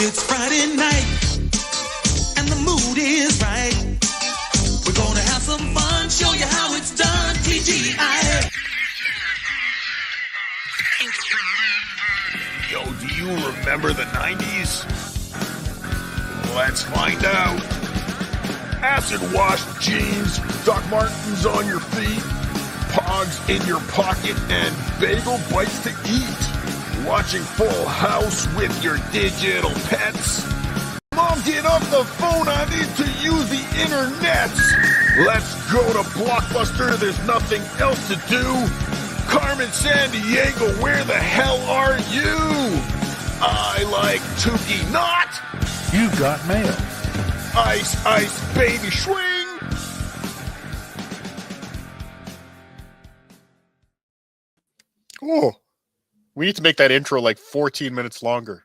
It's Friday night, and the mood is right. We're gonna have some fun, show you how it's done. TGI. Yo, do you remember the 90s? Let's find out. Acid wash jeans, Doc Martens on your feet, Pogs in your pocket, and bagel bites to eat. Watching Full House with your digital pets. Mom, get off the phone, I need to use the internet. Let's go to Blockbuster, there's nothing else to do. Carmen Sandiego, where the hell are you? I like Tukey not. You got mail. Ice, ice, baby, swing. Oh, we need to make that intro like 14 minutes longer.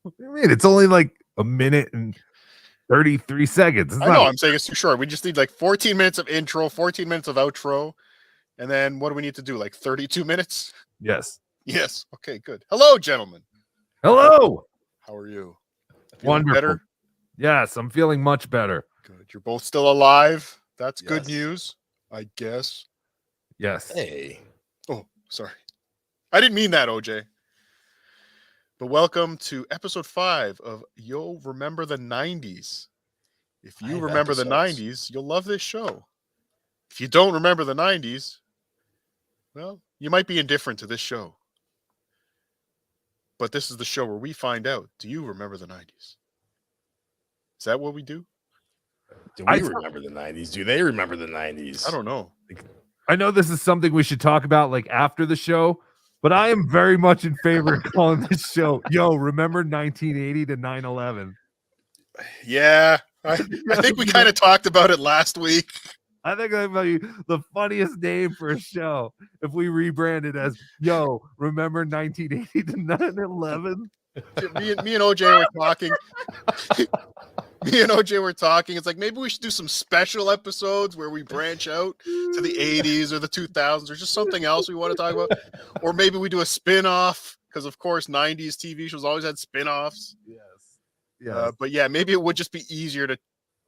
What do you mean? It's only like a minute and 33 seconds. I know, I'm saying it's too short. We just need like 14 minutes of intro, 14 minutes of outro. And then what do we need to do? Like 32 minutes? Yes. Yes. Okay, good. Hello, gentlemen. Hello. How are you? Feeling Wonderful. better? Yes, I'm feeling much better. Good. You're both still alive. That's Yes. good news, I guess. Yes. Hey. Oh, sorry. I didn't mean that, OJ. But welcome to episode 5 of Yo Remember the 90s. If you 5 remember the episodes. 90s, you'll love this show. If you don't remember the 90s, well, you might be indifferent to this show. But this is the show where we find out, do you remember the 90s? Is that what we do? Do I we thought- remember the 90s? Do they remember the 90s? I don't know. I know this is something we should talk about like after the show, but I am very much in favor of calling this show, Yo, remember 1980 to 9/11? Yeah, I think we kind of talked about it last week. I think that might be the funniest name for a show if we rebranded as Yo, remember 1980 to 9/11? Me and OJ were talking. Me and OJ were talking. It's like maybe we should do some special episodes where we branch out to the 80s or the 2000s or just something else we want to talk about. Or maybe we do a spin-off because, of course, 90s TV shows always had spin-offs. Yes. Yeah. But yeah, maybe it would just be easier to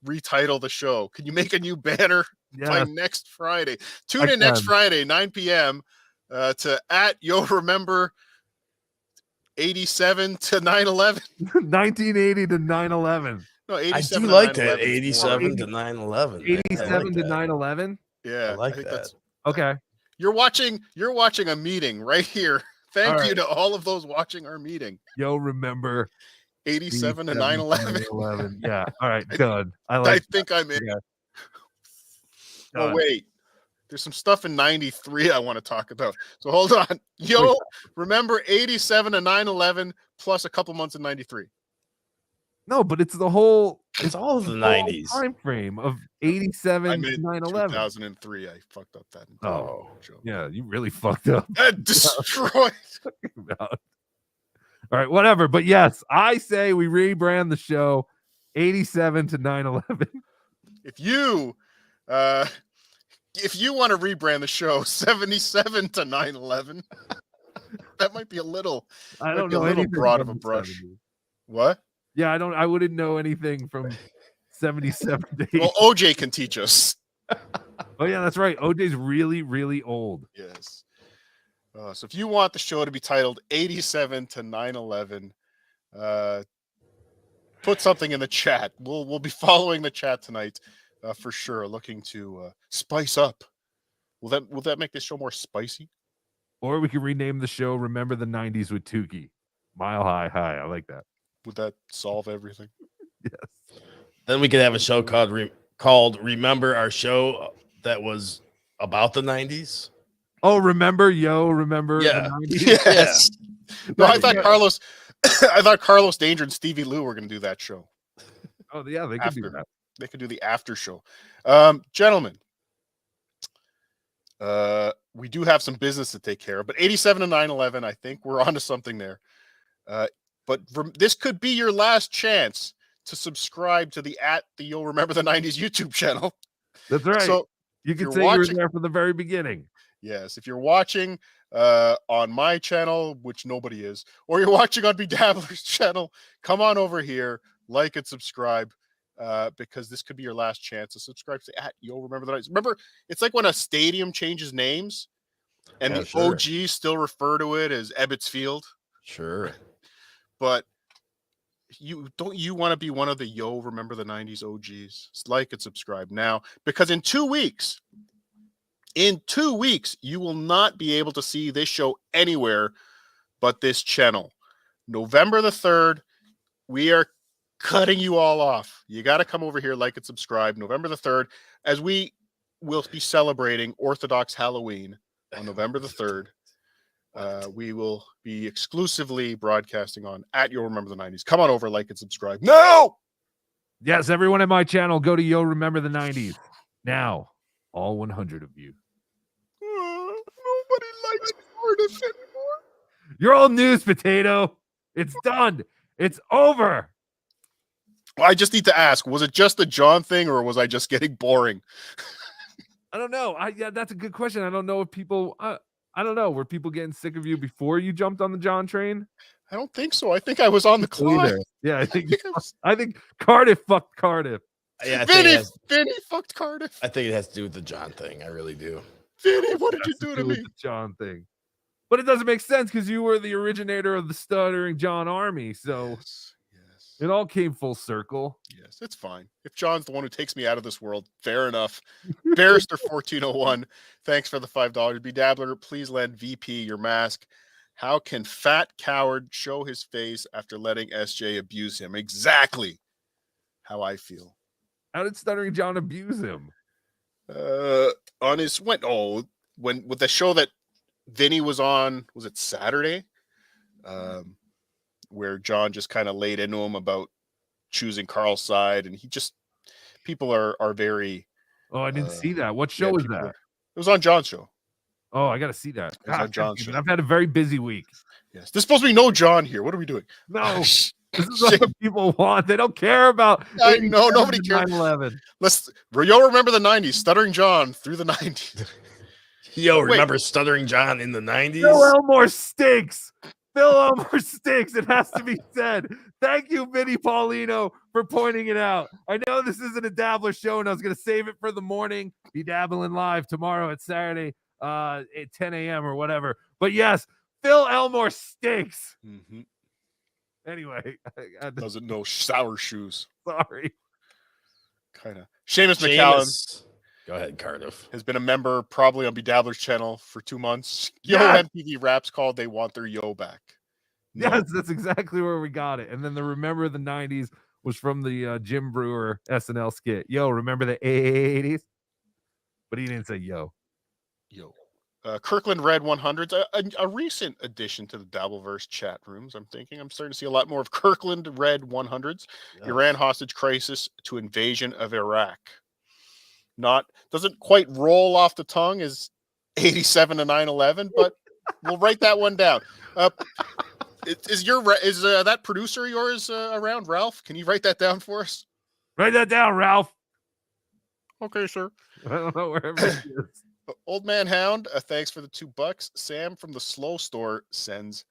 retitle the show. Can you make a new banner by next Friday? Tune in next Friday, 9 p.m. To @Yo Remember 87 to 9/11. 1980 to 9/11. No, I 87 do to like that. 9/11. 87 to 9/11. 87 to 9/11. Yeah, I like think that. that's Okay. you're watching a meeting right here. Thank All you right. to all of those watching our meeting. Yo, remember 87 to 9/11. 9/11. Yeah. All right. Done. I I like think I'm in. Yeah. Oh Done. wait. There's some stuff in 93 I want to talk about. So hold on. Yo, remember 87 to 9/11 plus a couple months in 93. No, but it's the whole It's all of the whole 90s. time frame of I 87 meant to 9/11. 2003. I fucked up that. Oh. joke. Yeah, you really fucked up. That destroyed. All right, whatever. But yes, I say we rebrand the show 87 to 9/11. If you want to rebrand the show 77 to 9/11, that might be a little I Might don't be a know little anything broad from of a the brush. 70s. what? Yeah, I wouldn't know anything from 77 to 80. Well, OJ can teach us. Oh yeah, that's right. OJ's really, really old. Yes. So if you want the show to be titled 87 to 9/11, put something in the chat. We'll be following the chat tonight for sure. Looking to spice up. Will that make this show more spicy? Or we could rename the show Remember the 90s with Tukey. Mile High High. I like that. Would that solve everything? Yes. Then we could have a show called Remember Our Show that was about the 90s. Oh, remember the Yeah. 90s? Yes. No, I thought Carlos Danger and Stevie Lou were going to do that show. Oh, yeah, they could do After. that. They could do the after show. Gentlemen, we do have some business to take care of, but 87 to 9/11, I think we're onto something there. But this could be your last chance to subscribe to the You'll Remember the 90s YouTube channel. That's right. So you can you're say you were watching- there from the very beginning. yes, if you're watching on my channel, which nobody is, or you're watching on Bedabbler's channel, come on over here, like and subscribe, because this could be your last chance to subscribe. Say, you'll remember the nights. Remember, it's like when a stadium changes names, and the OGs still refer to it as Ebbets Field. Sure. But you want to be one of the remember the 90s OGs? Like and subscribe now, because in 2 weeks, you will not be able to see this show anywhere but this channel. November the 3rd, we are cutting you all off. You got to come over here, like and subscribe. November the 3rd, as we will be celebrating Orthodox Halloween on November the 3rd. We will be exclusively broadcasting on You'll Remember the 90s. Come on over, like and subscribe. No! Yes, everyone at my channel, go to Yo Remember the 90s. Now, all 100 of you. Nobody likes Cardiff anymore. You're old news, potato. It's done. It's over. Well, I just need to ask, was it just a John thing, or was I just getting boring? I don't know. That's a good question. I don't know if people... I don't know. Were people getting sick of you before you jumped on the John train? I don't think so. I think I was on the clock. Yeah, I think Cardiff fucked Cardiff. Yeah, Vinny fucked Cardiff. I think it has to do with the John thing. I really do. Vinny, what did you do to me? The John thing. But it doesn't make sense because you were the originator of the Stuttering John Army. So yes. It all came full circle. Yes, it's fine. If John's the one who takes me out of this world, fair enough. Barrister 1401, thanks for the $5. Bedabbler, please lend VP your mask. How can fat coward show his face after letting SJ abuse him? Exactly how I feel. How did Stuttering John abuse him? On his when with the show that Vinny was on, was it Saturday? Where John just kind of laid into him about choosing Carl's side, and people are very. Oh, I didn't see that. What show was that? It was on John's show. Oh, I got to see that. It was on John's show. I've had a very busy week. Yes, there's supposed to be no John here. What are we doing? No, this is what the people want. They don't care about. I know nobody cares. 9/11. You'll remember the 90s. Stuttering John through the 90s. Remember Stuttering John in the 90s? Phil Elmore stinks. Phil Elmore stinks. It has to be said. Thank you, Vinny Paulino, for pointing it out. I know this isn't a Dabbler show, and I was going to save it for the morning. Be dabbling live tomorrow at Saturday at 10 a.m. or whatever. But yes, Phil Elmore stinks. Mm-hmm. Anyway. Doesn't know sour shoes. Sorry. Kind of. Seamus McCallum. Go ahead, Cardiff. Has been a member probably on Bedabbler's channel for 2 months. MTV Raps called. They want their back. No. Yes, that's exactly where we got it. And then the Remember the 90s was from the Jim Brewer SNL skit. Remember the 80s? But he didn't say yo. Kirkland Red 100s, a recent addition to the Dabbleverse chat rooms. I'm starting to see a lot more of Kirkland Red 100s. Yes. Iran hostage crisis to invasion of Iraq. Doesn't quite roll off the tongue as 87 to 9/11, but we'll write that one down. Is that producer of yours around, Ralph? Can you write that down for us? Write that down, Ralph. Okay, sir. I don't know wherever it is. Old Man Hound, thanks for the $2. Sam from the Slow Store sends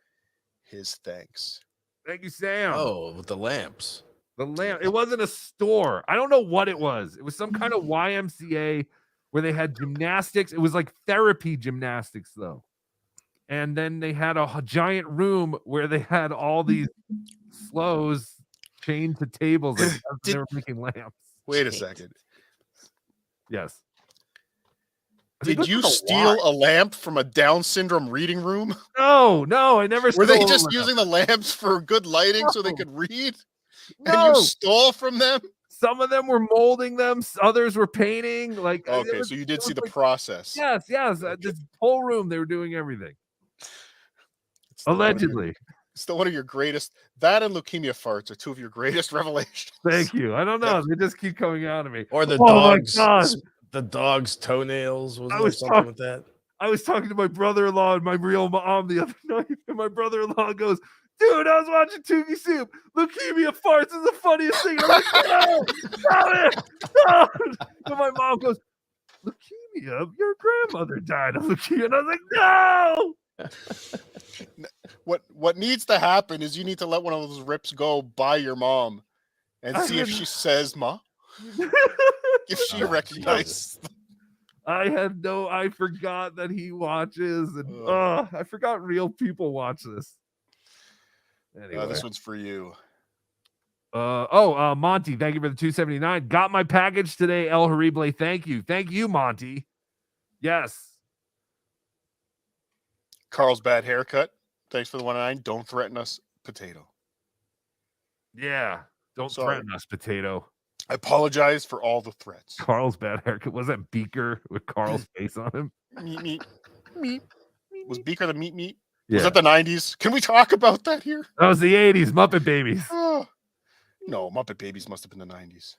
his thanks. Thank you, Sam. Oh, with the lamps. The lamp. It wasn't a store. I don't know what it was. It was some kind of YMCA where they had gymnastics. It was like therapy gymnastics, though. And then they had a giant room where they had all these slows chained to tables. And they were making lamps. Wait a second. Yes. Did you steal a lamp from a Down syndrome reading room? No, I never. Were they just using the lamps for good lighting so they could read? No. And you stole from them? Some of them were molding them. Others were painting. Okay, so you did see the process. Yes. This whole room, they were doing everything. Allegedly. Still one of your greatest. That and leukemia farts are two of your greatest revelations. Thank you. I don't know. They just keep coming out of me. Or the dogs. The dog's toenails. Was there something with that? I was talking to my brother-in-law and my real mom the other night, and my brother-in-law goes, "Dude, I was watching Toogie Soup. Leukemia farts is the funniest thing." I'm like, "No, stop it!" No. And my mom goes, "Leukemia? Your grandmother died of leukemia." And I was like, "No!" What needs to happen is you need to let one of those rips go by your mom and I see if didn't- she says "ma," if she Oh, recognizes. I forgot that he watches, and I forgot real people watch this. Anyway, This one's for you. Monty, thank you for the 279. Got my package today, El Horrible. Thank you, Monty. Yes. Carl's bad haircut. Thanks for the 109. Don't threaten us, potato. Yeah. Don't Sorry. threaten us, potato. I apologize for all the threats. Carl's bad haircut. Was that Beaker with Carl's face on him? Meat. Was Beaker the meat? Yeah. Was that the 90s? Can we talk about that here? That was the 80s, Muppet Babies. Oh. No, Muppet Babies must have been the 90s.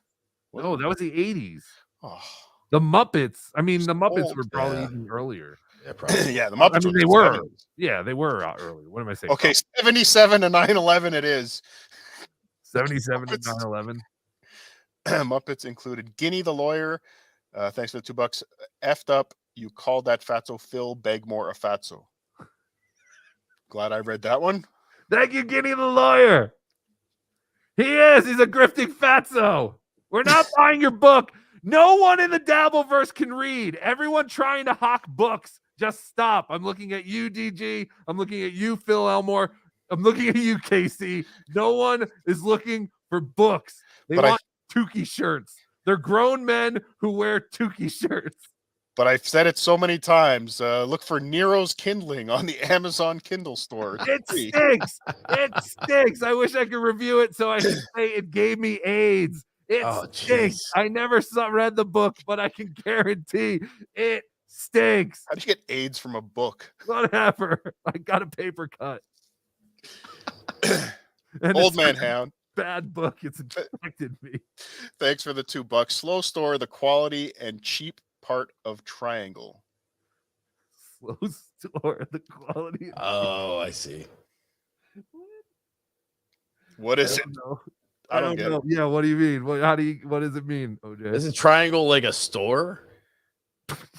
No, that was the 80s. Oh. The Muppets. I mean, the Muppets old, were probably yeah. even earlier. Yeah, probably. Yeah, the Muppets. I mean, they were. Yeah, they were out earlier. What am I saying? Okay, 77 to 9/11 it is. 77 to Muppets. 9/11. Muppets included Guinea the lawyer. Thanks for the $2. Effed up. You called that fatso Phil Begmore a fatso. Glad I read that one. Thank you, Guinea the lawyer. He is. He's a grifting fatso. We're not buying your book. No one in the Dabbleverse can read. Everyone trying to hawk books. Just stop. I'm looking at you, DG. I'm looking at you, Phil Elmore. I'm looking at you, Casey. No one is looking for books. They want Tukey shirts. They're grown men who wear Tukey shirts. But I've said it so many times. Look for Nero's Kindling on the Amazon Kindle store. It stinks. It stinks. I wish I could review it so I could say it gave me AIDS. It stinks. Geez. I never read the book, but I can guarantee it stinks. How do you get AIDS from a book? Whatever. I got a paper cut. And Old it's Man a Hound. bad book. It's infected me. Thanks for the $2. Slow store, the quality and cheap part of Triangle. Slow store, the quality. Oh, I see. What is it? Know. I don't get know. it. Yeah, what do you mean? What does it mean, OJ? Is a triangle like a store?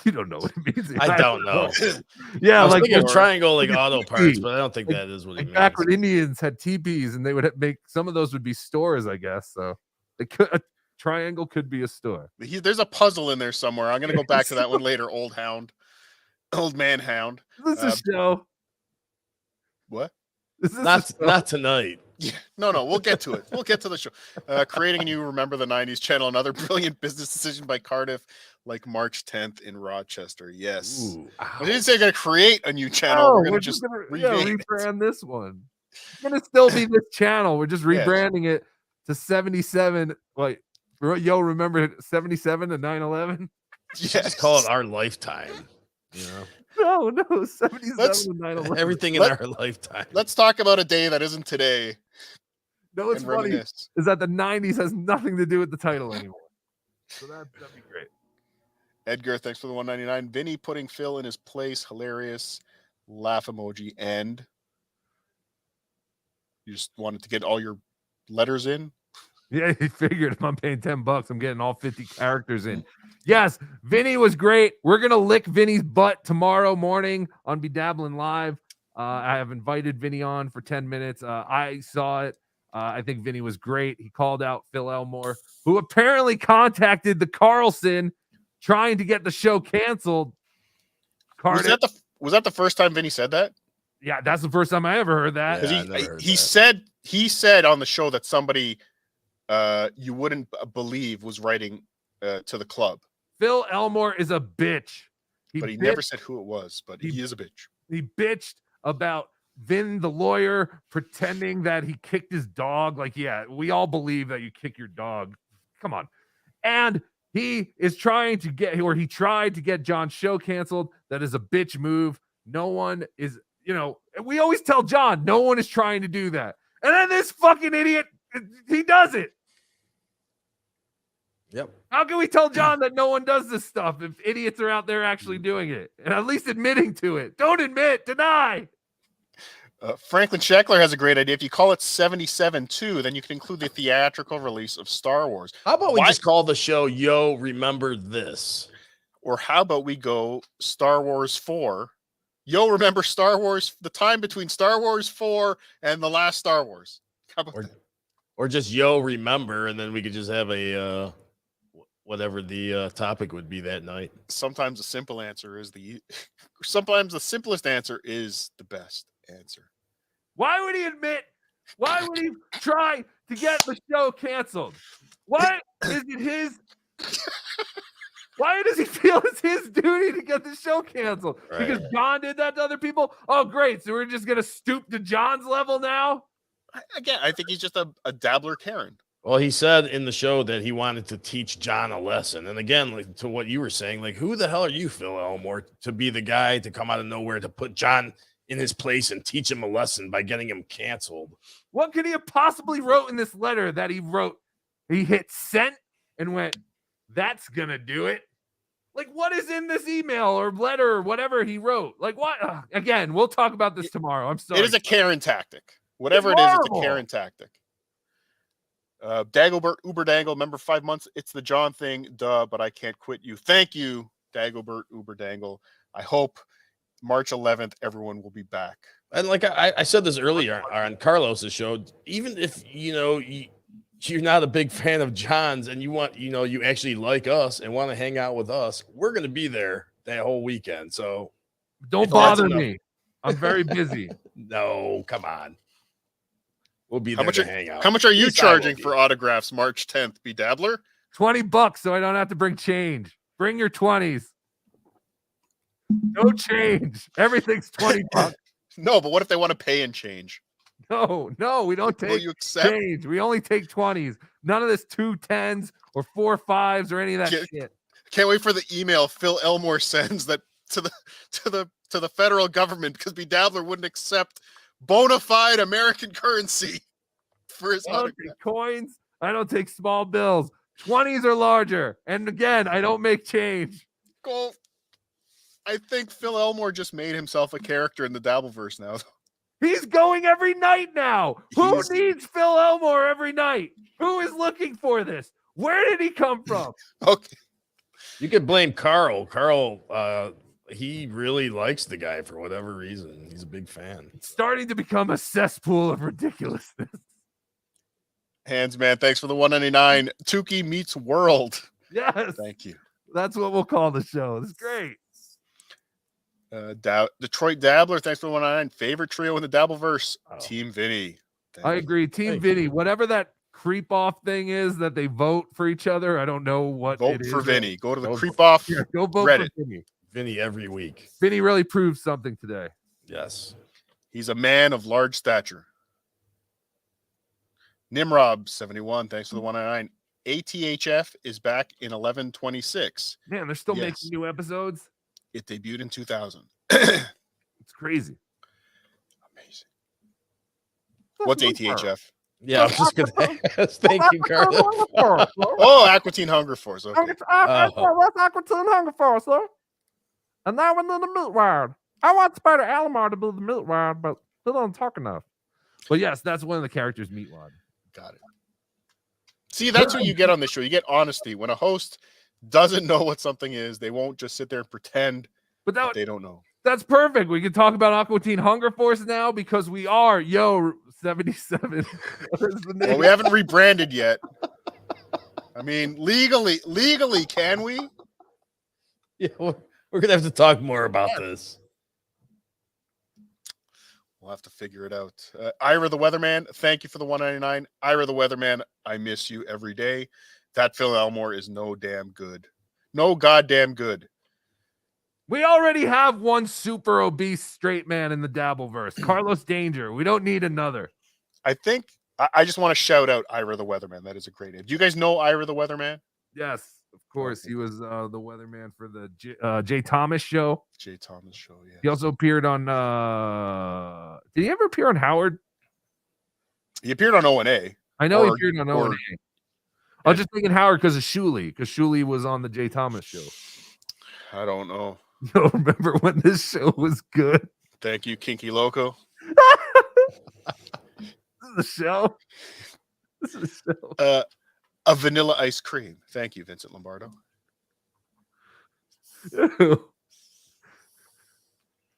You don't know what it means. I don't know. Yeah, I was like thinking of the- triangle like like a auto teepee. parts, but I don't think Like- that is what he like means. back when Indians had teepees and they would make some of those would be stores, I guess. So it could, a triangle could be a store. There's a puzzle in there somewhere. I'm going to go back to that one later. Old Man Hound. Is this a show? What? Is this a show? Not tonight. Yeah, no, we'll get to it. We'll get to the show. Creating a new Remember the 90s channel, another brilliant business decision by Cardiff, like March 10th in Rochester. Yes. Ooh, I didn't say going to create a new channel. We're going to just rename it. rebrand this one. It's gonna still be this channel. We're just Yes. rebranding it to 77. Like, remember 77 to 9/11? Just call it our lifetime. You know, No, 77 Let's- to 9/11. everything in our lifetime. Let's talk about a day that isn't today. No, what's and funny reminisce. is that the 90s has nothing to do with the title anymore. So that'd be great. Edgar, thanks for the 199. Vinny putting Phil in his place. Hilarious. Laugh emoji. And you just wanted to get all your letters in. Yeah, he figured if I'm paying $10, I'm getting all 50 characters in. Yes, Vinny was great. We're gonna lick Vinny's butt tomorrow morning on Be Dabbling Live. I have invited Vinny on for 10 minutes. I saw it. I think Vinny was great. He called out Phil Elmore, who apparently contacted the Carlson trying to get the show canceled. Was that the first time Vinny said that? Yeah, that's the first time I ever heard that. Yeah. I 'Cause never heard he that. said on the show that somebody you wouldn't believe was writing to the club, Phil Elmore is a bitch. but he never said who it was. But he is a bitch. He bitched about Vin the lawyer pretending that he kicked his dog. Like, yeah, we all believe that you kick your dog. Come on. And he is trying to get, or he tried to get John's show canceled. That is a bitch move. No one is, we always tell John, no one is trying to do that. And then this fucking idiot, he does it. Yep. How can we tell John that no one does this stuff if idiots are out there actually doing it and at least admitting to it? Don't admit, deny. Franklin Scheckler has a great idea. If you call it 77-2, then you can include the theatrical release of Star Wars. How about we Why- just call the show "Yo, Remember This"? Or how about we go Star Wars 4, You'll remember Star Wars, the time between Star Wars 4 and the last Star Wars. How about that? Or just remember, and then we could just have a whatever the topic would be that night. Sometimes the simple answer is sometimes the simplest answer is the best answer. Why would he try to get the show canceled? Why is it his? Why does he feel it's his duty to get the show canceled? Right. Because John did that to other people? Oh, great. So we're just going to stoop to John's level now? Again, I think he's just a dabbler Karen. Well, he said in the show that he wanted to teach John a lesson. And again, like to what you were saying, like, who the hell are you, Phil Elmore, to be the guy to come out of nowhere to put John in his place and teach him a lesson by getting him canceled? What could he have possibly wrote in this letter that he wrote? He hit sent and went, that's going to do it. Like, what is in this email or letter or whatever he wrote? Like, what? Again, we'll talk about this tomorrow. I'm sorry. It is a Karen tactic. Whatever it is, it's a Karen tactic. Dagobert Uberdangle, member 5 months. It's the John thing, duh, but I can't quit you. Thank you, Dagobert Uberdangle. I hope March 11th, everyone will be back. And like I said this earlier on Carlos's show, even if, you're not a big fan of John's and you want, you actually like us and want to hang out with us, we're going to be there that whole weekend. So don't bother me. I'm very busy. No, come on. We'll be there to hang out. How much are you charging for autographs March 10th, B Dabbler? $20 so I don't have to bring change. Bring your 20s. No change. Everything's $20. No, but what if they want to pay in change? No, we don't take Will you accept? change. We only take 20s. None of this 2 10s or 4 5s or any of that shit. Can't wait for the email Phil Elmore sends that to the federal government because B Dabbler wouldn't accept bona fide American currency for his I don't take coins. I don't take small bills. 20s are larger. And again, I don't make change. Go. I think Phil Elmore just made himself a character in the Dabbleverse now. He's going every night now. Who needs Phil Elmore every night? Who is looking for this? Where did he come from? Okay. You could blame Carl. Carl, he really likes the guy for whatever reason. He's a big fan. It's starting to become a cesspool of ridiculousness. Hands, man. Thanks for the 199. Tukey meets World. Yes. Thank you. That's what we'll call the show. It's great. Detroit Dabbler. Thanks for the 199. Favorite trio in the Dabbleverse. Team Vinny. I agree. Team Vinny. Whatever that creep off thing is that they vote for each other. I don't know what vote it is. for Vinny. Go to the creep off. Yeah, go vote Reddit. for Vinny. Vinny every week. Vinny really proved something today. Yes. He's a man of large stature. Nimrob 71. Thanks for the 199. ATHF is back in 11/26. Man, they're still making new episodes. It debuted in 2000. It's crazy. Amazing. What's ATHF? Yeah, I was just going to ask. Thank you, Carlos. Oh, Aquatine Hunger Force. Okay. What's Aquatine Hunger Force, sir? And now we're in the meat world. I want Spider Alomar to be the meat world, but he doesn't talk enough. But yes, that's one of the characters, Meatwad. Got it. See, that's what you get on this show. You get honesty. When a host doesn't know what something is, they won't just sit there and pretend that they don't know. That's perfect. We can talk about Aquatine Hunger Force now because we are 77. Well, we haven't rebranded yet. I mean, legally, can we? Yeah, we're gonna have to talk more about this. We'll have to figure it out. Ira the Weatherman, thank you for the 199. Ira the Weatherman, I miss you every day. That Phil Elmore is no damn good. No goddamn good. We already have one super obese straight man in the Dabbleverse, Carlos Danger. We don't need another. I think I just want to shout out Ira the Weatherman. That is a great name. Do you guys know Ira the Weatherman? Yes, of course. He was the weatherman for the Jay Thomas show. Jay Thomas show, yeah. He also appeared on did he ever appear on Howard? He appeared on O&A. I know he appeared on O&A. I was just thinking Howard because of Shuley, because Shuley was on the Jay Thomas show. I don't know. You don't remember when this show was good? Thank you, Kinky Loco. This is the show. This is the show. A vanilla ice cream. Thank you, Vincent Lombardo.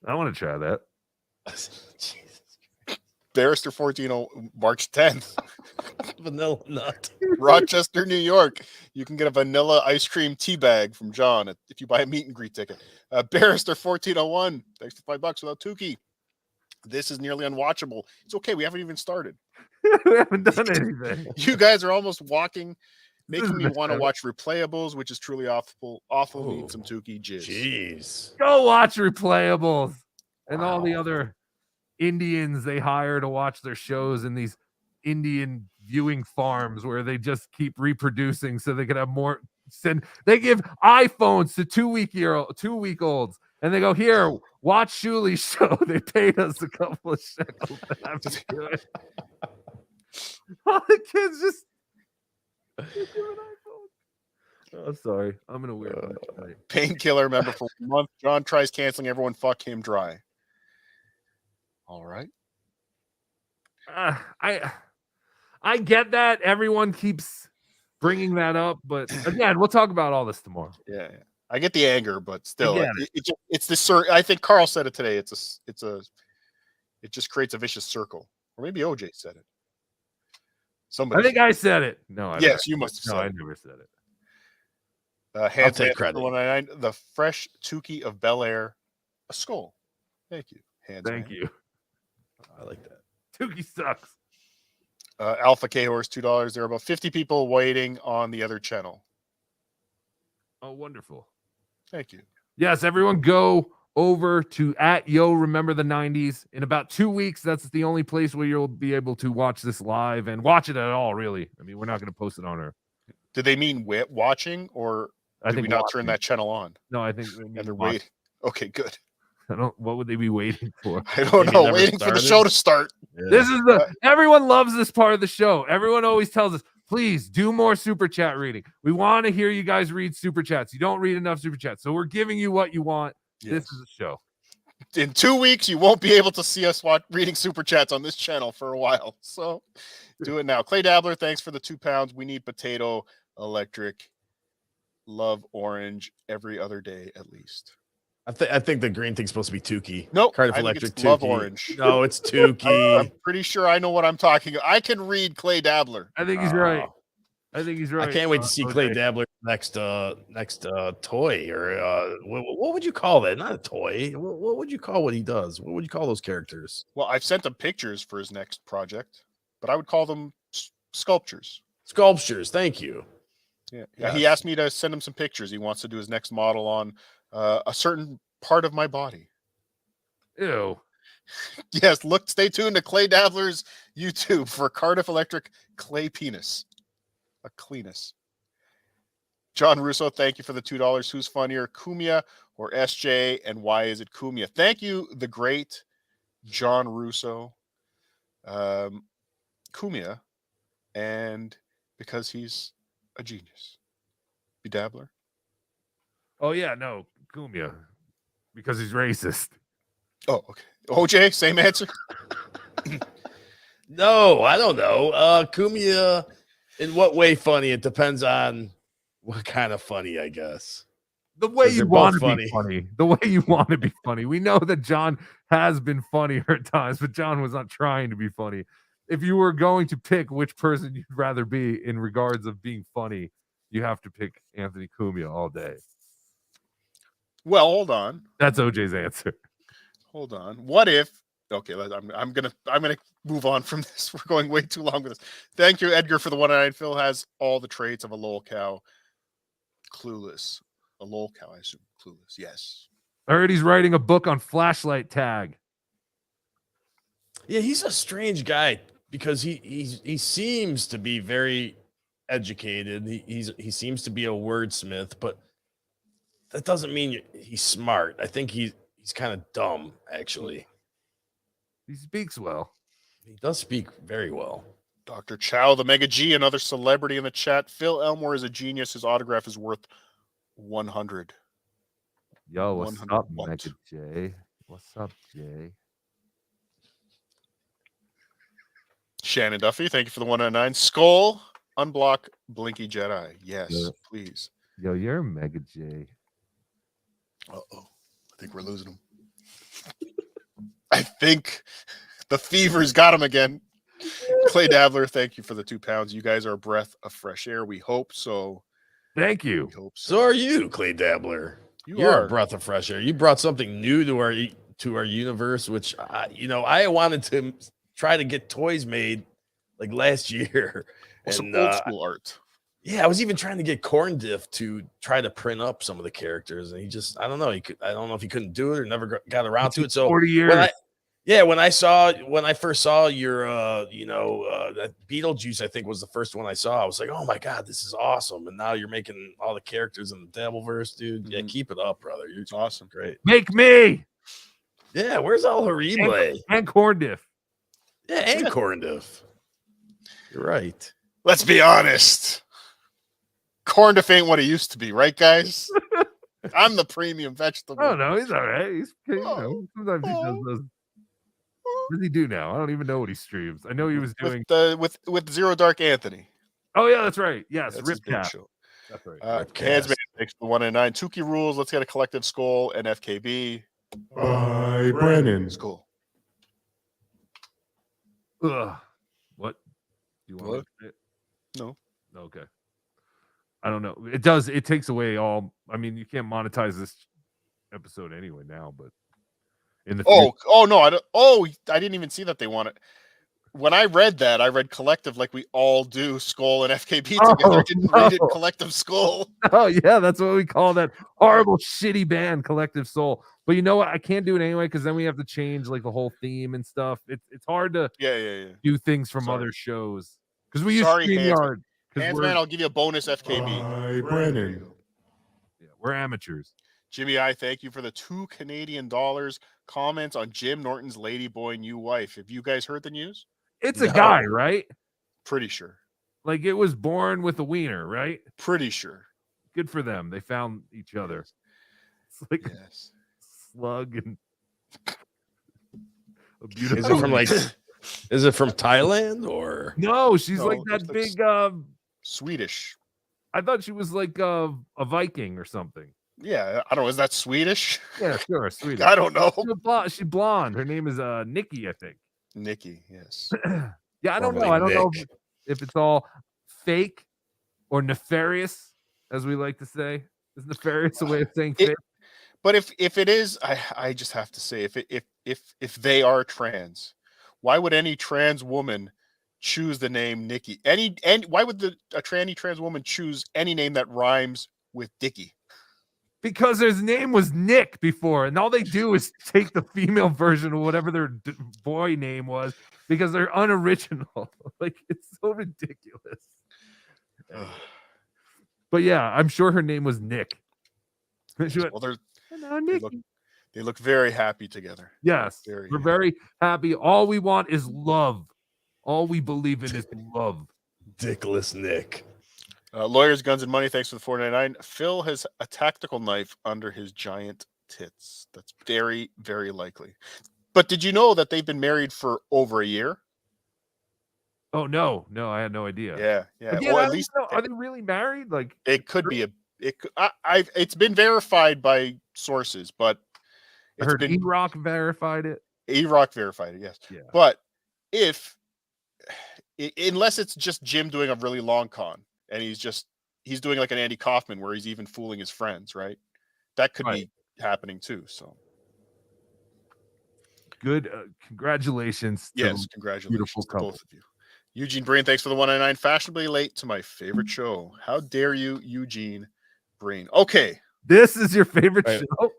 I want to try that. Jesus. Barrister 14 March 10th. Vanilla nut. Rochester, New York. You can get a vanilla ice cream tea bag from John if you buy a meet and greet ticket. Barrister 1401. Thanks for $5 without Tukey. This is nearly unwatchable. It's okay. We haven't even started. We haven't done anything. You guys are almost walking, making me This is want to bad. watch replayables, which is truly awful. Awful. Oh, Need some Tukey jizz. Jeez. Go watch Replayables and all the Wow. other Indians they hire to watch their shows in these Indian viewing farms where they just keep reproducing so they can have more. They give iPhones to 2-week-olds and they go, here, watch Shuli's show. They paid us a couple of shekels to have to do it. All the kids just give an iPhone. Oh, sorry. I'm in a weird mood tonight. Painkiller member for 1 month. John tries canceling everyone. Fuck him dry. All right. I get that everyone keeps bringing that up, but again, we'll talk about all this tomorrow. Yeah. I get the anger, but still, get it's this. I think Carl said it today. It just creates a vicious circle, or maybe OJ said it. Somebody. I think I said it. No, Yes, you must have No, said I it. never said it. Hands take Man credit. 199, the fresh Tukey of Bel Air, a skull. Thank you. Hands Thank Man. you. I like that. Tukey sucks. Alpha K Horse $2. There are about 50 people waiting on the other channel. Oh, wonderful. Thank you. Yes, everyone go over to @Remember the 90s. In about 2 weeks, that's the only place where you'll be able to watch this live and watch it at all, really. I mean, we're not going to post it on our. Did they mean watching, or I did think we not watching. turn that channel on? No, I think they mean And they're watch. waiting. Okay, good. I don't. What would they be waiting for? I don't Maybe know. never Waiting for the started? show to start. Yeah. This is everyone loves this part of the show. Everyone always tells us, please do more super chat reading. We want to hear you guys read super chats. You don't read enough super chats. So we're giving you what you want. This is a show. In 2 weeks, you won't be able to see us reading super chats on this channel for a while. So do it now. Clay Dabbler, thanks for the £2. We need potato electric. Love orange every other day at least. I think the green thing's supposed to be Tukey. Nope. Cardiff I think Electric it's Love Tukey. Orange. No, it's Tukey. I'm pretty sure I know what I'm talking about. I can read Clay Dabbler. I think he's right. I think he's right. I can't wait to see Clay OJ. Dabbler's next toy, or what would you call that? Not a toy. What would you call what he does? What would you call those characters? Well, I've sent him pictures for his next project, but I would call them sculptures. Sculptures. Thank you. Yeah. Yes. He asked me to send him some pictures. He wants to do his next model on a certain part of my body. Ew. Yes, stay tuned to Clay Dabbler's YouTube for Cardiff Electric clay penis. A cleanus. John Russo, thank you for the $2. Who's funnier, Kumia or SJ, and why is it Kumia? Thank you, the great John Russo. Kumia, and because he's a genius. Be Dabbler. Oh yeah, no, Kumia, because he's racist. Oh, okay. OJ, same answer. No, I don't know. Kumia, in what way funny? It depends on what kind of funny, I guess. The way 'Cause you they're want to both be funny. The way you want to be funny. We know that John has been funnier at times, but John was not trying to be funny. If you were going to pick which person you'd rather be in regards of being funny, you have to pick Anthony Cumia all day. Well, hold on. That's OJ's answer. Hold on. What if? Okay, I'm gonna move on from this. We're going way too long with this. Thank you, Edgar, for the 109. Phil has all the traits of a lol cow. Clueless. A lol cow, I assume. Clueless. Yes. I heard he's writing a book on flashlight tag. Yeah, he's a strange guy because he seems to be very educated. He seems to be a wordsmith, but that doesn't mean he's smart. I think he's kind of dumb, actually. He speaks well. He does speak very well. Dr. Chow, the Mega G, another celebrity in the chat. Phil Elmore is a genius. His autograph is worth 100. Yo, what's 100 up, bucks. Mega J? What's up, Jay? Shannon Duffy, thank you for the 109. Skull, unblock Blinky Jedi. Yes, Yeah. please. Yo, you're a Mega J. Uh-oh. I think we're losing him. think the fever's got him again. Clay Dabbler, thank you for the 2 pounds. You guys are a breath of fresh air. We hope so. Thank you. We hope So are you, Clay Dabbler. You're are. a breath of fresh air. You brought something new to our universe, which I wanted to try to get toys made like last year. Well, some And old school art. yeah, I was even trying to get Corn Diff to try to print up some of the characters, and he just I don't know if he couldn't do it or never got around to it. So 40 years. when I first saw your that Beetlejuice, I think was the first one I saw. I was like, oh my god, this is awesome! And now you're making all the characters in the Devilverse, dude. Yeah, keep it up, brother. You're awesome. Great. Make me. Yeah, where's all Harible? And Corn Diff. Yeah, and Corn Diff. You're right. Let's be honest. Corn Diff ain't what it used to be, right, guys? I'm the premium vegetable. Oh no, he's all right. He's sometimes he does those. What does he do now? I don't even know what he streams. I know he was doing with Zero Dark Anthony. Oh yeah, that's right. Yes, That's his big Ripcap. show. That's right. Handsman takes the 1 and 9. Tuki rules. Let's get a collective skull and FKB. By Brennan. Skull. Ugh. What? Do you want What? to say it? No. Okay. I don't know. It does. It takes away all. I mean, you can't monetize this episode anyway now, but in the no, I don't. I didn't even see that they want it. When I read that, I read collective like we all do Skull and FKB together. I didn't read it collective Skull. Oh yeah, that's what we call that horrible, shitty band, Collective Soul. But you know what? I can't do it anyway because then we have to change like the whole theme and stuff. It's hard to do things from other shows because we use StreamYard. Handsman, I'll give you a bonus FKB. By Brennan. Yeah, we're amateurs. Jimmy I, thank you for the $2 Canadian comments on Jim Norton's Ladyboy new wife. Have you guys heard the news? It's a guy, right? Pretty sure. Like it was born with a wiener, right? Pretty sure. Good for them. They found each other. It's like a slug and a beautiful. Is it from Thailand or no? She's like that big Swedish. I thought she was like a Viking or something. Yeah, I don't know. Is that Swedish? Yeah, sure, Swedish. I don't know. She's blonde. Her name is Nikki, I think. Nikki, yes. Yeah, I don't know. I don't know if it's all fake or nefarious, as we like to say. Is nefarious a way of saying fake? But if it is, I just have to say, if they are trans, why would any trans woman choose the name Nikki? Why would a tranny trans woman choose any name that rhymes with Dickie? Because his name was Nick before, and all they do is take the female version of whatever their boy name was because they're unoriginal. Like, it's so ridiculous. But yeah, I'm sure her name was Nick. She went, they look very happy together. Yes, we're very happy. All we want is love. All we believe in is love. Dickless Nick. Lawyers, Guns, and Money, thanks for the $4.99. Phil has a tactical knife under his giant tits. That's very, very likely. But did you know that they've been married for over a year? Oh, no, I had no idea. Yeah. Well, at least are they really married? Like, it could be it's been verified by sources, but I heard E-Rock verified it. E-Rock verified it, yes. Yeah. But unless it's just Jim doing a really long con, and he's doing like an Andy Kaufman where he's even fooling his friends, right? That could be happening too. So good. Congratulations. Congratulations to both of you. Eugene Brain, thanks for the $1.99. Fashionably late to my favorite show. How dare you, Eugene Brain? Okay. This is your favorite show?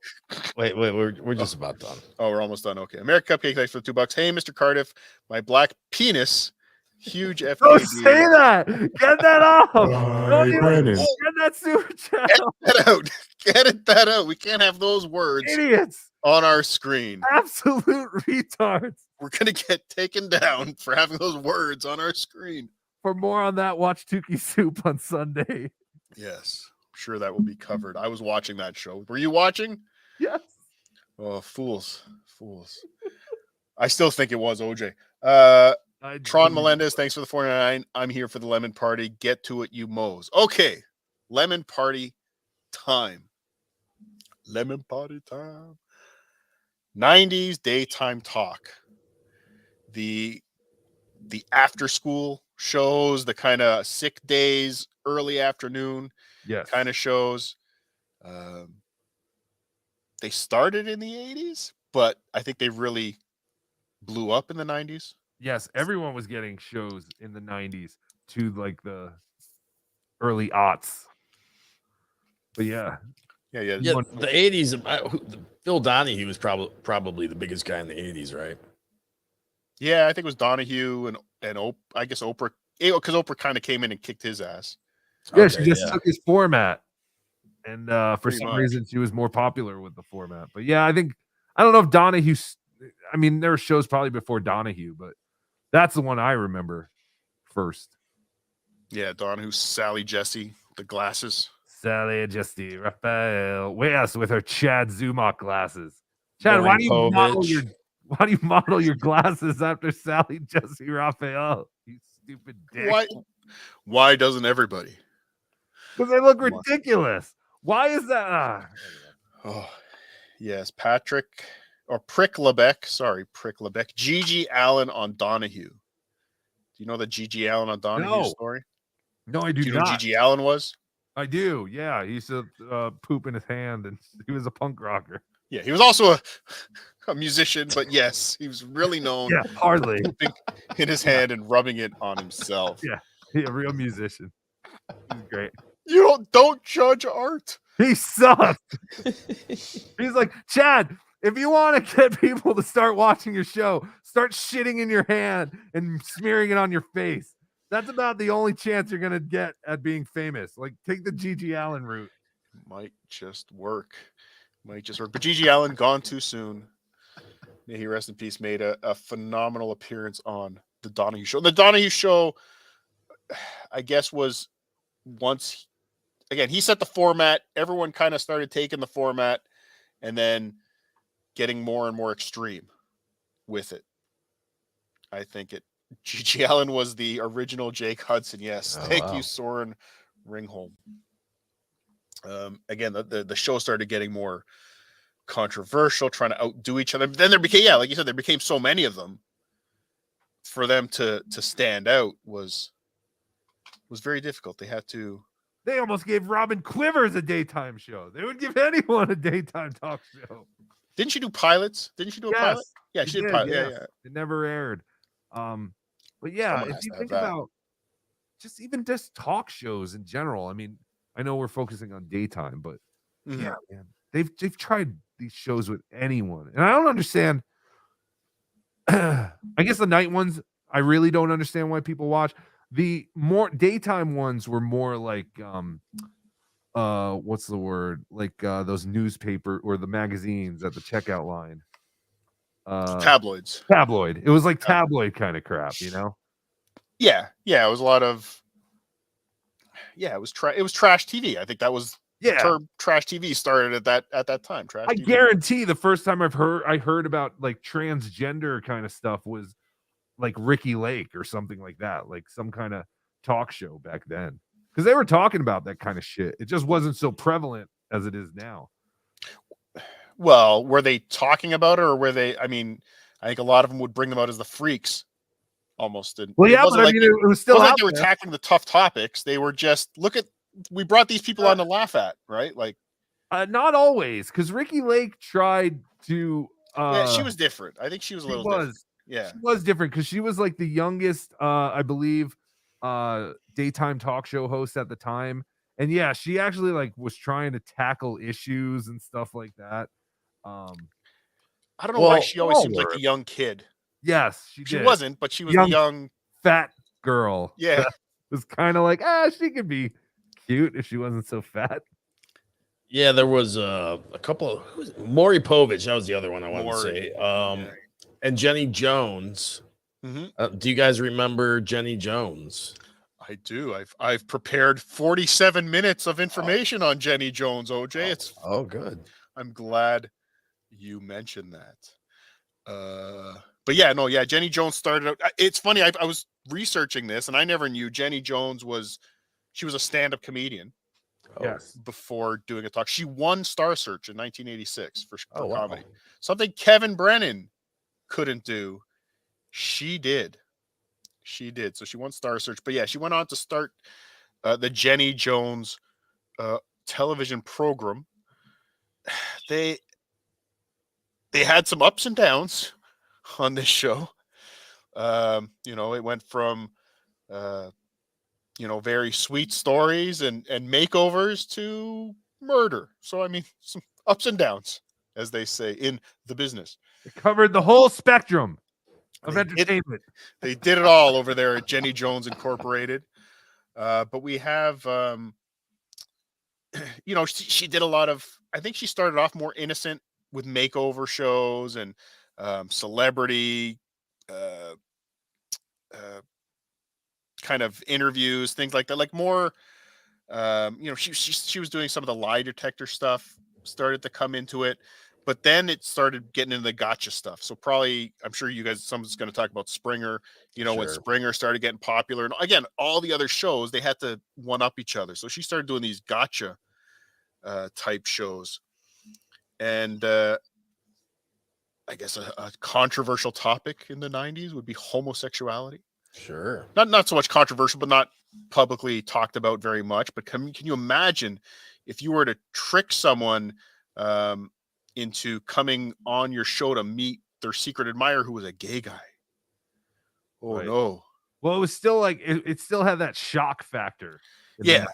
Wait, we're just about done. Oh, we're almost done. Okay. American Cupcake, thanks for the $2. Hey, Mr. Cardiff, my black penis. Huge FKB. Don't say that. Get that off. Get that super chat. Get that out. We can't have those words. Idiots on our screen. Absolute retards. We're gonna get taken down for having those words on our screen. For more on that, watch Tukey Soup on Sunday. Yes, I'm sure that will be covered. I was watching that show. Were you watching? Yes. Oh, fools. I still think it was OJ. Tron Melendez, thanks for the $4.99. I'm here for the lemon party. Get to it, you moes. Okay, lemon party time. Lemon party time. 90s daytime talk. The after school shows, the kind of sick days, early afternoon Yes. kind of shows. They started in the 80s, but I think they really blew up in the 90s. Yes, everyone was getting shows in the 90s to like the early aughts. But yeah. Yeah. Yeah, the 80s. Phil Donahue was probably the biggest guy in the 80s, right? Yeah, I think it was Donahue and I guess Oprah, because Oprah kind of came in and kicked his ass. Yeah, she just took his format. And for Pretty some much. reason, she was more popular with the format. But yeah, I don't know if Donahue, I mean, there were shows probably before Donahue, but that's the one I remember first. Yeah, Donahue, Sally Jesse, the glasses. Sally Jesse Raphael. Yes, with her Chad Zumach glasses. Chad, Maury why do Povich. you model your glasses after Sally Jesse Raphael? You stupid dick. Why doesn't everybody? Because they look ridiculous. Why is that? Oh, yes, Prick Lebeck. Sorry, Prick Lebeck. Gigi Allen on Donahue. Do you know the Gigi Allen on Donahue story? No, I do you know not. Who Gigi Allen was? I do. Yeah, he used to poop in his hand, and he was a punk rocker. Yeah, he was also a musician, but yes, he was really known. Yeah, hardly pooping in his hand and rubbing it on himself. Yeah, a real musician. He's great. You don't judge art. He sucks. He's like, Chad, if you want to get people to start watching your show, start shitting in your hand and smearing it on your face. That's about the only chance you're gonna get at being famous. Like, take the Gigi Allen route. Might just work. But Gigi Allen gone too soon. May he rest in peace. Made a phenomenal appearance on the Donahue Show. The Donahue Show, I guess, was once again he set the format. Everyone kind of started taking the format and then getting more and more extreme with it. I think Gigi Allen was the original Jake Hudson. Yes. Thank you, Soren Ringholm. Again, the show started getting more controversial, trying to outdo each other. Then there became, like you said, there became so many of them. For them to stand out was very difficult. They almost gave Robin Quivers a daytime show. They would give anyone a daytime talk show. Didn't she do pilots? Didn't she do a pilot? Yeah, she did pilot. Yeah. It never aired. But yeah, if you think about just talk shows in general, I mean, I know we're focusing on daytime, but yeah, man, they've tried these shows with anyone, and I don't understand. I guess the night ones, I really don't understand why people watch. The more daytime ones were more like what's the word? Like those newspaper or the magazines at the checkout line. Tabloids. Tabloid. It was like tabloid kind of crap, you know? Yeah. It was a lot of it was trash TV. I think that was the term trash TV started at that time. Trash I TV. guarantee the first time I heard about like transgender kind of stuff was like Ricky Lake or something like that, like some kind of talk show back then. Because they were talking about that kind of shit. It just wasn't so prevalent as it is now. Well, were they talking about it, or were they? I mean, I think a lot of them would bring them out as the freaks, almost. And well, yeah, but I mean, it was still like they were tackling the tough topics. They were just we brought these people on to laugh at, right? Like, not always, because Ricky Lake tried to. She was different. I think she was a little different. Yeah, she was different because she was like the youngest, I believe, daytime talk show host at the time. And yeah, she actually like was trying to tackle issues and stuff like that. I don't know why she always seemed like a young kid. Yes, she wasn't, but she was a young fat girl. Yeah, that was kind of like she could be cute if she wasn't so fat. Yeah, there was a couple of Maury Povich. That was the other one I wanted to say. And Jenny Jones. Mm-hmm. Do you guys remember Jenny Jones? I do. I've prepared 47 minutes of information on Jenny Jones, OJ. It's good. I'm glad you mentioned that. But yeah, Jenny Jones started out. It's funny. I was researching this, and I never knew Jenny Jones was a stand-up comedian. Yes. before doing a talk. She won Star Search in 1986 for wow. comedy. Something Kevin Brennan couldn't do, she did. She did. So she won Star Search. But yeah, she went on to start the Jenny Jones television program. They had some ups and downs on this show. It went from very sweet stories and makeovers to murder. So I mean, some ups and downs, as they say in the business. It covered the whole spectrum of entertainment. They did it all over there at Jenny Jones Incorporated. But we have, she did a lot of, I think she started off more innocent with makeover shows and celebrity kind of interviews, things like that, like more, she was doing some of the lie detector stuff, started to come into it. But then it started getting into the gotcha stuff. So probably, I'm sure you guys, someone's going to talk about Springer, when Springer started getting popular. And again, all the other shows, they had to one up each other. So she started doing these gotcha type shows. And I guess a controversial topic in the 90s would be homosexuality. Sure. Not so much controversial, but not publicly talked about very much. But can you imagine if you were to trick someone into coming on your show to meet their secret admirer who was a gay guy? Oh, right. No. Well, it was still like, it still had that shock factor. Yeah.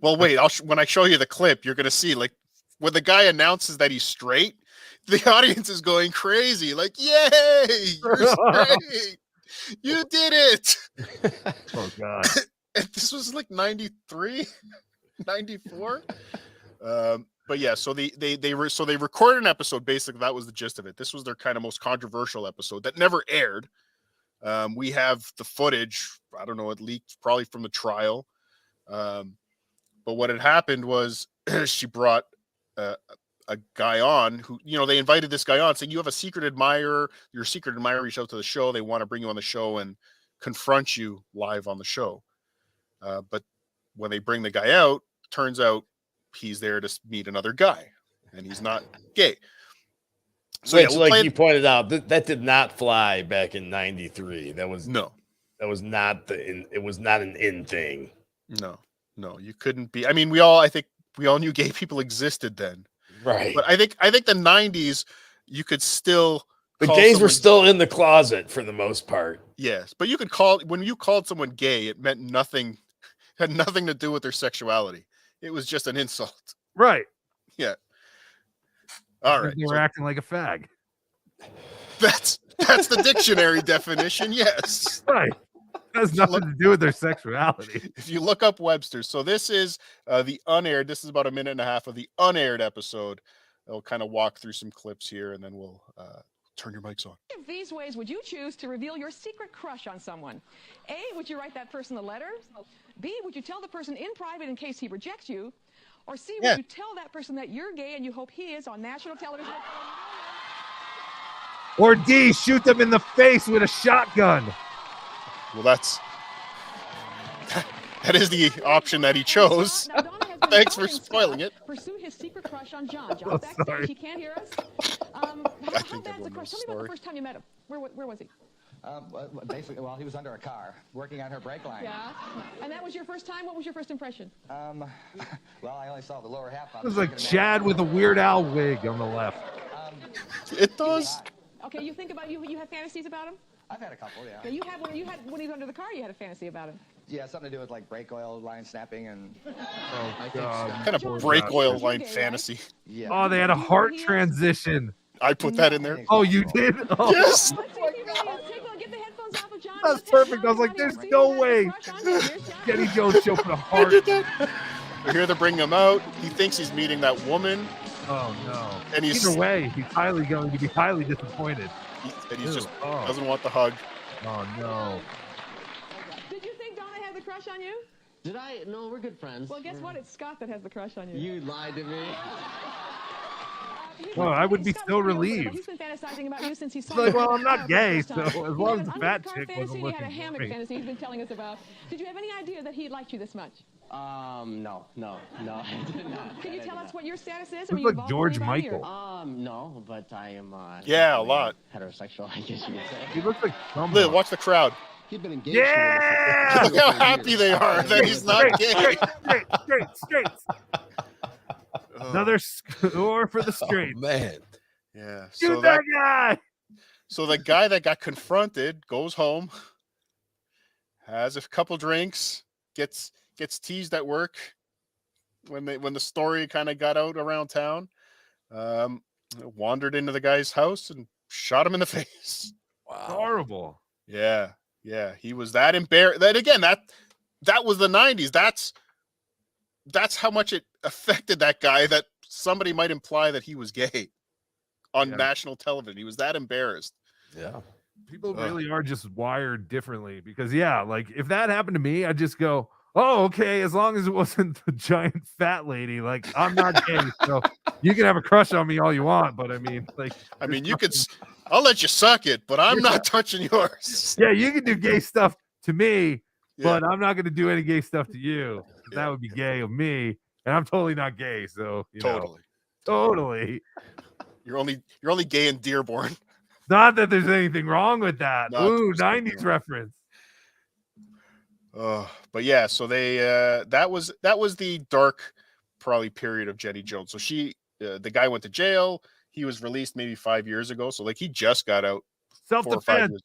Well, wait, when I show you the clip, you're going to see, like, when the guy announces that he's straight, the audience is going crazy. Like, yay, you're straight. You did it. Oh, God. And this was like 93, 94. But yeah, so they recorded an episode. Basically, that was the gist of it. This was their kind of most controversial episode that never aired. We have the footage. I don't know, it leaked probably from the trial. But what had happened was she brought a guy on who, they invited this guy on saying, you have a secret admirer. Your secret admirer reached out to the show. They want to bring you on the show and confront you live on the show. But when they bring the guy out, turns out he's there to meet another guy, and he's not gay. So yeah, like you pointed out, that did not fly back in 93. That was not it was not an in thing. No, you couldn't be. I mean, I think we all knew gay people existed then. Right. But I think the 90s, you could still. The gays were still in the closet for the most part. Yes. But when you called someone gay, it meant nothing, had nothing to do with their sexuality. It was just an insult. Right. Yeah. All right. They were acting like a fag. That's the dictionary definition. Yes. Right. It has nothing to do with their sexuality. If you look up Webster. So this is the unaired. This is about a minute and a half of the unaired episode. I'll kind of walk through some clips here, and then we'll turn your mics on. Which of these ways would you choose to reveal your secret crush on someone? A, would you write that person a letter? B, would you tell the person in private in case he rejects you? Or C, would you tell that person that you're gay and you hope he is on national television? Or D, shoot them in the face with a shotgun. Well, that is the option that he chose. Thanks for spoiling it. Pursue his secret crush on John. John's backstage. He can't hear us. How bad's the crush? Tell me about the first time you met him. Where was he? Basically, he was under a car working on her brake line. Yeah. And that was your first time? What was your first impression? I only saw the lower half. It was like Chad with a Weird Al wig on the left. It does. Okay, you think about you have fantasies about him? I've had a couple, yeah. Yeah, you had when he was under the car. You had a fantasy about him. Yeah, something to do with like brake oil line snapping and. Oh God! Kind of brake oil line fantasy. Right? Yeah. Oh, they had a heart transition. I put that in there. Oh, you did? Oh. Yes. Get the headphones off of John. That's perfect. I was like, there's no way Jenny Jones show put a heart. Here they're bringing him out. He thinks he's meeting that woman. Oh no! And either way, he's going to be highly disappointed. And he's just doesn't want the hug. Oh no! Did you think Donna had the crush on you? Did I? No, we're good friends. Well, guess what? It's Scott that has the crush on you. You lied to me. I would be so relieved. He's been fantasizing about you since he saw Like, you well, in I'm the car not for the gay, first time. so as He long had as an the fat undercar chick fantasy, wasn't he had a looking hammock for me. fantasy he's been telling us about. Did you have any idea that he liked you this much? No. I did not. Can you tell us what your status is? Looks Are you like involved George with anybody, or- Michael. No, but I am. Yeah, a definitely lot. Heterosexual, I guess you could say. He looks like Look, someone. watch the crowd. He'd been engaged Yeah! Look how happy they are that he's not gay. Straight. Another score for the straight. Oh, man. Yeah. Shoot that guy! So the guy that got confronted goes home, has a couple drinks, gets teased at work when the story kind of got out around town. Wandered into the guy's house and shot him in the face. Wow. Horrible. Yeah. He was that embarrassed. That again, that was the 90s. That's how much it affected that guy that somebody might imply that he was gay on national television. He was that embarrassed. Yeah. People really are just wired differently because, like, if that happened to me, I'd just go, oh, okay, as long as it wasn't the giant fat lady. Like, I'm not gay, so you can have a crush on me all you want, but I mean, you could, I'll let you suck it, but I'm not touching yours. Yeah, you can do gay stuff to me, but I'm not going to do any gay stuff to you. That would be gay of me, and I'm totally not gay, so totally. You're only gay in Dearborn. Not that there's anything wrong with that. Not Ooh, 90s reference. But yeah, so they that was the dark probably period of Jenny Jones. So she the guy went to jail. He was released maybe 5 years ago. So like he just got out. Self-defense.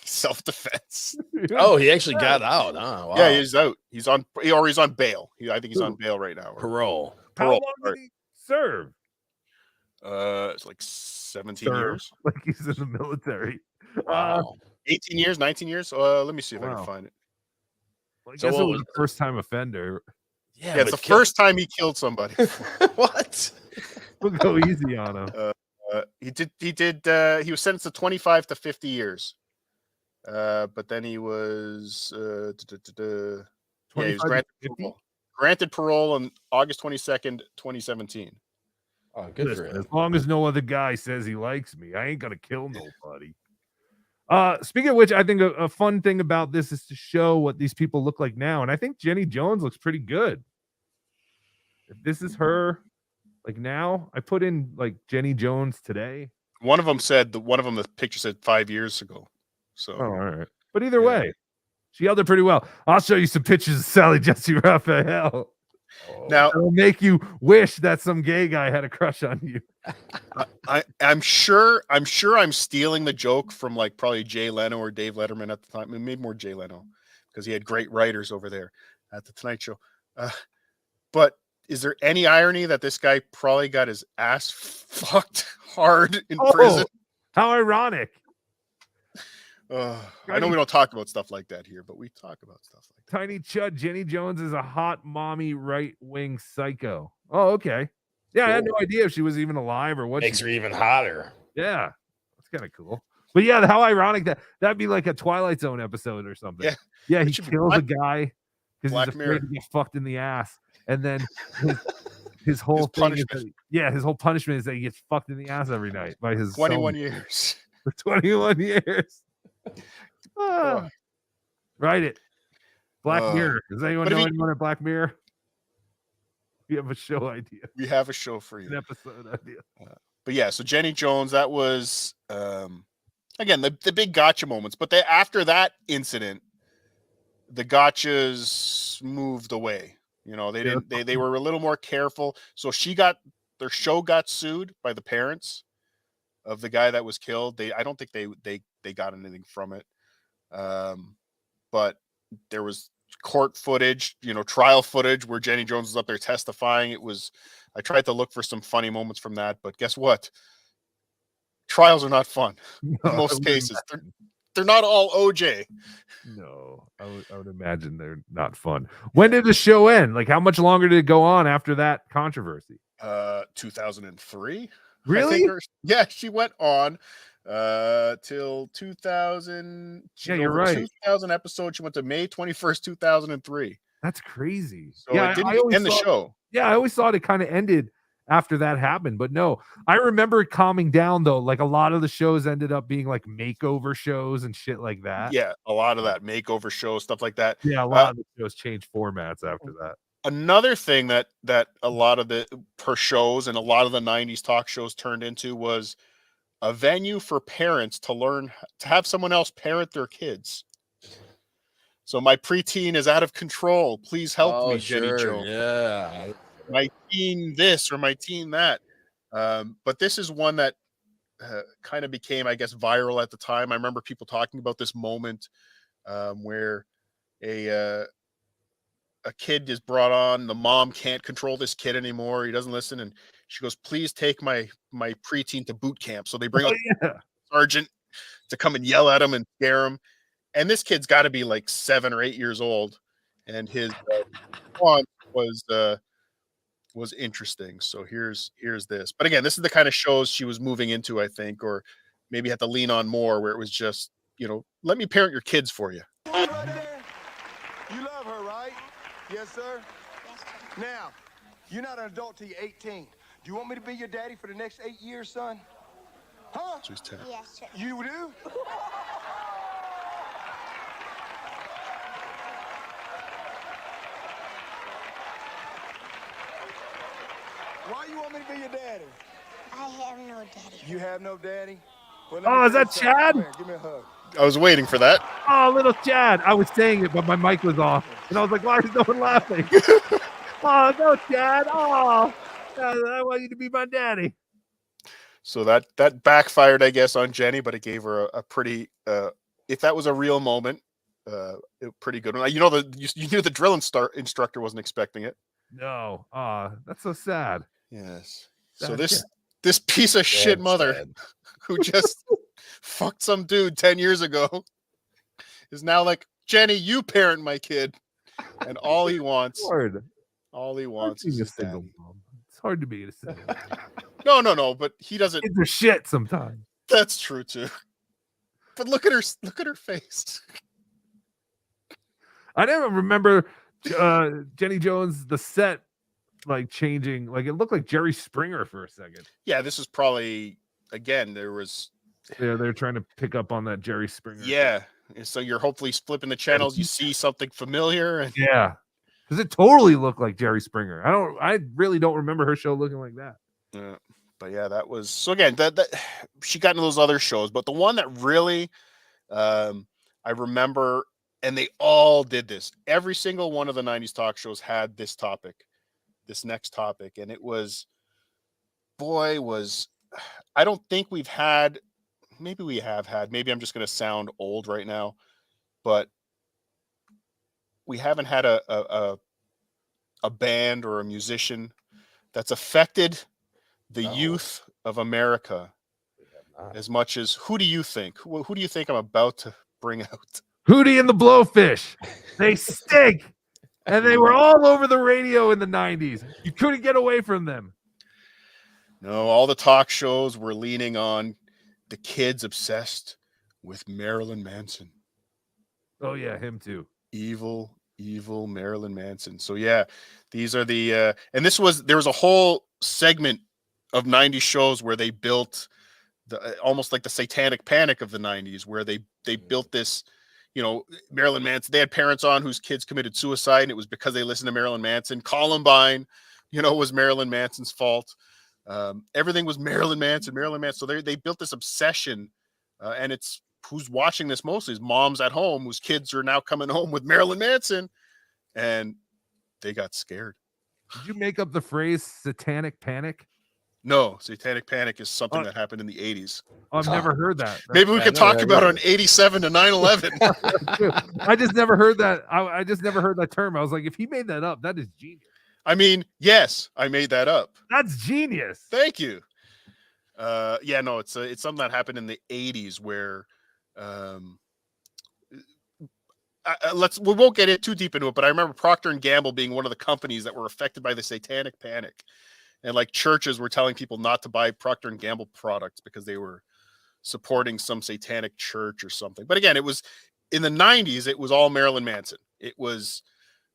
Self-defense. Oh, he actually got out. Huh? Wow. Yeah, he's out. He's on bail. I think he's on bail right now. Parole. How long did he serve? It's like 17 years. Like he's in the military. Wow. 18 years, 19 years. Let me see if I can find it. Well, I guess it was a first-time offender. Yeah, it's the first time he killed somebody. What? We'll go easy on him. He was sentenced to 25 to 50 years. But then he was he was granted parole on August 22nd, 2017. Oh, good for him. As long as no other guy says he likes me, I ain't gonna kill nobody. Speaking of which, I think a fun thing about this is to show what these people look like now, and I think Jenny Jones looks pretty good. If this is her, like now, I put in like Jenny Jones today. One of them the picture said 5 years ago. So all right, but either way, she held it pretty well. I'll show you some pictures of Sally Jesse Raphael. Now it'll make you wish that some gay guy had a crush on you. I'm sure I'm stealing the joke from like probably Jay Leno or Dave Letterman at the time. Maybe more Jay Leno because he had great writers over there at the Tonight Show. But is there any irony that this guy probably got his ass fucked hard in prison? How ironic. I know we don't talk about stuff like that here, but we talk about stuff like that. Tiny Chud, Jenny Jones is a hot mommy right-wing psycho. Oh, okay. Yeah, cool. I had no idea if she was even alive or what. Makes her even hotter. Yeah, that's kind of cool. But yeah, how ironic that'd be like a Twilight Zone episode or something. Yeah, he kills a guy because he's afraid to get fucked in the ass, and then his whole thing is his whole punishment is that he gets fucked in the ass every night by his 21 years. For 21 years. Write it. Black Mirror. Does anyone know anyone at Black Mirror? We have a show idea. We have a show for you. An episode idea. But yeah, so Jenny Jones, that was again the big gotcha moments. But after that incident, the gotchas moved away. You know, they didn't. They were a little more careful. So their show got sued by the parents of the guy that was killed. I don't think they got anything from it. But there was court footage, trial footage where Jenny Jones was up there testifying. I tried to look for some funny moments from that, but guess what? Trials are not fun in most cases. They're not all OJ. No, I would imagine they're not fun. When did the show end? Like, how much longer did it go on after that controversy? 2003. Really? Yeah, she went on till 2000. Yeah, you're right. 2000 episodes. She went to May 21st, 2003. That's crazy. So it didn't end the show. Yeah, I always thought it kind of ended after that happened. But no, I remember it calming down though. Like a lot of the shows ended up being like makeover shows and shit like that. Yeah, a lot of that makeover shows, stuff like that. Yeah, a lot of the shows changed formats after that. Another thing that a lot of the per shows and a lot of the 90s talk shows turned into was a venue for parents to learn to have someone else parent their kids. So my preteen is out of control. Please help me, Jenny Joe. Yeah. My teen this or my teen that. But this is one that kind of became, I guess, viral at the time. I remember people talking about this moment where a kid is brought on. The mom can't control this kid anymore. He doesn't listen, and she goes, "Please take my preteen to boot camp." So they bring out the sergeant to come and yell at him and scare him. And this kid's got to be like 7 or 8 years old, and his response was interesting. So here's this. But again, this is the kind of shows she was moving into, I think, or maybe had to lean on more, where it was just, let me parent your kids for you. You love her, right? Yes, sir? Yes, sir. Now, you're not an adult till you're 18. Do you want me to be your daddy for the next 8 years, son? Huh? So he's 10. Yes, sir. You do? Why you want me to be your daddy? I have no daddy. You have no daddy? Well, Oh, is that Chad? Come here, give me a hug. I was waiting for that. Oh, little Chad. I was saying it, but my mic was off. And I was like, why is no one laughing? Oh, no, Chad. Oh, I want you to be my daddy. So that backfired, I guess, on Jenny, but it gave her a pretty, if that was a real moment, a pretty good one. You knew the drill instructor wasn't expecting it. No. That's so sad. Yes. That's So this piece of shit mother who just fucked some dude 10 years ago is now like, Jenny, you parent my kid. And all he wants is a single mom. It's hard to be a single mom. No, but he doesn't. Kids are shit sometimes. That's true too. But look at her face. I never remember Jenny Jones, the set, like changing. Like it looked like Jerry Springer for a second. Yeah, this is probably, again, there was. Yeah, they're trying to pick up on that Jerry Springer. Yeah. And so you're hopefully flipping the channels, you see something familiar. And yeah. Because it totally looked like Jerry Springer. I really don't remember her show looking like that. Yeah. But yeah, that was, so again, that she got into those other shows, but the one that really I remember, and they all did this. Every single one of the 90s talk shows had this next topic. And it was, I don't think we've had, maybe we have had, maybe I'm just going to sound old right now, but we haven't had a band or a musician that's affected the youth of America as much as, who do you think? Who do you think I'm about to bring out? Hootie and the Blowfish. They stink. And they were all over the radio in the 90s. You couldn't get away from them. No, all the talk shows were leaning on the kids obsessed with Marilyn Manson. Oh, yeah, him too. Evil Marilyn Manson. So yeah, these are the and there was a whole segment of 90s shows where they built the almost like the satanic panic of the 90s, where they built this, Marilyn Manson. They had parents on whose kids committed suicide, and it was because they listened to Marilyn Manson. Columbine, was Marilyn Manson's fault. Everything was Marilyn Manson. So they built this obsession, and it's who's watching this mostly is moms at home whose kids are now coming home with Marilyn Manson, and they got scared. Did you make up the phrase satanic panic? No, satanic panic is something that happened in the 80s. I've never heard that. Maybe we could talk about on 87 to 9/11. I just never heard that. I just never heard that term. I was like, if he made that up, that is genius. I mean, yes, I made that up. That's genius. Thank you. Yeah, no, it's something that happened in the 80s where we won't get too deep into it, but I remember Procter and Gamble being one of the companies that were affected by the satanic panic. And like churches were telling people not to buy Procter and Gamble products because they were supporting some satanic church or something. But again, it was in the 90s, it was all Marilyn Manson. It was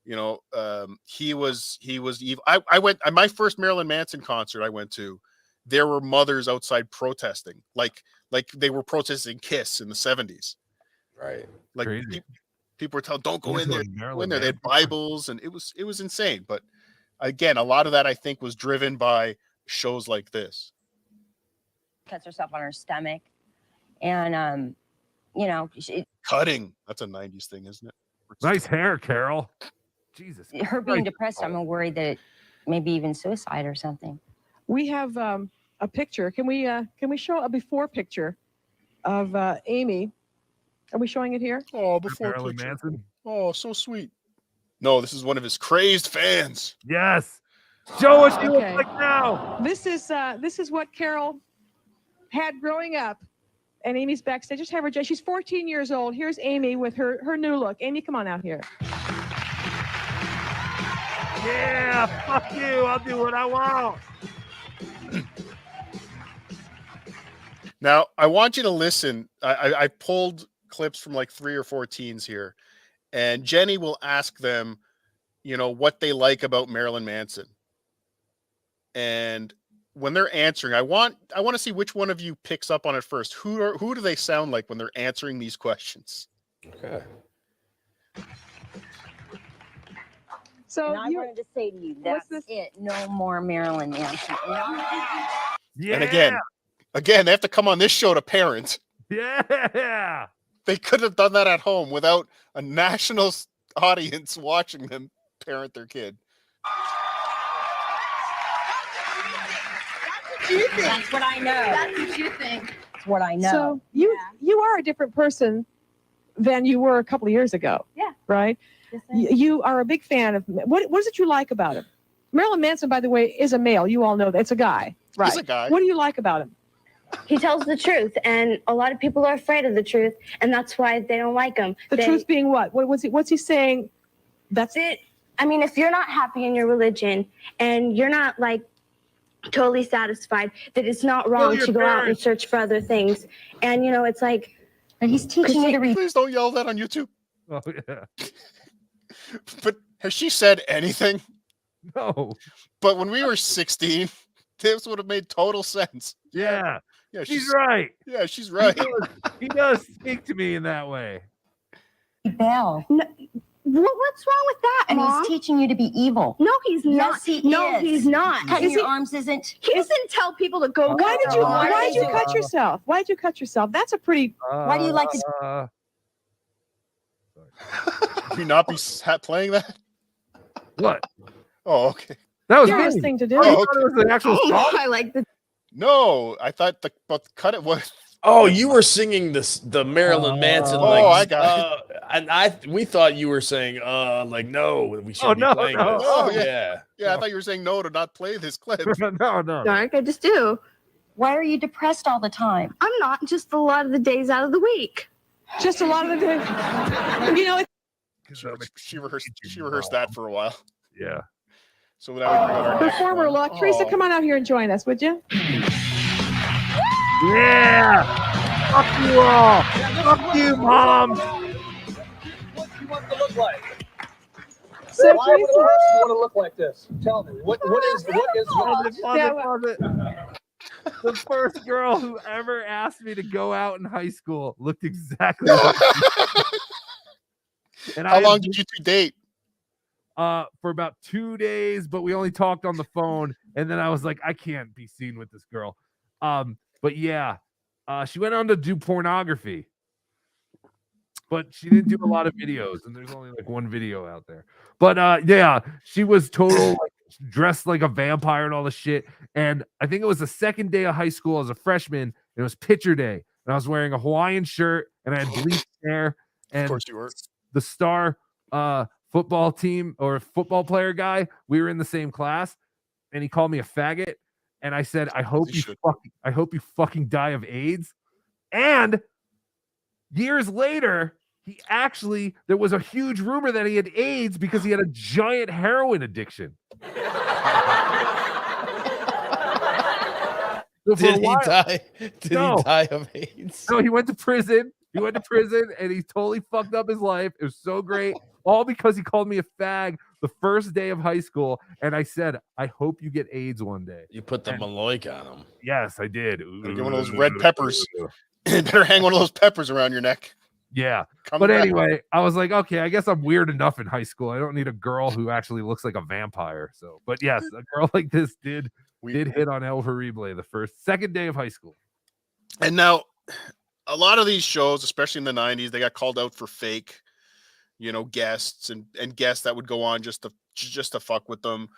he was evil. I went my first Marilyn Manson concert I went to. There were mothers outside protesting, like they were protesting Kiss in the 70s. Right. Like people were telling, don't go in there. Go in there. They had Bibles, and it was insane. But again, a lot of that I think was driven by shows like this. Cuts herself on her stomach, and cutting. That's a 90s thing, isn't it? Nice hair, Carol. Jesus. Her being depressed, I'm worried that maybe even suicide or something. We have a picture. Can we show a before picture of Amy? Are we showing it here? Oh, before Marilyn picture. Manson. Oh, so sweet. No, this is one of his crazed fans. Yes. Show us what she looks like now. This is what Carol had growing up. And Amy's backstage. Just have her. She's 14 years old. Here's Amy with her new look. Amy, come on out here. Yeah, fuck you. I'll do what I want. Now, I want you to listen. I pulled clips from like 3 or 4 teens here, and Jenny will ask them, what they like about Marilyn Manson. And when they're answering, I want to see which one of you picks up on it first. Who do they sound like when they're answering these questions? Okay. So I wanted to say to you, that's it. No more Marilyn Manson. Yeah. And again, they have to come on this show to parent. Yeah. They could have done that at home without a national audience watching them parent their kid. That's what I know. That's what you think. That's what I know. So you are a different person than you were a couple of years ago. Yeah. Right? You are a big fan of what is it you like about him? Marilyn Manson, by the way, is a male. You all know that. It's a guy. Right. He's a guy. What do you like about him? He tells the truth, and a lot of people are afraid of the truth, and that's why they don't like him. The truth being what? What's he saying? That's it. I mean, if you're not happy in your religion and you're not like totally satisfied, that it's not wrong to go out and search for other things. And it's like, and he's teaching you to read. Please don't yell that on YouTube. Oh yeah. But has she said anything? No. But when we were 16, this would have made total sense. Yeah. Yeah, she's right. Yeah, she's right. He does speak to me in that way. Bell. no, what's wrong with that, And Mom? he's teaching you to be evil. No, he's not. Yes, he no, is. he's not. Cutting your arms isn't. He doesn't tell people to go. Why did you cut yourself? Why did you cut yourself? That's a pretty. Why do you like to? Would you not be playing that? What? Oh, okay. That was Curious me. thing to do. Oh, I thought it was an actual song. I like the. No, I thought but cut it was. Oh, you were singing the Marilyn Manson. I got it. And we thought you were saying, no, we shouldn't be playing this. Oh, yeah. Yeah, I thought you were saying no to not play this clip. No. Dark, I just do. Why are you depressed all the time? I'm not. Just a lot of the days out of the week. Just a lot of the days. She rehearsed that for a while. Yeah. So now we bring out our next Performer one. look. Teresa, come on out here and join us, would you? Yeah. Fuck you all. Fuck you, Mom. What do you want to look like? So why would a person want to look like this? Tell me. What is The first girl who ever asked me to go out in high school looked exactly like me. And How long did you two date? For about 2 days, but we only talked on the phone. And then I was like, I can't be seen with this girl. But yeah, she went on to do pornography, but she didn't do a lot of videos, and there's only like one video out there. But yeah, she was total like, dressed like a vampire and all the shit. And I think it was the second day of high school as a freshman. And it was picture day, and I was wearing a Hawaiian shirt, and I had bleached hair. And Of course you were. The star football team or football player guy, we were in the same class, and he called me a faggot. And I said, I hope you fucking die of AIDS. And years later, there was a huge rumor that he had AIDS because he had a giant heroin addiction. Did he die? Did he die of AIDS? No, he went to prison. And he totally fucked up his life. It was so great. all because he called me a fag the first day of high school. And I said, I hope you get AIDS one day. You put the Maloik on him. Yes, I did. Get one of those red peppers. Better hang one of those peppers around your neck. Yeah. Coming But back. anyway, I was like, okay, I guess I'm weird enough in high school. I don't need a girl who actually looks like a vampire. So, but yes, a girl like this did hit on El Horrible the second day of high school. And now, a lot of these shows, especially in the 90s, they got called out for fake, guests and guests that would go on just to fuck with them.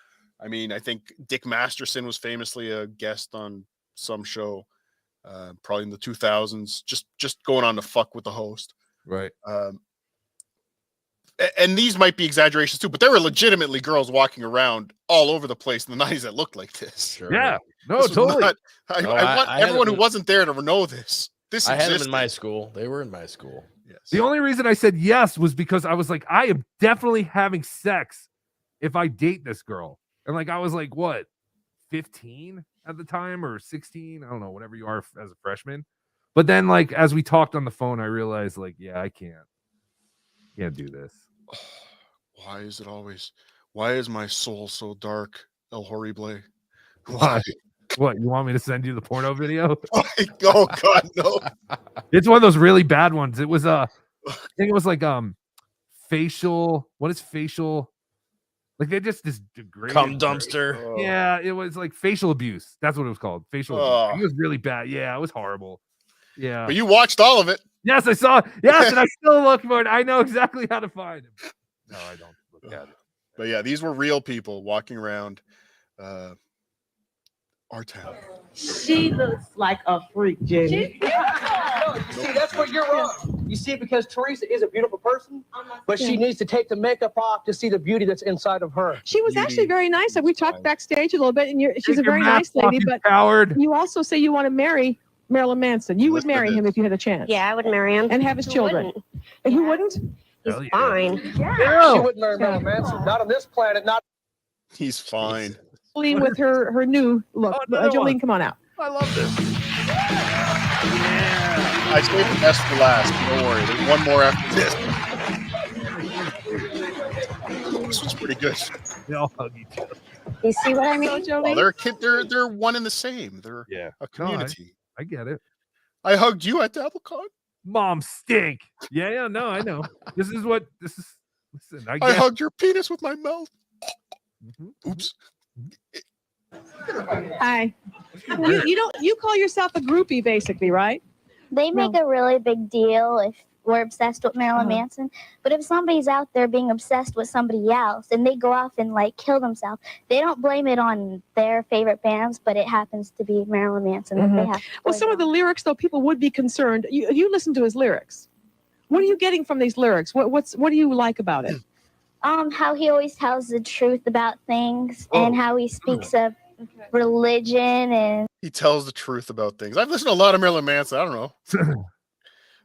I mean, I think Dick Masterson was famously a guest on some show, probably in the 2000s, just going on to fuck with the host. Right. And these might be exaggerations too, but there were legitimately girls walking around all over the place in the 90s that looked like this. Sure. Yeah. No, totally. I want everyone who wasn't there to know this. I had them in my school. They were in my school. Yes. The only reason I said yes was because I was like, I am definitely having sex if I date this girl. And like, I was like, what, 15 at the time or 16? I don't know, whatever you are as a freshman. But then like, as we talked on the phone, I realized like, yeah, I can't do this. Why is my soul so dark, El Horrible? Why? What, you want me to send you the porno video? Oh God, no. It's one of those really bad ones. It was I think it was like facial. What is facial? Like they just degraded. Cum dumpster. Yeah, it was like facial abuse. That's what it was called. Facial abuse. It was really bad. Yeah, it was horrible. Yeah. But you watched all of it. Yes, I saw it. Yes, and I still look for it. I know exactly how to find him. No, I don't look at it. But yeah, these were real people walking around our town. She looks like a freak, Jenny. No, you see, that's where you're wrong. You see, because Teresa is a beautiful person, but she needs to take the makeup off to see the beauty that's inside of her. She was actually very nice. We talked backstage a little bit, and she's a your very mask nice off, lady. you But coward. you also say you want to marry Marilyn Manson. You would marry him if you had a chance. Yeah, I would marry him. And have his Who children. wouldn't? And who wouldn't? He's Hell yeah. fine. She wouldn't marry Marilyn Manson. Not on this planet. Not. He's fine. Jolene with her new look. Jolene, come on out. I love this. I saved the best for last. Don't worry. There's one more after this. This was pretty good. They all hug each other. You see what I mean? Well, they're a kid. They're one and the same. They're a community. I get it. I hugged you at the AppleCon. Mom stink. Yeah, no, I know. This is. Listen, I hugged your penis with my mouth. Mm-hmm. Oops. Hi. You call yourself a groupie, basically, right? They make a really big deal if we're obsessed with Marilyn Manson. But if somebody's out there being obsessed with somebody else and they go off and like kill themselves, they don't blame it on their favorite bands, but it happens to be Marilyn Manson that they have. Well, some of the lyrics, though, people would be concerned. You listen to his lyrics. What are you getting from these lyrics? What do you like about it? How he always tells the truth about things and how he speaks of religion and He tells the truth about things. I've listened to a lot of Marilyn Manson. I don't know.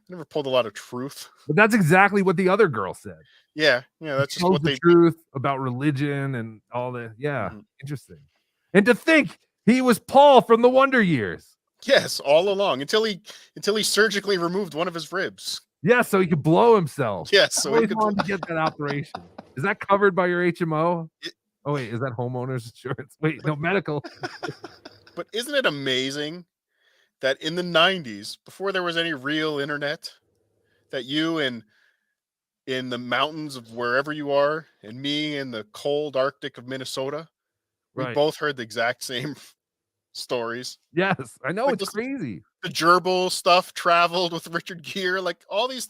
Never pulled a lot of truth. But that's exactly what the other girl said. Yeah, that's just Tells what the they truth about religion and all that. Yeah, interesting. And to think he was Paul from the Wonder Years. Yes, all along until he surgically removed one of his ribs. Yeah, so he could blow himself. Yes, so he always could wanted to get that operation. Is that covered by your HMO? Oh wait, is that homeowners insurance? Wait, no, medical. But isn't it amazing that in the 90s, before there was any real internet, that you in the mountains of wherever you are, and me in the cold Arctic of Minnesota, we both heard the exact same stories. Yes, I know, Like it's crazy. The gerbil stuff traveled with Richard Gere. Like all these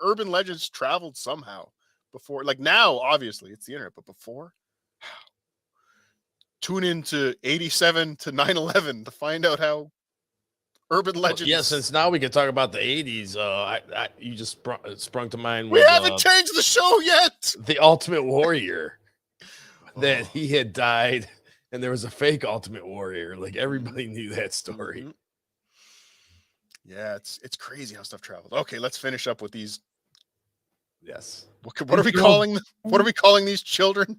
urban legends traveled somehow before. Like now, obviously, it's the internet, but before, tune into 87 to 9/11 to find out how urban legends. Yeah, since now we can talk about the 80s. You just sprung to mind. We with, haven't changed the show yet. The Ultimate Warrior, that he had died, and there was a fake Ultimate Warrior. Like everybody knew that story. Mm-hmm. Yeah, it's crazy how stuff traveled. Okay, let's finish up with these. Yes. What are we calling them? What are we calling these children?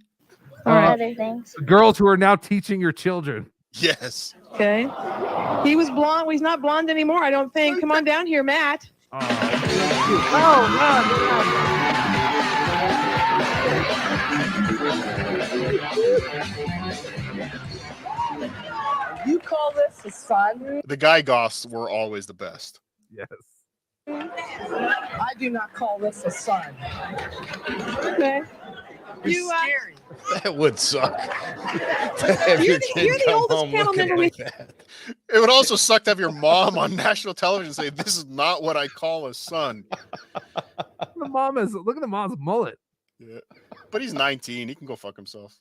other things. Girls who are now teaching your children. Yes. Okay. He was blonde. Well, he's not blonde anymore, I don't think. Come on down here, Matt. Oh, son. The guy goths were always the best. Yes. I do not call this a son. Okay. You, scary. That would suck. You're the oldest panel member like that. It would also suck to have your mom on national television say, "This is not what I call a son." Look at the mom's mullet. Yeah, but he's 19. He can go fuck himself.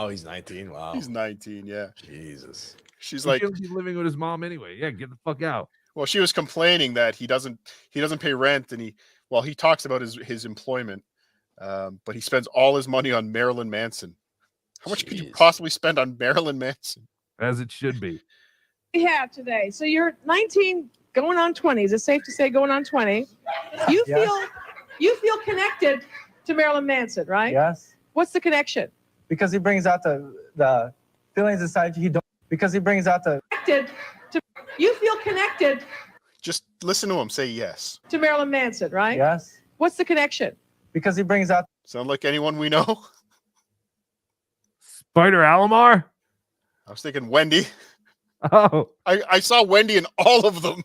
He's 19. Wow. He's 19. Yeah. Jesus. She's like, he's living with his mom anyway. Yeah, get the fuck out. Well, she was complaining that he doesn't pay rent, and he talks about his employment, but he spends all his money on Marilyn Manson. How much could you possibly spend on Marilyn Manson? As it should be. We have today. So you're 19, going on 20. Is it safe to say going on 20? You feel connected to Marilyn Manson, right? Yes. What's the connection? Because he brings out the feelings inside you. He don't. Because he brings out the. You feel connected. Just listen to him say yes. To Marilyn Manson, right? Yes. What's the connection? Because he brings out. Sound like anyone we know? Spider Alomar? I was thinking Wendy. Oh. I saw Wendy in all of them.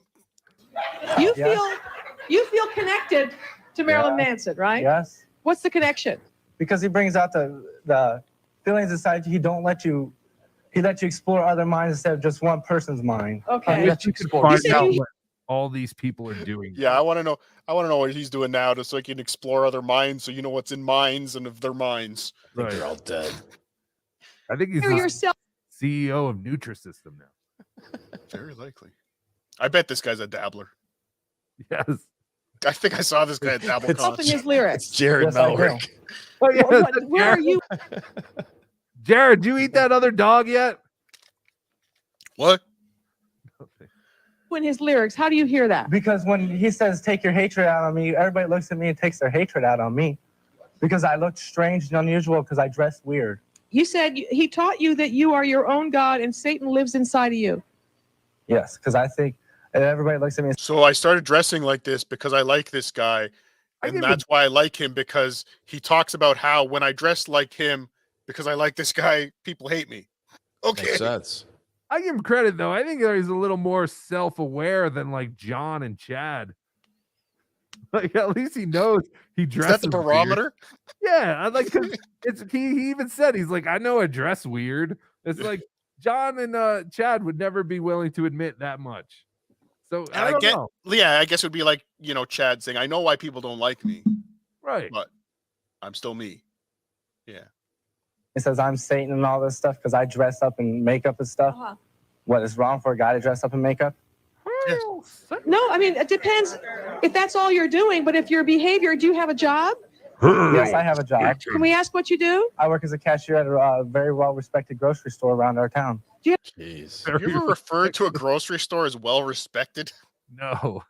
You feel connected to Marilyn Manson, right? Yes. What's the connection? Because he brings out the feelings inside you. He lets you explore other minds instead of just one person's mind. Okay. He lets you explore. Find out what all these people are doing. Yeah, I want to know what he's doing now, just so he can explore other minds, so you know what's in minds and of their minds. Right. They're all dead. I think he's yourself. CEO of Nutrisystem now. Very likely. I bet this guy's a dabbler. Yes. I think I saw this guy at DabbleCon. Up in his lyrics. Jared Melrick. Oh, yeah, Where are you? Jared, did you eat that other dog yet? What? In his lyrics, how do you hear that? Because when he says, "Take your hatred out on me," everybody looks at me and takes their hatred out on me. Because I look strange and unusual because I dress weird. You said he taught you that you are your own God and Satan lives inside of you. Yes, because I think everybody looks at me. So I started dressing like this because I like this guy. And that's why I like him, because he talks about how when I dress like him, because I like this guy, people hate me. Okay. Makes sense. I give him credit, though. I think he's a little more self-aware than like John and Chad. Like, at least he knows he dresses. Is that the barometer? Weird. Yeah, I like, cause he even said, he's like, I know I dress weird. It's like John and Chad would never be willing to admit that much. So I don't know. Yeah, I guess it would be like, Chad saying, I know why people don't like me. Right. But I'm still me. Yeah. He says I'm Satan and all this stuff because I dress up in makeup and stuff. Uh-huh. What is wrong for a guy to dress up in makeup? No, I mean, it depends if that's all you're doing, but if your behavior, do you have a job? Yes, I have a job. Can we ask what you do? I work as a cashier at a very well-respected grocery store around our town. Jeez. Have you ever referred to a grocery store as well-respected? No.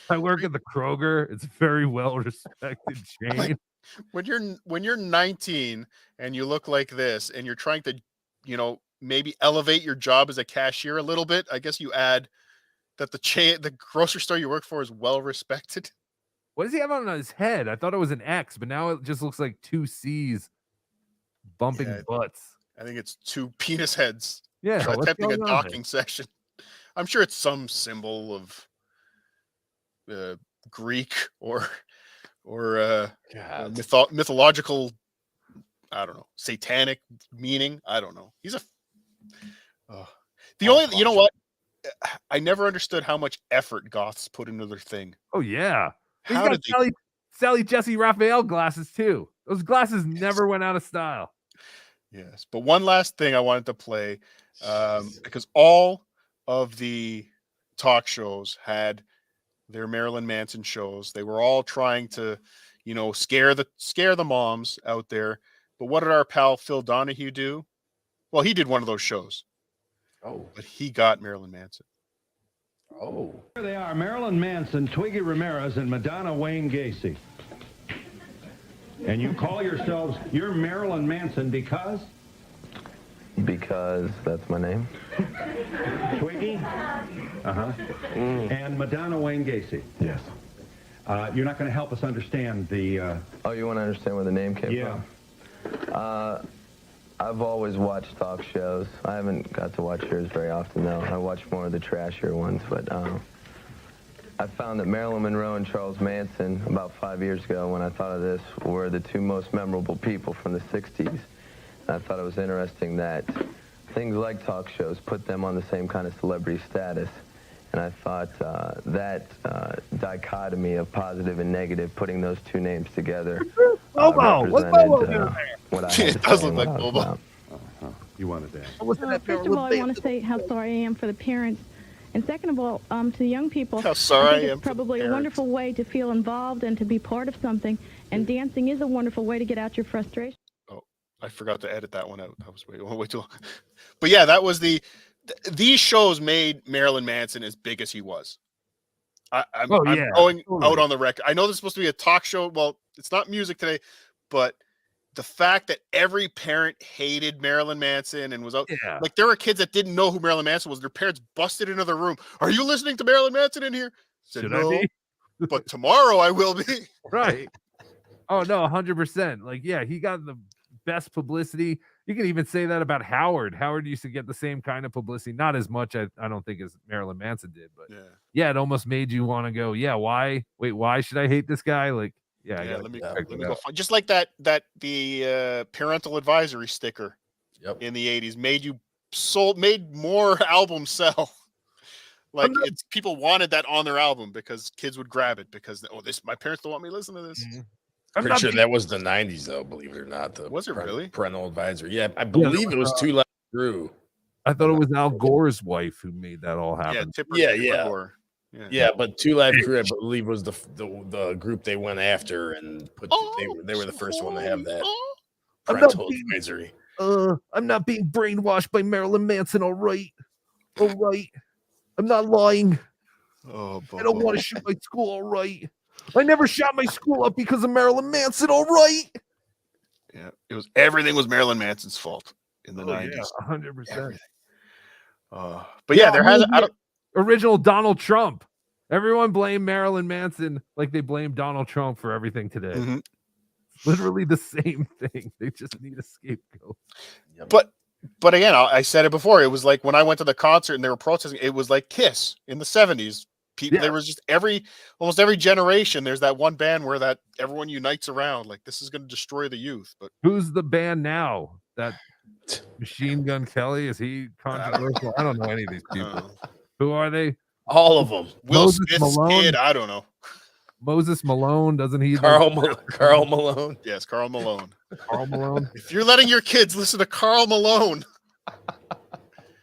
I work at the Kroger. It's a very well-respected chain. When you're 19 and you look like this and you're trying to, maybe elevate your job as a cashier a little bit, I guess you add that the grocery store you work for is well-respected. What does he have on his head? I thought it was an X, but now it just looks like two C's bumping butts. I think it's two penis heads. Yeah, attempting a docking session. I'm sure it's some symbol of Greek or mythological, I don't know, satanic meaning. I don't know. He's you know what? I never understood how much effort goths put into their thing. Oh yeah. He's How got did Sally Jesse Raphael glasses too. Those glasses never went out of style. Yes, but one last thing I wanted to play, because all of the talk shows had their Marilyn Manson shows. They were all trying to, scare the moms out there. But what did our pal Phil Donahue do? Well, he did one of those shows. Oh, but he got Marilyn Manson. Oh, here they are: Marilyn Manson, Twiggy Ramirez, and Madonna Wayne Gacy. And you call yourselves, you're Marilyn Manson because? Because that's my name. Twiggy? Uh-huh. And Madonna Wayne Gacy? Yes. You're not going to help us understand the... Oh, you want to understand where the name came from? I've always watched talk shows. I haven't got to watch yours very often, though. I watch more of the trashier ones, but I found that Marilyn Monroe and Charles Manson, about 5 years ago, when I thought of this, were the two most memorable people from the 60s. I thought it was interesting that things like talk shows put them on the same kind of celebrity status. And I thought that dichotomy of positive and negative, putting those two names together, Bobo. What's Bobo doing there? what I had It to does say look and what like I was Bobo. about. You wanted that. First of all, I want to say how sorry I am for the parents. And second of all, to the young people, How sorry I I think am it's for the probably a parents. wonderful way to feel involved and to be part of something. And dancing is a wonderful way to get out your frustration. Oh, I forgot to edit that one out. I was way too long. But yeah, that was these shows made Marilyn Manson as big as he was. I'm going out on the record. I know this is supposed to be a talk show. Well, it's not music today, but the fact that every parent hated Marilyn Manson and was out, like there were kids that didn't know who Marilyn Manson was. Their parents busted into the room. Are you listening to Marilyn Manson in here? Said, Should no, I be? but tomorrow I will be. Right. Oh no, 100%. Like, yeah, he got the best publicity. You can even say that about Howard. Howard used to get the same kind of publicity, not as much, I don't think, as Marilyn Manson did, but yeah, it almost made you want to go, yeah, why should I hate this guy? Like, yeah, let me go find, just like the parental advisory sticker in the 80s made more albums sell. Like it's people wanted that on their album because kids would grab it because my parents don't want me to listen to this. I'm pretty sure that was the 90s, though, believe it or not. Was it really? Parental advisory. Yeah, I believe it was Two Live Crew. I thought it was Al Gore's wife who made that all happen. Yeah, but Two Live Crew, I believe, was the group they went after and they were the first one to have that parental advisory. I'm not being brainwashed by Marilyn Manson. All right. I'm not lying. Oh, I don't want to shoot my school. All right. I never shot my school up because of Marilyn Manson. All right. Yeah, everything was Marilyn Manson's fault in the 90s. 100%. But yeah, there has original Donald Trump. Everyone blamed Marilyn Manson like they blame Donald Trump for everything today. Mm-hmm. Literally the same thing. They just need a scapegoat. But again, I said it before. It was like when I went to the concert and they were protesting. It was like Kiss in the 70s. People, there was just almost every generation. There's that one band where that everyone unites around. Like this is going to destroy the youth. But who's the band now? That Machine Gun Kelly? Is he controversial? I don't know any of these people. Who are they? All of them. Will Smith's kid. I don't know. Moses Malone, doesn't he? Carl Malone. Yes, Carl Malone. Carl Malone. If you're letting your kids listen to Carl Malone,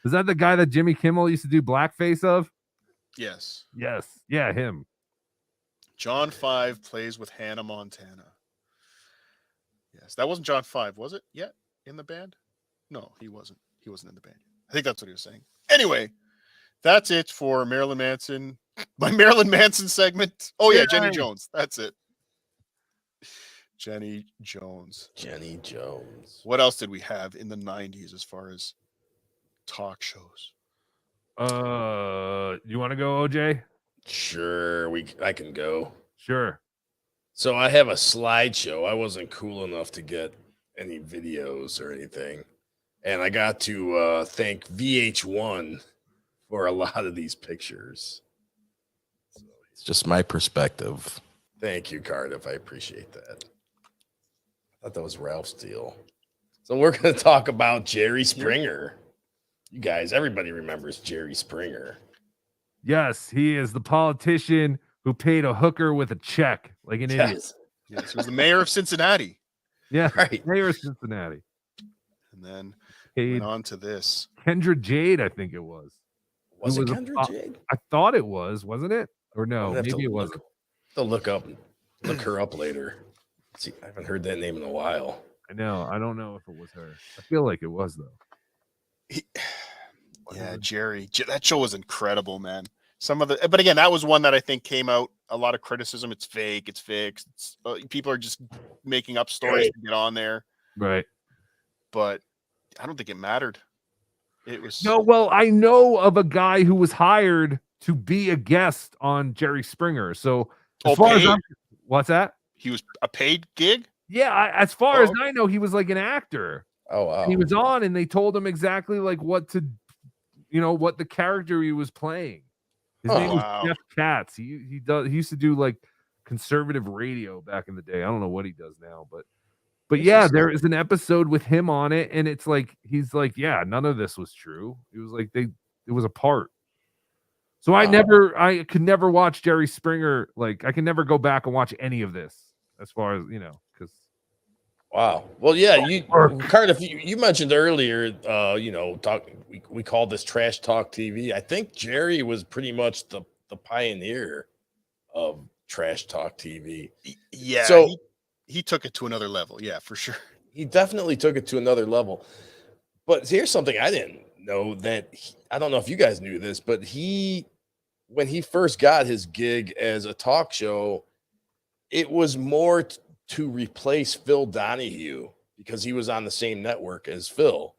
is that the guy that Jimmy Kimmel used to do blackface of? Yes. Yeah, him. John 5 plays with Hannah Montana. Yes, that wasn't John 5, was it? Yet in the band? No, he wasn't. He wasn't in the band. I think that's what he was saying. Anyway, that's it for Marilyn Manson. My Marilyn Manson segment. Oh yeah, Jenny Jones. That's it. Jenny Jones. What else did we have in the 90s as far as talk shows? You want to go, OJ? Sure, I can go. Sure. So I have a slideshow. I wasn't cool enough to get any videos or anything. And I got to thank VH1 for a lot of these pictures. So it's just my perspective. Thank you, Cardiff. I appreciate that. I thought that was Ralph's deal. So we're going to talk about Jerry Springer. You guys, everybody remembers Jerry Springer. Yes, he is the politician who paid a hooker with a check like an idiot. Yes, he was the mayor of Cincinnati. Yeah, right. Mayor of Cincinnati. And then went on to this. Kendra Jade, I think it was. Was it Kendra Jade? I thought it was, wasn't it? Or no, maybe it wasn't. I'll look her up later. See, I haven't heard that name in a while. I know. I don't know if it was her. I feel like it was, though. Yeah, Jerry. That show was incredible, man. But again, that was one that I think came out a lot of criticism. It's fake. It's fixed. People are just making up stories to get on there. Right. But I don't think it mattered. It was no. Well, I know of a guy who was hired to be a guest on Jerry Springer. So as far as what's that? He was a paid gig. Yeah, as far as I know, he was like an actor. Oh wow. He was on, and they told him exactly like what to, what the character he was playing. His name was Jeff Katz. He used to do like conservative radio back in the day. I don't know what he does now, but yeah, there is an episode with him on it, and it's like he's like, yeah, none of this was true. It was like it was a part. So I could never watch Jerry Springer. Like I can never go back and watch any of this, as far as because. Wow. Well, yeah, Cardiff, you mentioned earlier, we call this trash talk TV. I think Jerry was pretty much the pioneer of trash talk TV. Yeah. So he took it to another level. Yeah, for sure. He definitely took it to another level. But here's something I didn't know I don't know if you guys knew this, but when he first got his gig as a talk show, it was more to replace Phil Donahue because he was on the same network as Phil.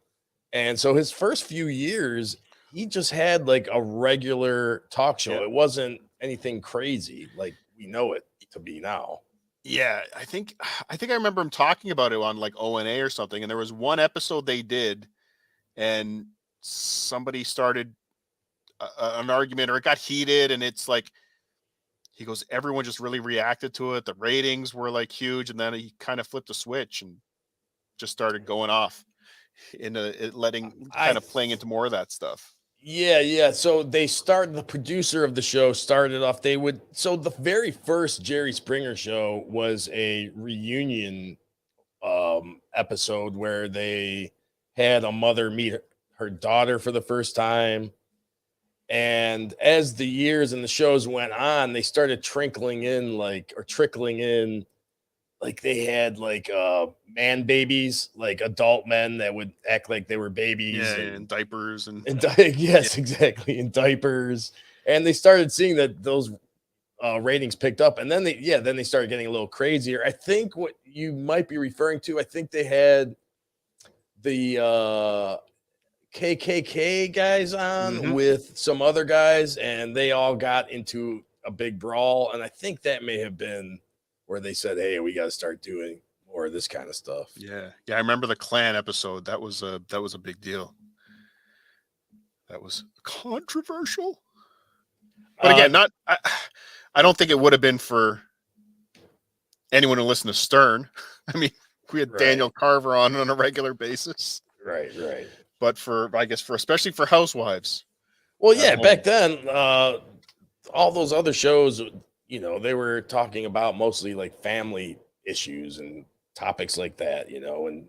And so his first few years, he just had like a regular talk show. Yeah. It wasn't anything crazy like we know it to be now. Yeah, I think I remember him talking about it on like O&A or something. And there was one episode they did, and somebody started an argument, or it got heated, and it's like, he goes, everyone just really reacted to it. The ratings were like huge, and then he kind of flipped a switch and just started going off into playing into more of that stuff. Yeah. So the producer of the show started off. So the very first Jerry Springer show was a reunion episode where they had a mother meet her daughter for the first time. And as the years and the shows went on, they started trickling in like they had like man babies, like adult men that would act like they were babies, and diapers yes, exactly, in diapers. And they started seeing that those ratings picked up, and then they started getting a little crazier. I think what you might be referring to, I think they had the KKK guys on with some other guys, and they all got into a big brawl. And I think that may have been where they said, hey, we got to start doing more of this kind of stuff. Yeah. I remember the Klan episode. That was a big deal. That was controversial. But again, I don't think it would have been for anyone who listened to Stern. I mean, we had Daniel Carver on a regular basis. Right. But especially for housewives. Well, yeah, back then, all those other shows, they were talking about mostly like family issues and topics like that, and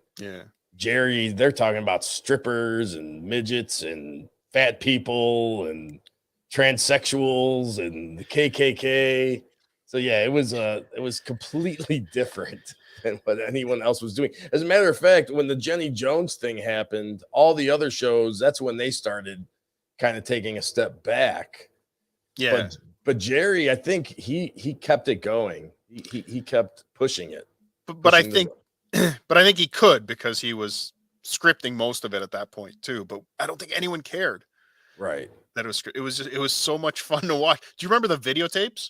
Jerry, they're talking about strippers and midgets and fat people and transsexuals and the KKK. So yeah, it was completely different than what anyone else was doing. As a matter of fact, when the Jenny Jones thing happened, all the other shows, that's when they started kind of taking a step back. Yeah. But Jerry, I think he kept it going. He kept pushing it. But I think he could, because he was scripting most of it at that point too. But I don't think anyone cared. Right. That it was so much fun to watch. Do you remember the videotapes?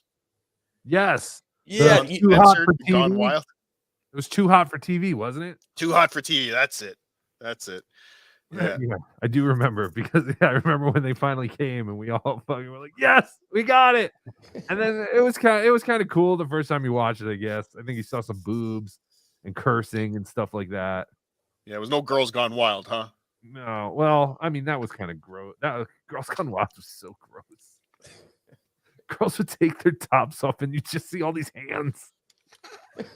Yes. Yeah. Too Hot for TV. Gone Wild. It was Too Hot for TV, wasn't it? Too Hot for TV. That's it. Yeah. I do remember, because I remember when they finally came and we all fucking were like, yes, we got it. And then it was kind of cool the first time you watched it, I guess. I think you saw some boobs and cursing and stuff like that. Yeah, it was no Girls Gone Wild, huh? No. Well, I mean, that was kind of gross. Girls Gone Wild was so gross. Girls would take their tops off and you just see all these hands.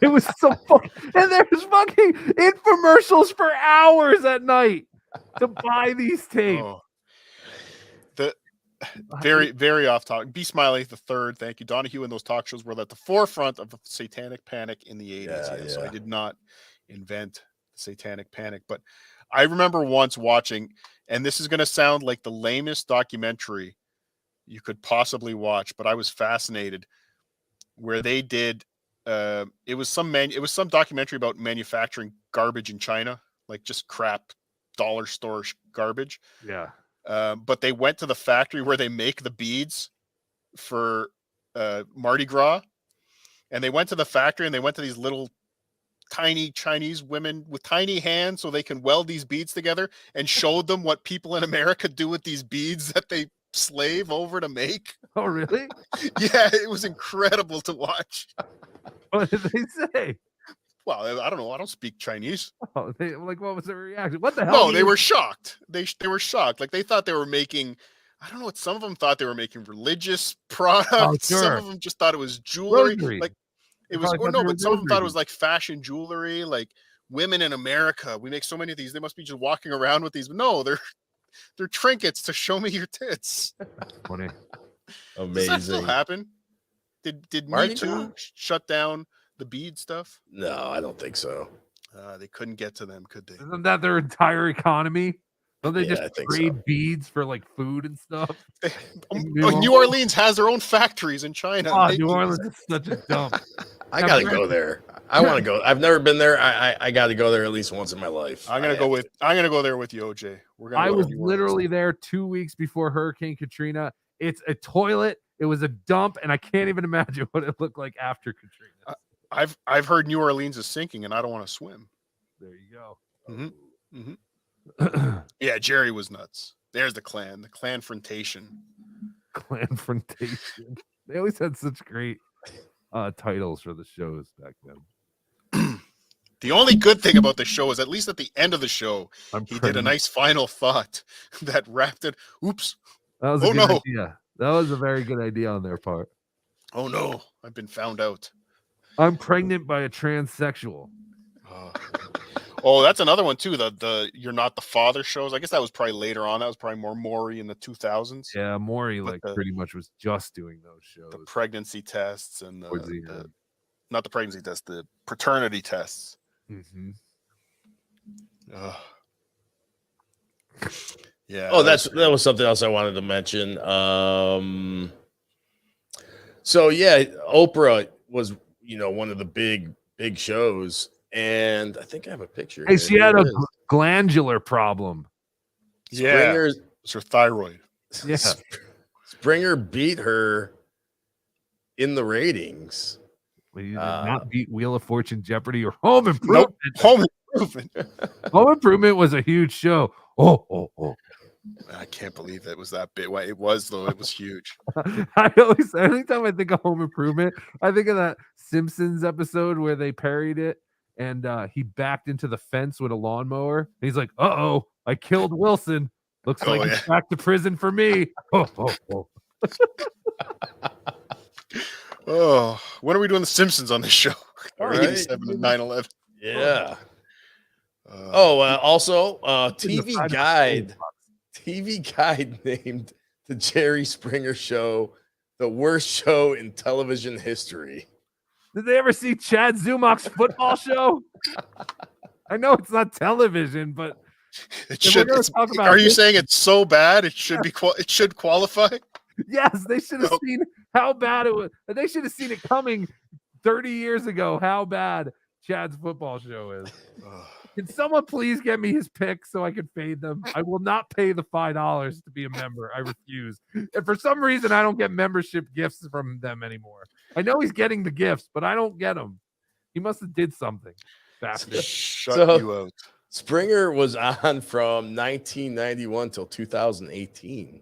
It was so fucking, and there's fucking infomercials for hours at night to buy these tapes. Oh. The very, very off topic. B. Smiley the third, thank you. Donahue and those talk shows were at the forefront of the satanic panic in the 80s. Yeah. So I did not invent the satanic panic, but I remember once watching, and this is going to sound like the lamest documentary you could possibly watch, but I was fascinated, where they did it was some documentary about manufacturing garbage in China, like just crap dollar store garbage. Yeah. But they went to the factory where they make the beads for Mardi Gras, and they went to the factory and they went to these little tiny Chinese women with tiny hands so they can weld these beads together, and showed them what people in America do with these beads that they slave over to make. Oh, really? Yeah, it was incredible to watch. What did they say? Well, I don't know. I don't speak Chinese. Oh, what was their reaction? What the hell? No, they were shocked. They were shocked. Like they thought they were making. I don't know what. Some of them thought they were making religious products. Oh, Some sure. of them just thought it was jewelry. Rosary. Like They it was. probably Or thought no, they were but some of them thought it rosary was like fashion jewelry. Like women in America, we make so many of these. They must be just walking around with these. But no, they're trinkets to show me your tits. Funny. Does that still Amazing. happen? Did Me Mardi Too Gras? shut down the bead stuff? No, I don't think so. They couldn't get to them, could they? Isn't that their entire economy? Don't they Yeah, I just think trade so. beads for like food and stuff? New Orleans has their own factories in China. Oh, making New these Orleans is such a dump. I gotta go there. I want to go. I've never been there. I got to go there at least once in my life. I'm gonna go there with you, OJ. We're gonna. I go was to New Orleans. literally there 2 weeks before Hurricane Katrina. It's a toilet. It was a dump, and I can't even imagine what it looked like after Katrina. I've heard New Orleans is sinking, and I don't want to swim. There you go. Yeah, Jerry was nuts. There's the clanfrontation. Clanfrontation. They always had such great titles for the shows back then. The only good thing about the show is at least at the end of the show, he did a pregnant. nice final thought that wrapped it. Oops. That was a Oh, good no. idea. That was a very good idea on their part. Oh no, I've been found out. I'm pregnant by a transsexual. Oh, that's another one too. The You're Not the Father shows. I guess that was probably later on. That was probably more Maury in the 2000s. Yeah, Maury But pretty much was just doing those shows. The pregnancy tests and Towards the end. not the pregnancy tests, the paternity tests. Mm-hmm. Yeah. Oh, that was something else I wanted to mention. So yeah, Oprah was, one of the big shows, and I think I have a picture. Hey, here. she had Here a it is. glandular problem. Yeah, it's her thyroid. Yeah. Springer beat her in the ratings. Well, you did not beat Wheel of Fortune, Jeopardy, or Home Improvement. Nope. Home Improvement. Home Improvement was a huge show. Oh. I can't believe it was that big. Well, it was though. It was huge. Anytime I think of Home Improvement, I think of that Simpsons episode where they parried it and he backed into the fence with a lawnmower. And he's like, "Uh-oh, I killed Wilson. Looks like he's back to prison for me." Oh, when are we doing the Simpsons on this show? All right. 87 and 9/11. Yeah. Also, TV Guide named the Jerry Springer Show the worst show in television history. Did they ever see Chad Zumach's football show? I know it's not television, but It should. Are you saying it's so bad it should be? It should qualify. Yes, they should have seen how bad it was. They should have seen it coming 30 years ago. How bad Chad's football show is. Can someone please get me his picks so I can fade them? I will not pay the $5 to be a member. I refuse. And for some reason, I don't get membership gifts from them anymore. I know he's getting the gifts, but I don't get them. He must have did something. Bastard. Shut you out. Springer was on from 1991 till 2018.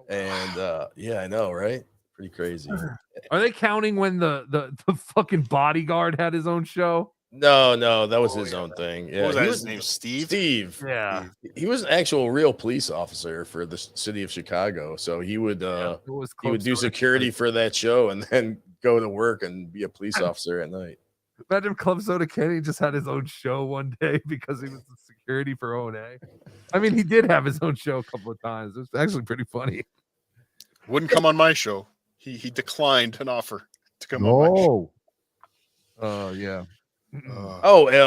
And yeah, I know, right? Pretty crazy. Are they counting when the fucking bodyguard had his own show? No, that was his own thing. Yeah, What was that? His name Steve? Steve. Yeah. He was an actual real police officer for the city of Chicago. So he would do security for that show and then go to work and be a police officer at night. Imagine Club Soda Kenny just had his own show one day because he was the security for O&A. I mean, he did have his own show a couple of times. It was actually pretty funny. Wouldn't come on my show. He declined an offer to come on my show. Oh, yeah.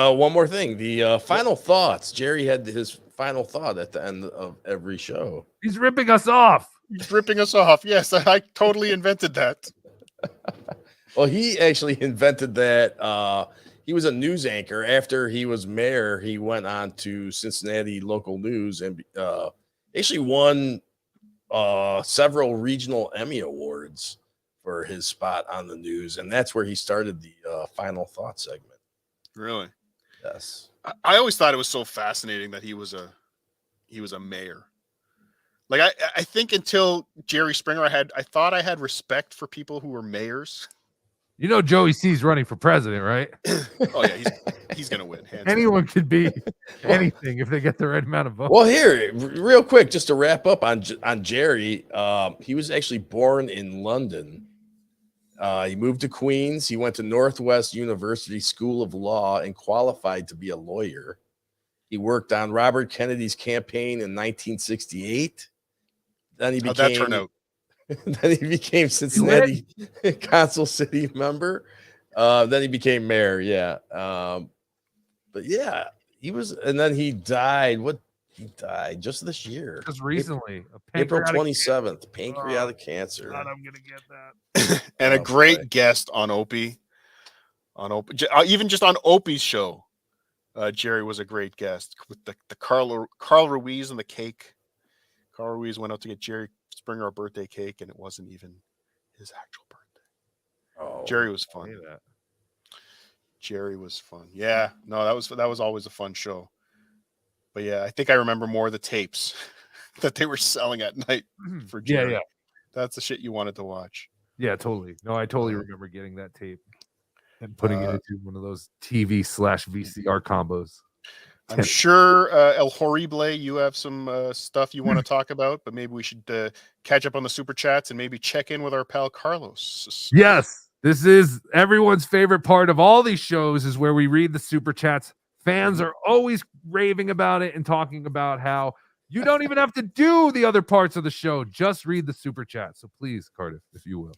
One more thing. The final thoughts. Jerry had his final thought at the end of every show. He's ripping us off. He's ripping us off. Yes, I totally invented that. Well, he actually invented that. He was a news anchor. After he was mayor, he went on to Cincinnati local news and actually won several regional Emmy awards for his spot on the news. And that's where he started the final thought segment. Really? Yes. I always thought it was so fascinating that he was a mayor. Like I think until Jerry Springer, I thought I had respect for people who were mayors. You know, Joey C's running for president, right? Oh yeah, he's gonna win. Hands Anyone could be anything if they get the right amount of votes. Well, here, real quick, just to wrap up on Jerry, he was actually born in London. He moved to Queens. He went to Northwest University School of Law and qualified to be a lawyer. He worked on Robert Kennedy's campaign in 1968. Then he How'd that turn out? Then he became Cincinnati Council City member. Then he became mayor. Yeah. But yeah, he was, and then he died. He died just this year. Just recently. April 27th, pancreatic cancer. God, I'm gonna get that. And a great guest on Opie. Even just on Opie's show, Jerry was a great guest with the Carl Ruiz and the cake. Carl Ruiz went out to get Jerry Springer a birthday cake, and it wasn't even his actual birthday. Oh, Jerry was fun. Jerry was fun. Yeah, no, that was always a fun show. But yeah, I think I remember more of the tapes that they were selling at night for Jerry. Yeah. That's the shit you wanted to watch. Yeah, totally. No, I totally remember getting that tape and putting it into one of those TV/VCR combos. I'm sure, El Horrible, you have some stuff you want to talk about, but maybe we should catch up on the super chats and maybe check in with our pal Carlos. Yes, this is everyone's favorite part of all these shows is where we read the super chats. Fans are always raving about it and talking about how you don't even have to do the other parts of the show. Just read the super chat. So please, Cardiff, if you will.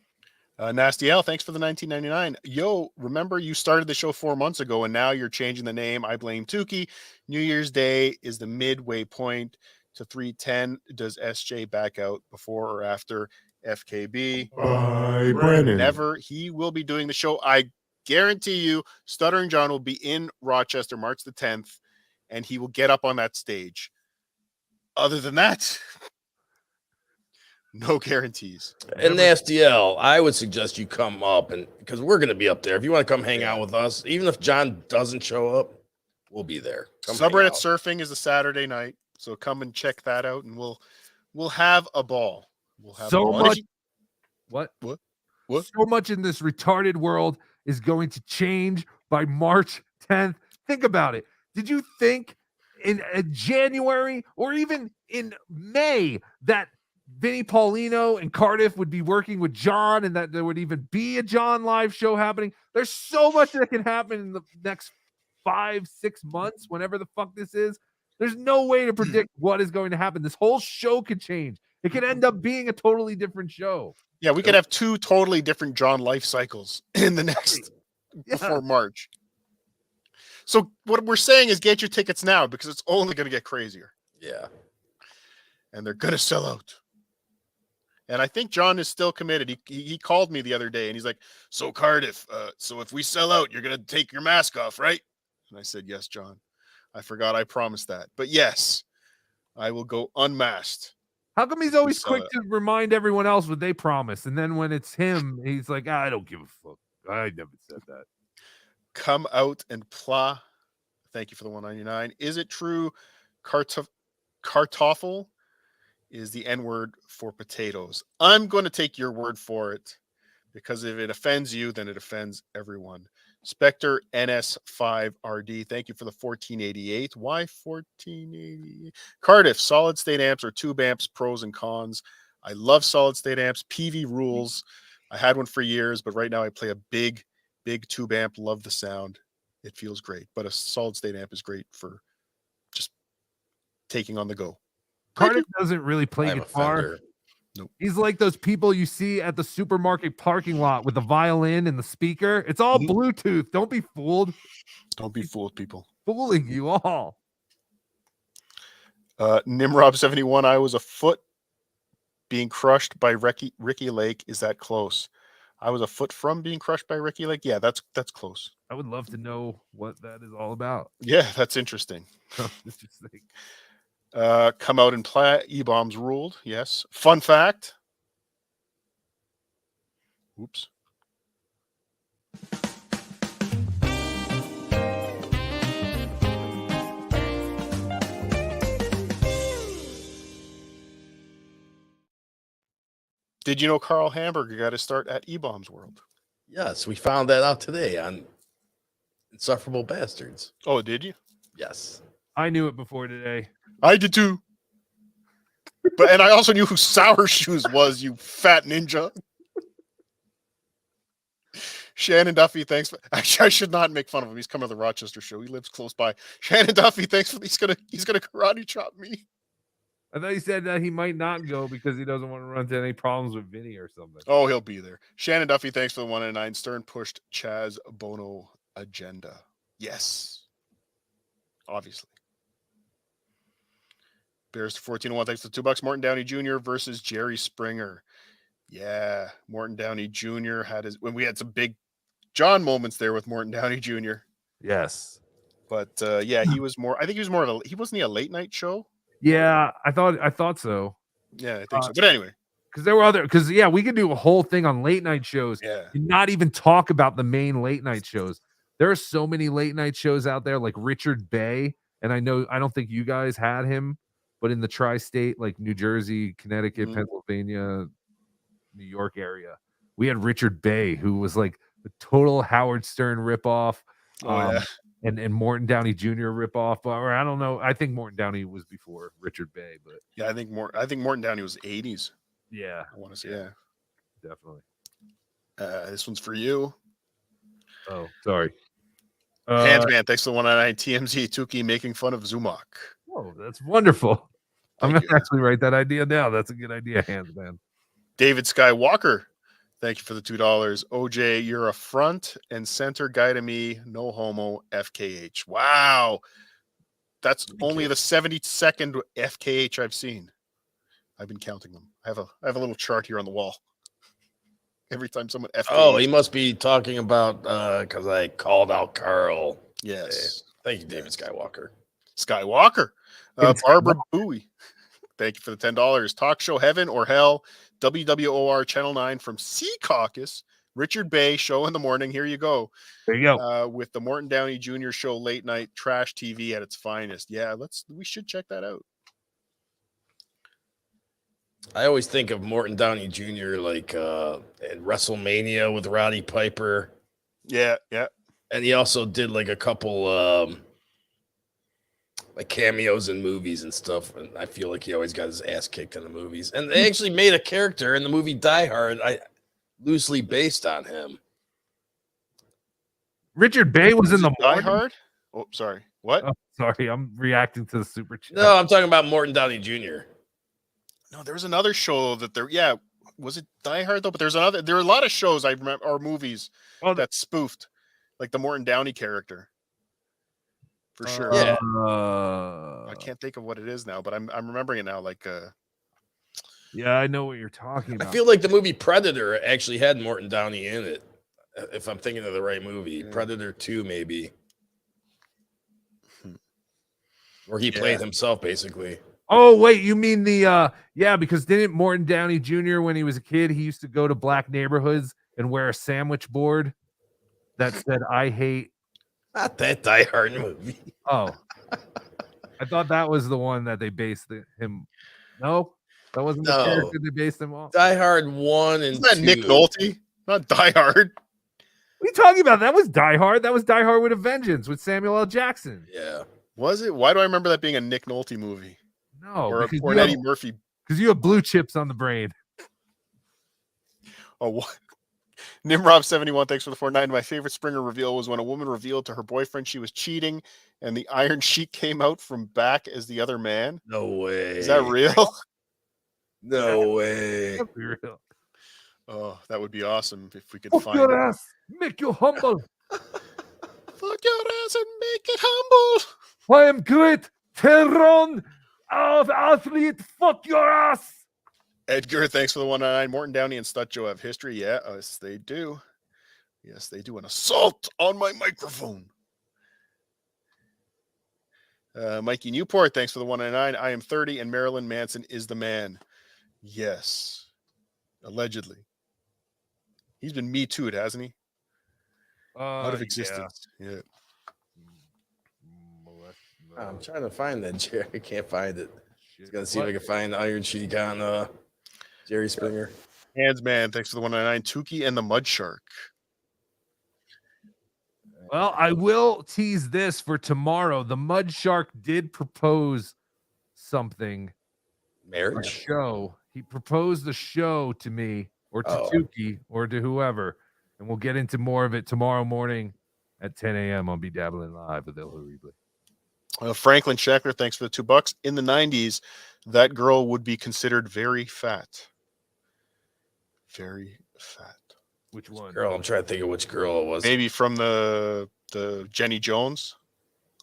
Nasty L, thanks for the 1999. Yo, remember you started the show 4 months ago and now you're changing the name. I blame Tukey. New Year's Day is the midway point to 310. Does SJ back out before or after FKB? Bye, Brennan. Never. He will be doing the show. I guarantee you, Stuttering John will be in Rochester March the 10th, and he will get up on that stage. Other than that, no guarantees. And Nasty L, I would suggest you come up, and because we're going to be up there. If you want to come hang out with us, even if John doesn't show up, we'll be there. Come Subreddit Surfing is a Saturday night, so come and check that out, and we'll have a ball. We'll have so a ball. much. What? So much in this retarded world is going to change by March 10th. Think about it. Did you think in January or even in May that Vinny Paulino and Cardiff would be working with John and that there would even be a John live show happening? There's so much that can happen in the next 5-6 months, whenever the fuck this is. There's no way to predict what is going to happen. This whole show could change. It could end up being a totally different show. Yeah, we could have 2 totally different John life cycles in the next before March. So what we're saying is get your tickets now because it's only going to get crazier. Yeah. And they're going to sell out. And I think John is still committed. He called me the other day and he's like, so Cardiff, so if we sell out, you're going to take your mask off, right? And I said, yes, John. I forgot I promised that. But yes, I will go unmasked. How come he's always quick to remind everyone else what they promise? And then when it's him, he's like, I don't give a fuck. I never said that. Come out and pla. Thank you for the 199. Is it true kartoffel is the N-word for potatoes? I'm going to take your word for it because if it offends you, then it offends everyone. Spectre NS5RD, thank you for the 1488. Why 1488? Cardiff, solid state amps or tube amps, pros and cons. I love solid state amps. PV rules. I had one for years, but right now I play a big tube amp. Love the sound. It feels great. But a solid state amp is great for just taking on the go. Cardiff doesn't really play guitar. Nope. He's like those people you see at the supermarket parking lot with the violin and the speaker. It's all Bluetooth. Don't be fooled. Don't be fooled, people. Fooling you all. Nimrob71, I was a foot being crushed by Ricky Lake. Is that close? I was a foot from being crushed by Ricky Lake. Yeah, that's close. I would love to know what that is all about. Yeah, that's interesting. Come out and play. E-bombs ruled. Yes. Fun fact. Oops. Did you know Carl Hamburger got his start at E-Bombs World? Yes, we found that out today on Insufferable Bastards. Oh, did you? Yes. I knew it before today. I did too. And I also knew who Sour Shoes was, you fat ninja. Shannon Duffy, thanks. Actually, I should not make fun of him. He's coming to the Rochester show. He lives close by. Shannon Duffy, thanks for he's gonna karate chop me. I thought he said that he might not go because he doesn't want to run into any problems with Vinny or something. Oh, he'll be there. Shannon Duffy, thanks for the 199. Stern pushed Chaz Bono agenda. Yes. Obviously. Bears to 14-1. Thanks for $2. Morton Downey Jr. versus Jerry Springer. Yeah. Morton Downey Jr. when we had some big John moments there with Morton Downey Jr. Yes. But yeah, he was more, I think he was more of he wasn't he a late night show? Yeah, I thought so. Yeah, I think so. But anyway. Because there were we could do a whole thing on late night shows. Yeah. And not even talk about the main late night shows. There are so many late night shows out there, like Richard Bay. And I don't think you guys had him, but in the tri-state, like New Jersey, Connecticut, Pennsylvania, New York area, we had Richard Bay, who was like the total Howard Stern ripoff. Yeah. And Morton Downey Jr. ripoff, or I don't know. I think Morton Downey was before Richard Bay, but yeah, I think Morton Downey was 80s. Yeah, I want to say, yeah, definitely. This one's for you. Oh, sorry. Handsman, thanks for the 199. TMZ Tuki making fun of Zumach. Oh, that's wonderful. I'm gonna actually write that idea down. That's a good idea, Handsman. David Skywalker, thank you for the $2. OJ, you're a front and center guy to me. No homo. FKH. Wow. That's only the 72nd FKH I've seen. I've been counting them. I have a little chart here on the wall. Every time someone FKH. Oh, he must be talking about because I called out Carl. Yes. Thank you, David Skywalker. Skywalker. Barbara Bowie. Thank you for the $10. Talk show Heaven or Hell. WWOR Channel 9 from Sea Caucus. Richard Bay show in the morning. Here you go. There you go. With the Morton Downey Jr. show late night trash TV at its finest. Yeah, we should check that out. I always think of Morton Downey Jr. like in WrestleMania with Roddy Piper. Yeah, yeah. And he also did like a couple like cameos in movies and stuff. And I feel like he always got his ass kicked in the movies. And they actually made a character in the movie Die Hard, loosely based on him. Richard Bay was in the Die Hard? Oh, sorry. What? Oh, sorry, I'm reacting to the super chat. No, I'm talking about Morton Downey Jr. No, there was another show that was it Die Hard though? But there are a lot of shows I remember or movies that spoofed like the Morton Downey character. For sure. Yeah. I can't think of what it is now, but I'm remembering it now. Like yeah, I know what you're talking about. I feel like the movie Predator actually had Morton Downey in it. If I'm thinking of the right movie. Yeah. Predator 2, maybe. Where he played himself basically. Oh, wait, you mean the because didn't Morton Downey Jr. when he was a kid, he used to go to black neighborhoods and wear a sandwich board that said I hate. Not that Die Hard movie. Oh. I thought that was the one that they based him. No, that wasn't the character they based him off. Die Hard 1 and Isn't that 2. Nick Nolte? Not Die Hard. What are you talking about? That was Die Hard. That was Die Hard with a Vengeance with Samuel L. Jackson. Yeah. Was it? Why do I remember that being a Nick Nolte movie? No, or an Eddie Murphy. Because you have blue chips on the brain. Oh, what? Nimrod 71, thanks for the 4.9. My favorite Springer reveal was when a woman revealed to her boyfriend she was cheating, and the Iron Sheik came out from back as the other man. No way. Is that real? No way. That'd be real. Oh, that would be awesome if we could Fuck find your it. ass. Make you humble. Fuck your ass and make it humble. I am great. Terron of athlete. Fuck your ass. Edgar, thanks for the 199. Morton Downey and Stutjo have history. Yeah, yes, they do. Yes, they do. An assault on my microphone. Mikey Newport, thanks for the 199. I am 30 and Marilyn Manson is the man. Yes. Allegedly. He's been Me Too'd, hasn't he? Out of existence. Yeah. I'm trying to find that, Jerry. I can't find it. Just gonna see if I can find Iron Sheik on Jerry Springer. Handsman, thanks for the 199. Tukey and the Mud Shark. Well, I will tease this for tomorrow. The Mud Shark did propose something. Marriage? A show. He proposed the show to me or to Oh. Tukey or to whoever. And we'll get into more of it tomorrow morning at 10 a.m. on Be Dabbling Live with El Horrible. Franklin Scheckler, thanks for the $2. In the 90s, that girl would be considered very fat. Very fat. Which one? Girl, I'm trying to think of which girl it was. Maybe from the Jenny Jones,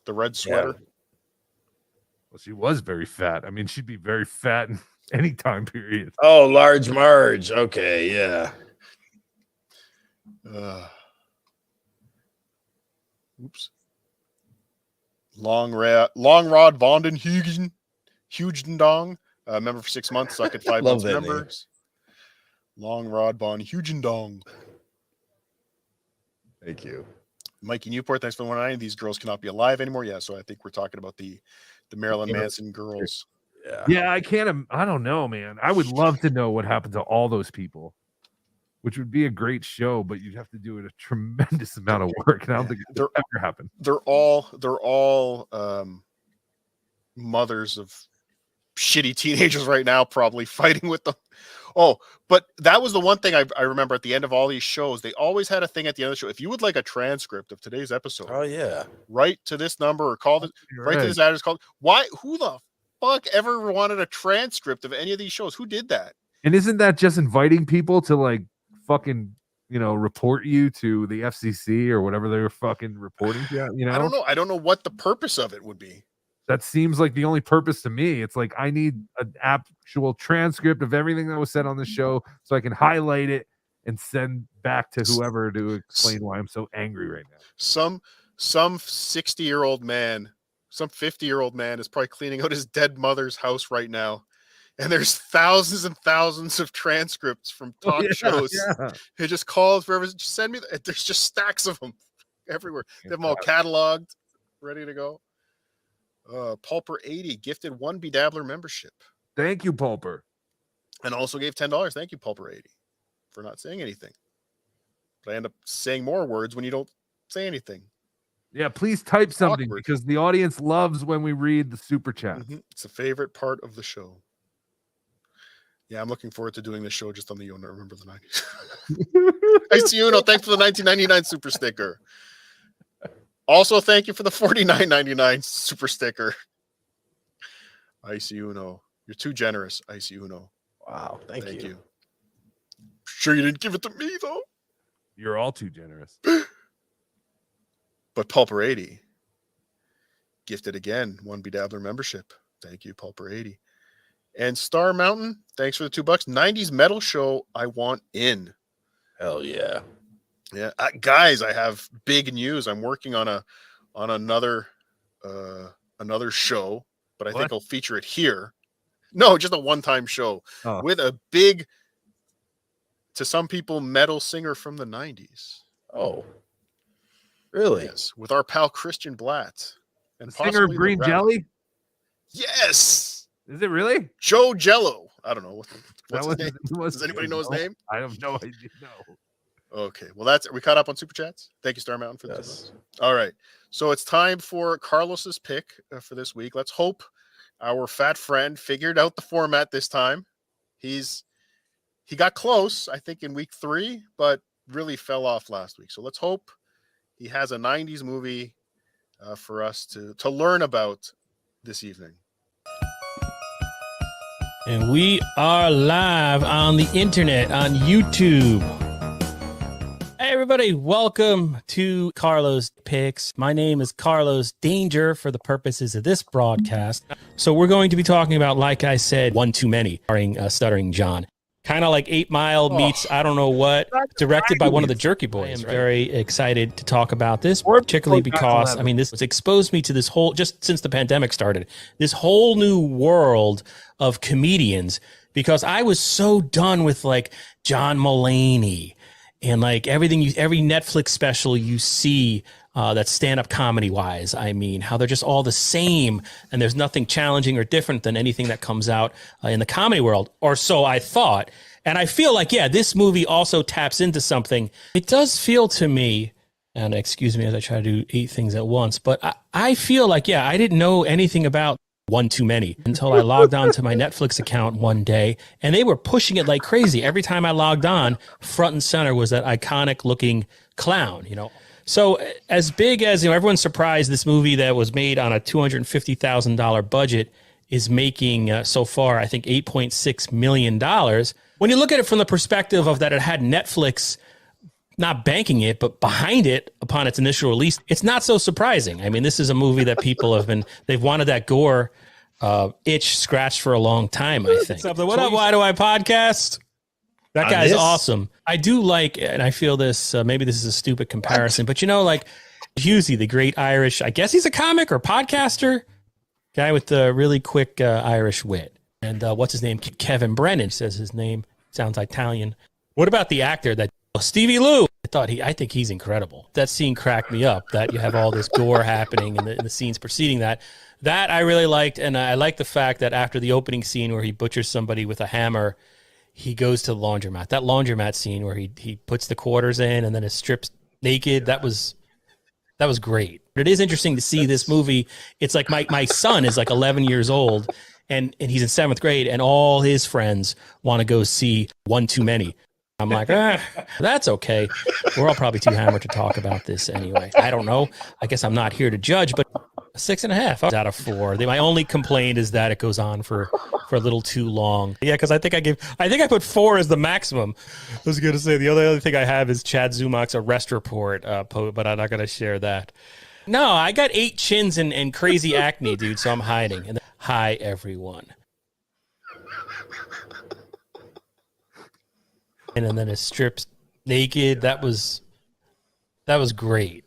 the red sweater. Yeah. Well, she was very fat. I mean, she'd be very fat in any time period. Oh, Large Marge. Okay, yeah. Oops. Long Rod Vonden Hugendong, member for 6 months, second 5 Love months that members. Long Rod Von Hugendong. Thank you. Mikey Newport, thanks for the 190. These girls cannot be alive anymore. Yeah, so I think we're talking about the Marilyn Manson girls. Yeah, I don't know, man. I would love to know what happened to all those people, which would be a great show, but you'd have to do it a tremendous amount of work. And I don't think it would ever happen. They're all mothers of shitty teenagers right now, probably fighting with them. Oh, but that was the one thing I remember at the end of all these shows. They always had a thing at the end of the show. If you would like a transcript of today's episode, oh yeah, write to this number or call this, write to this address. Call. Why? Who the fuck ever wanted a transcript of any of these shows? Who did that? And isn't that just inviting people to like fucking, report you to the FCC or whatever they were fucking reporting to? I don't know. I don't know what the purpose of it would be. That seems like the only purpose to me. It's like I need an actual transcript of everything that was said on the show so I can highlight it and send back to whoever to explain why I'm so angry right now. Some 60-year-old man, some 50-year-old man is probably cleaning out his dead mother's house right now. And there's thousands and thousands of transcripts from talk shows. Yeah. He just calls forever. Just send me. There's just stacks of them everywhere. They have them all cataloged, ready to go. Pulper 80 gifted 1 Bedabbler membership. Thank you, Pulper. And also gave $10. Thank you, Pulper 80, for not saying anything. But I end up saying more words when you don't say anything. Yeah, please type something because the audience loves when we read the super chat. It's a favorite part of the show. Yeah, I'm looking forward to doing this show just on the Remember the 90s. I see Uno. Thanks for the 1999 super sticker. Also, thank you for the $49.99 super sticker. Icy Uno. You're too generous, Icy Uno. Wow, thank you. Sure you didn't give it to me, though? You're all too generous. But Pulper 80 gifted again 1 Bedabbler membership. Thank you, Pulper 80. And Star Mountain, thanks for the $2. 90s metal show I want in. Hell yeah. Yeah, guys, I have big news. I'm working on another show, but I think I'll feature it here. No, just a one-time show with a big, to some people, metal singer from the 90s. Oh, really? Yes, with our pal Christian Blatt and the singer of Green Jelly. Yes, is it really Joe Jello? I don't know what's his name. Does Does anybody know his name? I have no idea. No. Okay, well that's we caught up on super chats. Thank you, Star Mountain, for this. All right, so it's time for Carlos's pick for this week. Let's hope our fat friend figured out the format this time. He got close, I think, in week 3, but really fell off last week. So let's hope he has a 90s movie for us to learn about this evening. And we are live on the internet on YouTube. Hey everybody, welcome to Carlos Picks. My name is Carlos Danger for the purposes of this broadcast. So we're going to be talking about, like I said, One Too Many, starring Stuttering John. Kind of like 8 Mile meets I don't know what, directed by one of the Jerky Boys. I am very excited to talk about this, particularly because, I mean, this has exposed me to this whole, just since the pandemic started, this whole new world of comedians, because I was so done with like John Mulaney and like every Netflix special you see that's stand-up comedy wise. I mean, how they're just all the same and there's nothing challenging or different than anything that comes out in the comedy world, or so I thought. And I feel like, yeah, this movie also taps into something. It does feel to me, and excuse me as I try to do 8 things at once, but I feel like, yeah, I didn't know anything about One Too Many until I logged on to my Netflix account one day, and they were pushing it like crazy. Every time I logged on, front and center was that iconic looking clown, So as big as, everyone's surprised this movie that was made on a $250,000 budget is making so far, I think, $8.6 million. When you look at it from the perspective of that it had Netflix not banking it, but behind it upon its initial release, it's not so surprising. I mean, this is a movie that people they've wanted that gore itch scratched for a long time, I think. What up, Why Do I Podcast? That guy's awesome. I do like, and I feel this, maybe this is a stupid comparison, but like Husey, the great Irish, I guess he's a comic or podcaster, guy with the really quick Irish wit. And what's his name? Kevin Brennan says his name sounds Italian. What about the actor that Stevie Lou? I think he's incredible. That scene cracked me up, that you have all this gore happening in the scenes preceding that. That I really liked. And I like the fact that after the opening scene where he butchers somebody with a hammer, he goes to the laundromat. That laundromat scene where he puts the quarters in and then is stripped naked. That was great. It is interesting to see this movie. It's like my son is like 11 years old and he's in 7th grade and all his friends want to go see One Too Many. I'm like, that's okay. We're all probably too hammered to talk about this anyway. I don't know. I guess I'm not here to judge, but 6.5 out of 4. My only complaint is that it goes on for a little too long. Yeah, because I think I put 4 as the maximum. I was going to say the other thing I have is Chad Zumach's arrest report, but I'm not going to share that. No, I got 8 chins and crazy acne, dude. So I'm hiding. And hi, everyone. And then it strips naked. That was great.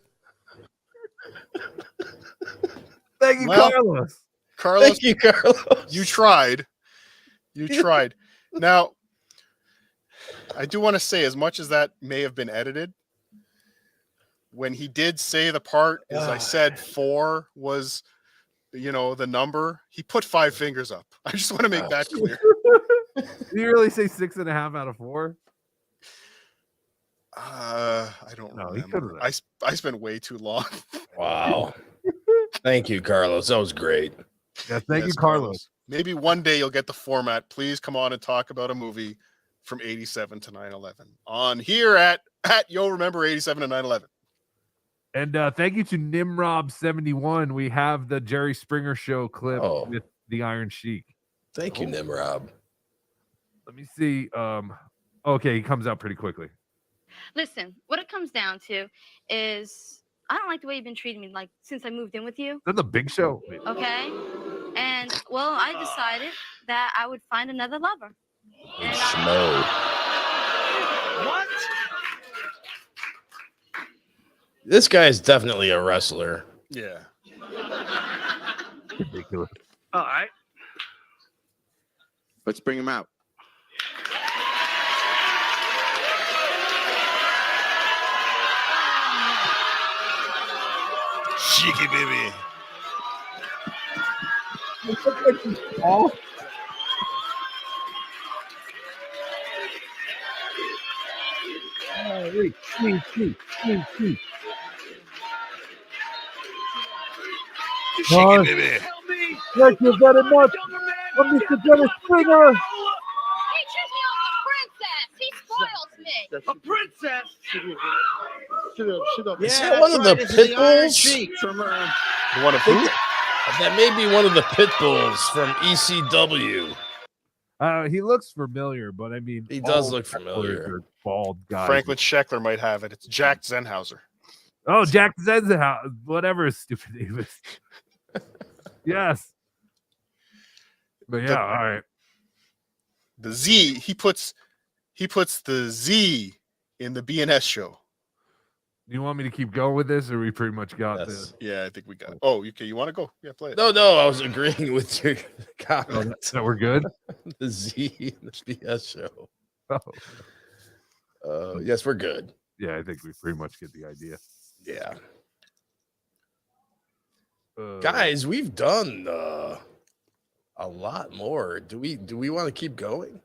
Thank you, Carlos. Carlos, Thank you, Carlos. You tried. Now, I do want to say, as much as that may have been edited, when he did say the part, as I said, 4 was, the number, he put 5 fingers up. I just want to make that clear. Did you really say 6.5 out of 4? I don't remember. I spent way too long. Wow. Thank you, Carlos. That was great. Yeah, thank you, Carlos. Maybe one day you'll get the format. Please come on and talk about a movie from 87 to 9/11 on here at Yo Remember 87 to 9/11. And thank you to Nimrob71. We have the Jerry Springer Show clip with the Iron Sheik. Thank you, Nimrob. Let me see. Okay, he comes out pretty quickly. Listen, what it comes down to is I don't like the way you've been treating me since I moved in with you. That's a big show. Okay? And, well, I decided that I would find another lover. What? This guy is definitely a wrestler. Yeah. Ridiculous. All right. Let's bring him out. Cheeky baby. Oh. Cheeky. Cheeky baby. Thank you very much. Mr. Jerry Springer. He treats me like a princess. He spoils me. A princess. Is that one of the pit bulls? One of who? That may be one of the pit bulls from ECW. He looks familiar, but I mean, he does look familiar. Bald guy. Franklin Scheckler might have it. It's Jack Zenhauser. Oh, Jack Zenhauser, whatever his stupid name is. Yes. But yeah, all right. The Z, he puts the Z in the BNS show. Do you want me to keep going with this, or we pretty much got this? Yeah, I think we got it. Oh, okay. You want to go? Yeah, play it. No, I was agreeing with your comment. So we're good? The Z in the BS show. Oh. Yes, we're good. Yeah, I think we pretty much get the idea. Yeah. Guys, we've done a lot more. Do we want to keep going?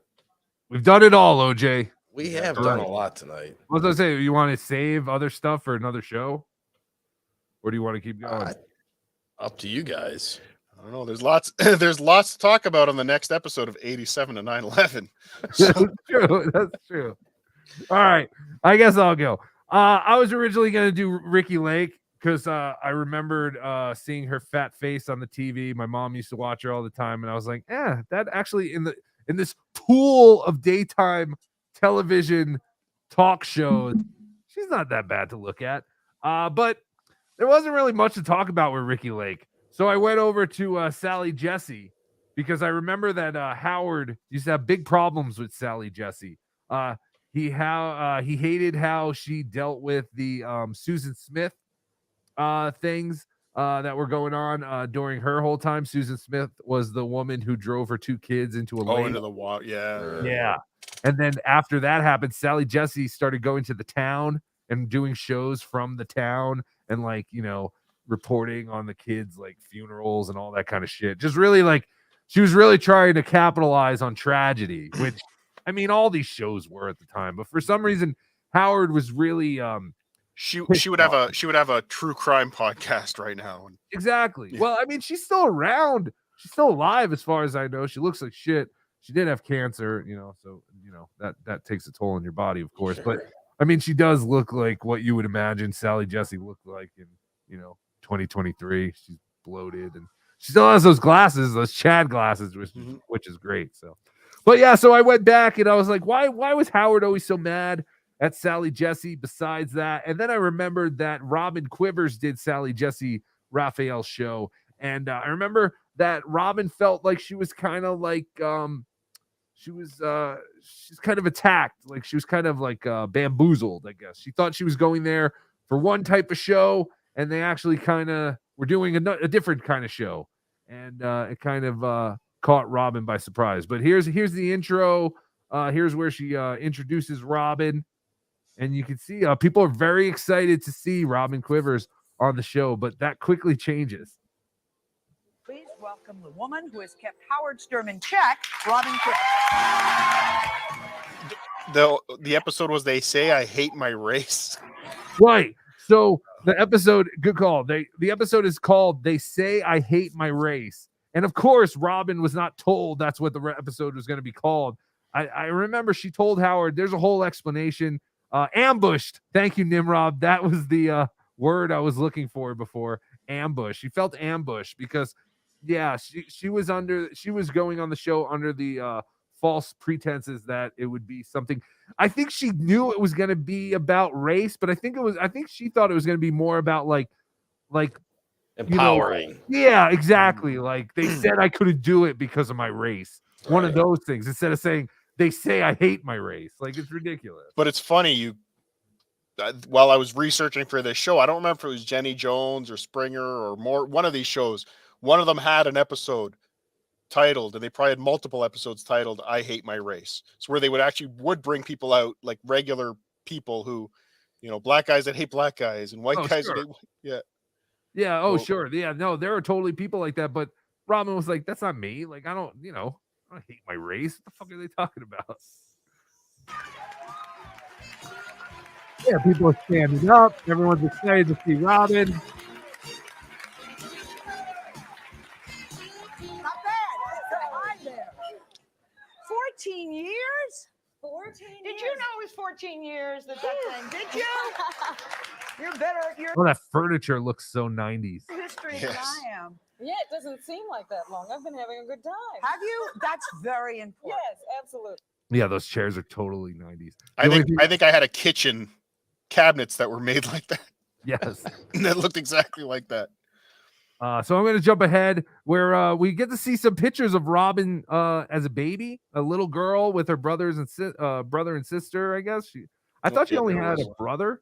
We've done it all, OJ. We have done a lot tonight. What was I say? You want to save other stuff for another show, or do you want to keep going? Up to you guys. I don't know. There's lots. There's lots to talk about on the next episode of 87 to 9/11. So. That's true. That's true. All right, I guess I'll go. I was originally going to do Ricky Lake because I remembered seeing her fat face on the TV. My mom used to watch her all the time, and I was like, that actually in this pool of daytime television talk shows, she's not that bad to look at. But there wasn't really much to talk about with Ricky Lake. So I went over to Sally Jesse because I remember that Howard used to have big problems with Sally Jesse. He hated how she dealt with the Susan Smith things that were going on during her whole time. Susan Smith was the woman who drove her 2 kids into a lake. Into the water. Yeah. Yeah. And then after that happened, Sally Jesse started going to the town and doing shows from the town and reporting on the kids' funerals and all that kind of shit. Just really she was really trying to capitalize on tragedy, which I mean all these shows were at the time, but for some reason Howard was really she would have a true crime podcast right now. Exactly. Yeah. Well, I mean, she's still around. She's still alive as far as I know. She looks like shit. She did have cancer, so that takes a toll on your body, of course. Sure. But I mean, she does look like what you would imagine Sally Jesse looked like in 2023. She's bloated and she still has those glasses, those Chad glasses, which is great. So, but yeah, so I went back and I was like, why was Howard always so mad at Sally Jesse besides that? And then I remembered that Robin Quivers did Sally Jesse Raphael's show. And I remember that Robin felt like she was kind of like, she's kind of attacked. Like she was kind of like bamboozled, I guess. She thought she was going there for one type of show and they actually kind of were doing a different kind of show. And it kind of caught Robin by surprise. But here's the intro. Here's where she introduces Robin. And you can see people are very excited to see Robin Quivers on the show, but that quickly changes. Please welcome the woman who has kept Howard Stern in check, Robin Quivers. The episode was They Say I Hate My Race. Right. So the episode, good call. The episode is called They Say I Hate My Race. And of course, Robin was not told that's what the episode was going to be called. I remember she told Howard, there's a whole explanation. Ambushed. Thank you, Nimrod. That was the word I was looking for before. Ambush. She felt ambushed because, yeah, she was going on the show under the false pretenses that it would be something. I think she knew it was going to be about race, but I think she thought it was going to be more about like empowering. Yeah, exactly. Like they said I couldn't do it because of my race. Right. One of those things instead of saying they say I hate my race. Like it's ridiculous. But it's funny. While I was researching for this show, I don't remember if it was Jenny Jones or Springer or more. One of these shows, one of them had an episode titled, and they probably had multiple episodes titled "I Hate My Race." It's where they would bring people out, like regular people who, black guys that hate black guys and white guys sure. that hate, yeah. Oh, sure. Yeah. No, there are totally people like that. But Robin was like, "That's not me. Like I don't hate my race. What the fuck are they talking about?" Yeah, people are standing up. Everyone's excited to see Robin. Not bad. Hi there. 14 years? 14 Did you know it was 14 years that thing? Did you? You're better. Well, that furniture looks so 90s. History than I am. Yeah, it doesn't seem like that long. I've been having a good time. Have you? That's very important. Yes, absolutely. Yeah, those chairs are totally 90s. I think I had a kitchen cabinets that were made like that. Yes. That looked exactly like that. So I'm going to jump ahead where we get to see some pictures of Robin as a baby, a little girl with her brother and sister, I guess. I thought she only had a brother,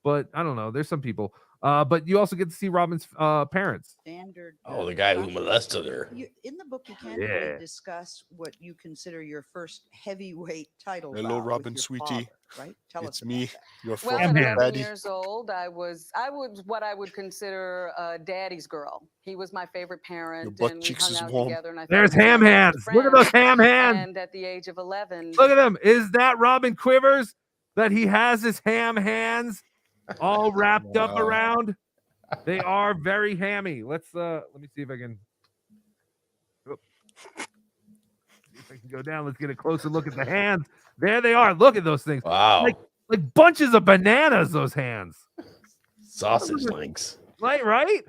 but I don't know. There's some people. But you also get to see Robin's parents. Standard. Oh, the guy who molested her. In the book, you can't Yeah. really discuss what you consider your first heavyweight title. Hello, bout Robin, with your sweetie. father, right? Tell It's us me, about that. your Well, fucking at 11 daddy. years old, I was what I would consider a daddy's girl. He was my favorite parent, Your butt and we cheeks hung is out warm. together. And I thought There's he was my ham bestest hands. Look at those friend. ham hands. And at the age of 11, Look at him. Is that Robin Quivers that he has his ham hands all wrapped up Wow. around? They are very hammy. Let me see if I can. Oh. See if I can go down. Let's get a closer look at the hands. There they are. Look at those things. Wow. Like bunches of bananas. Those hands. Sausage links. Right?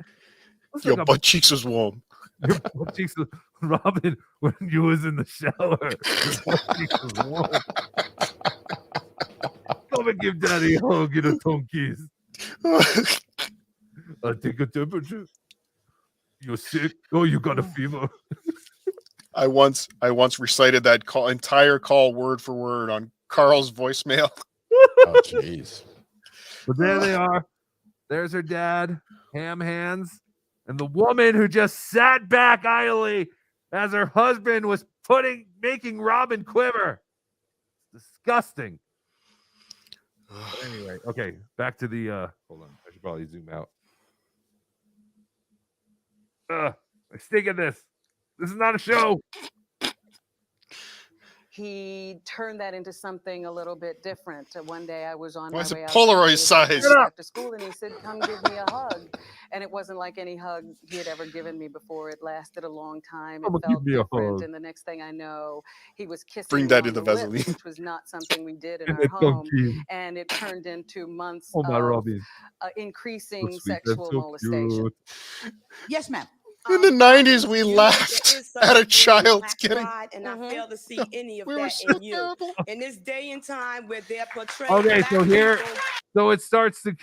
Looks Your like a- butt cheeks is warm. Your butt cheeks, Robin, when you was in the shower, your butt cheeks was warm. Come and give Daddy a hug and a tongue kiss. I take a temperature. You're sick. Oh, you got a fever. I once recited that entire call word for word on Carl's voicemail. Oh, jeez. But there they are. There's her dad, ham hands, and the woman who just sat back idly as her husband was making Robin quiver. Disgusting. But anyway, okay, back to the hold on. I should probably zoom out. I stink at this. This is not a show. he turned that into something a little bit different. One day I was on Why my is it way out Polaroid size? after school, and he said, "Come give me a hug." And it wasn't like any hug he had ever given me before. It lasted a long time. It Come on, felt give me a different. hug. And the next thing I know, he was kissing Bring me that on in the the lips, Vaseline. which was not something we did in And our it's so home. cute. And it turned into months Oh my of Robin. increasing So sweet. That's sexual so molestation. cute. Yes, ma'am. In the 90s, we laughed at a child getting. And I fail to see any of We were that so in you. In this day and time where they're portraying Okay, black so here, people- so it starts to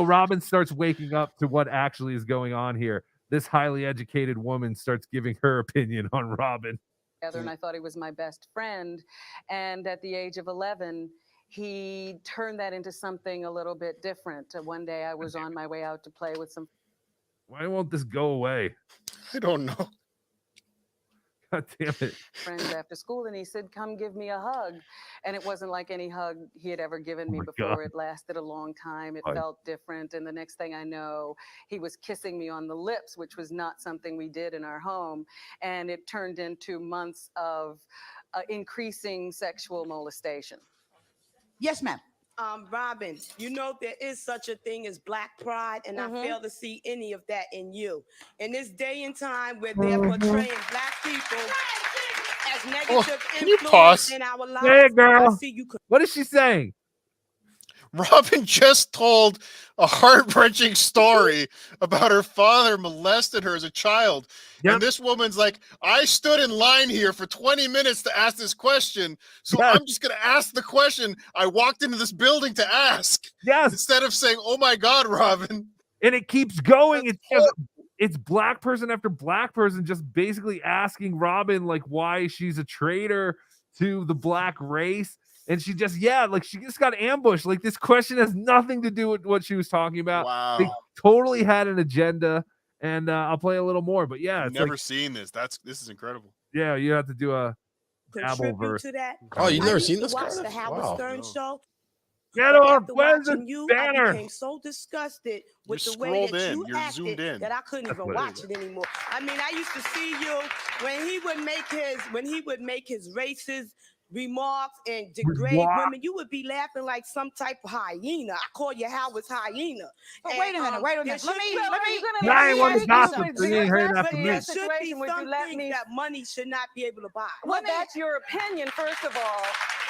Robin starts waking up to what actually is going on here. This highly educated woman starts giving her opinion on Robin. Together, and I thought he was my best friend. And at the age of 11, he turned that into something a little bit different. One day I was on my way out to play with some Why won't this go away? I don't know. God damn it. friends after school, and he said, "Come give me a hug." And it wasn't like any hug he had ever given me my before. God. It lasted a long time. It Hi. felt different. And the next thing I know, he was kissing me on the lips, which was not something we did in our home. And it turned into months of increasing sexual molestation. Yes, ma'am. Robin, you know there is such a thing as black pride, and I fail to see any of that in you. In this day and time where they're portraying black people as negative can you influence pause? in our lives, Hey, I girl. see you. What is she saying? Robin just told a heart-wrenching story about her father molested her as a child. Yep. And this woman's like, I stood in line here for 20 minutes to ask this question. So Yes. I'm just going to ask the question I walked into this building to ask. Yes. Instead of saying, oh my God, Robin. And it keeps going. It's black person after black person just basically asking Robin like why she's a traitor to the black race. And she just got ambushed. Like this question has nothing to do with what she was talking about. Wow. They totally had an agenda. And I'll play a little more. But yeah, I've it's never like, seen this. This is incredible. yeah, you have to do a Contribute verse. to that. Oh, you've I never used seen to this, watch Carlos? the Howard Wow. Stern show. Get But off. after Where's watching the you, banner? I became so disgusted with You're the way that scrolled in. you You're acted zoomed in. that I couldn't That's even what it watch it anymore. I mean, I used to see you when he would make his racist remarks and degrade Remarks. women. You would be laughing like some type of hyena. I call you Howard's hyena. But And, wait a minute, wait a there minute. Let should me. be- Yeah, I ain't want to should be gossip, some- so you ain't heard but after me. there should be Situation, would you some let things me- that money should not be able to buy. Well, that's your opinion, first of all.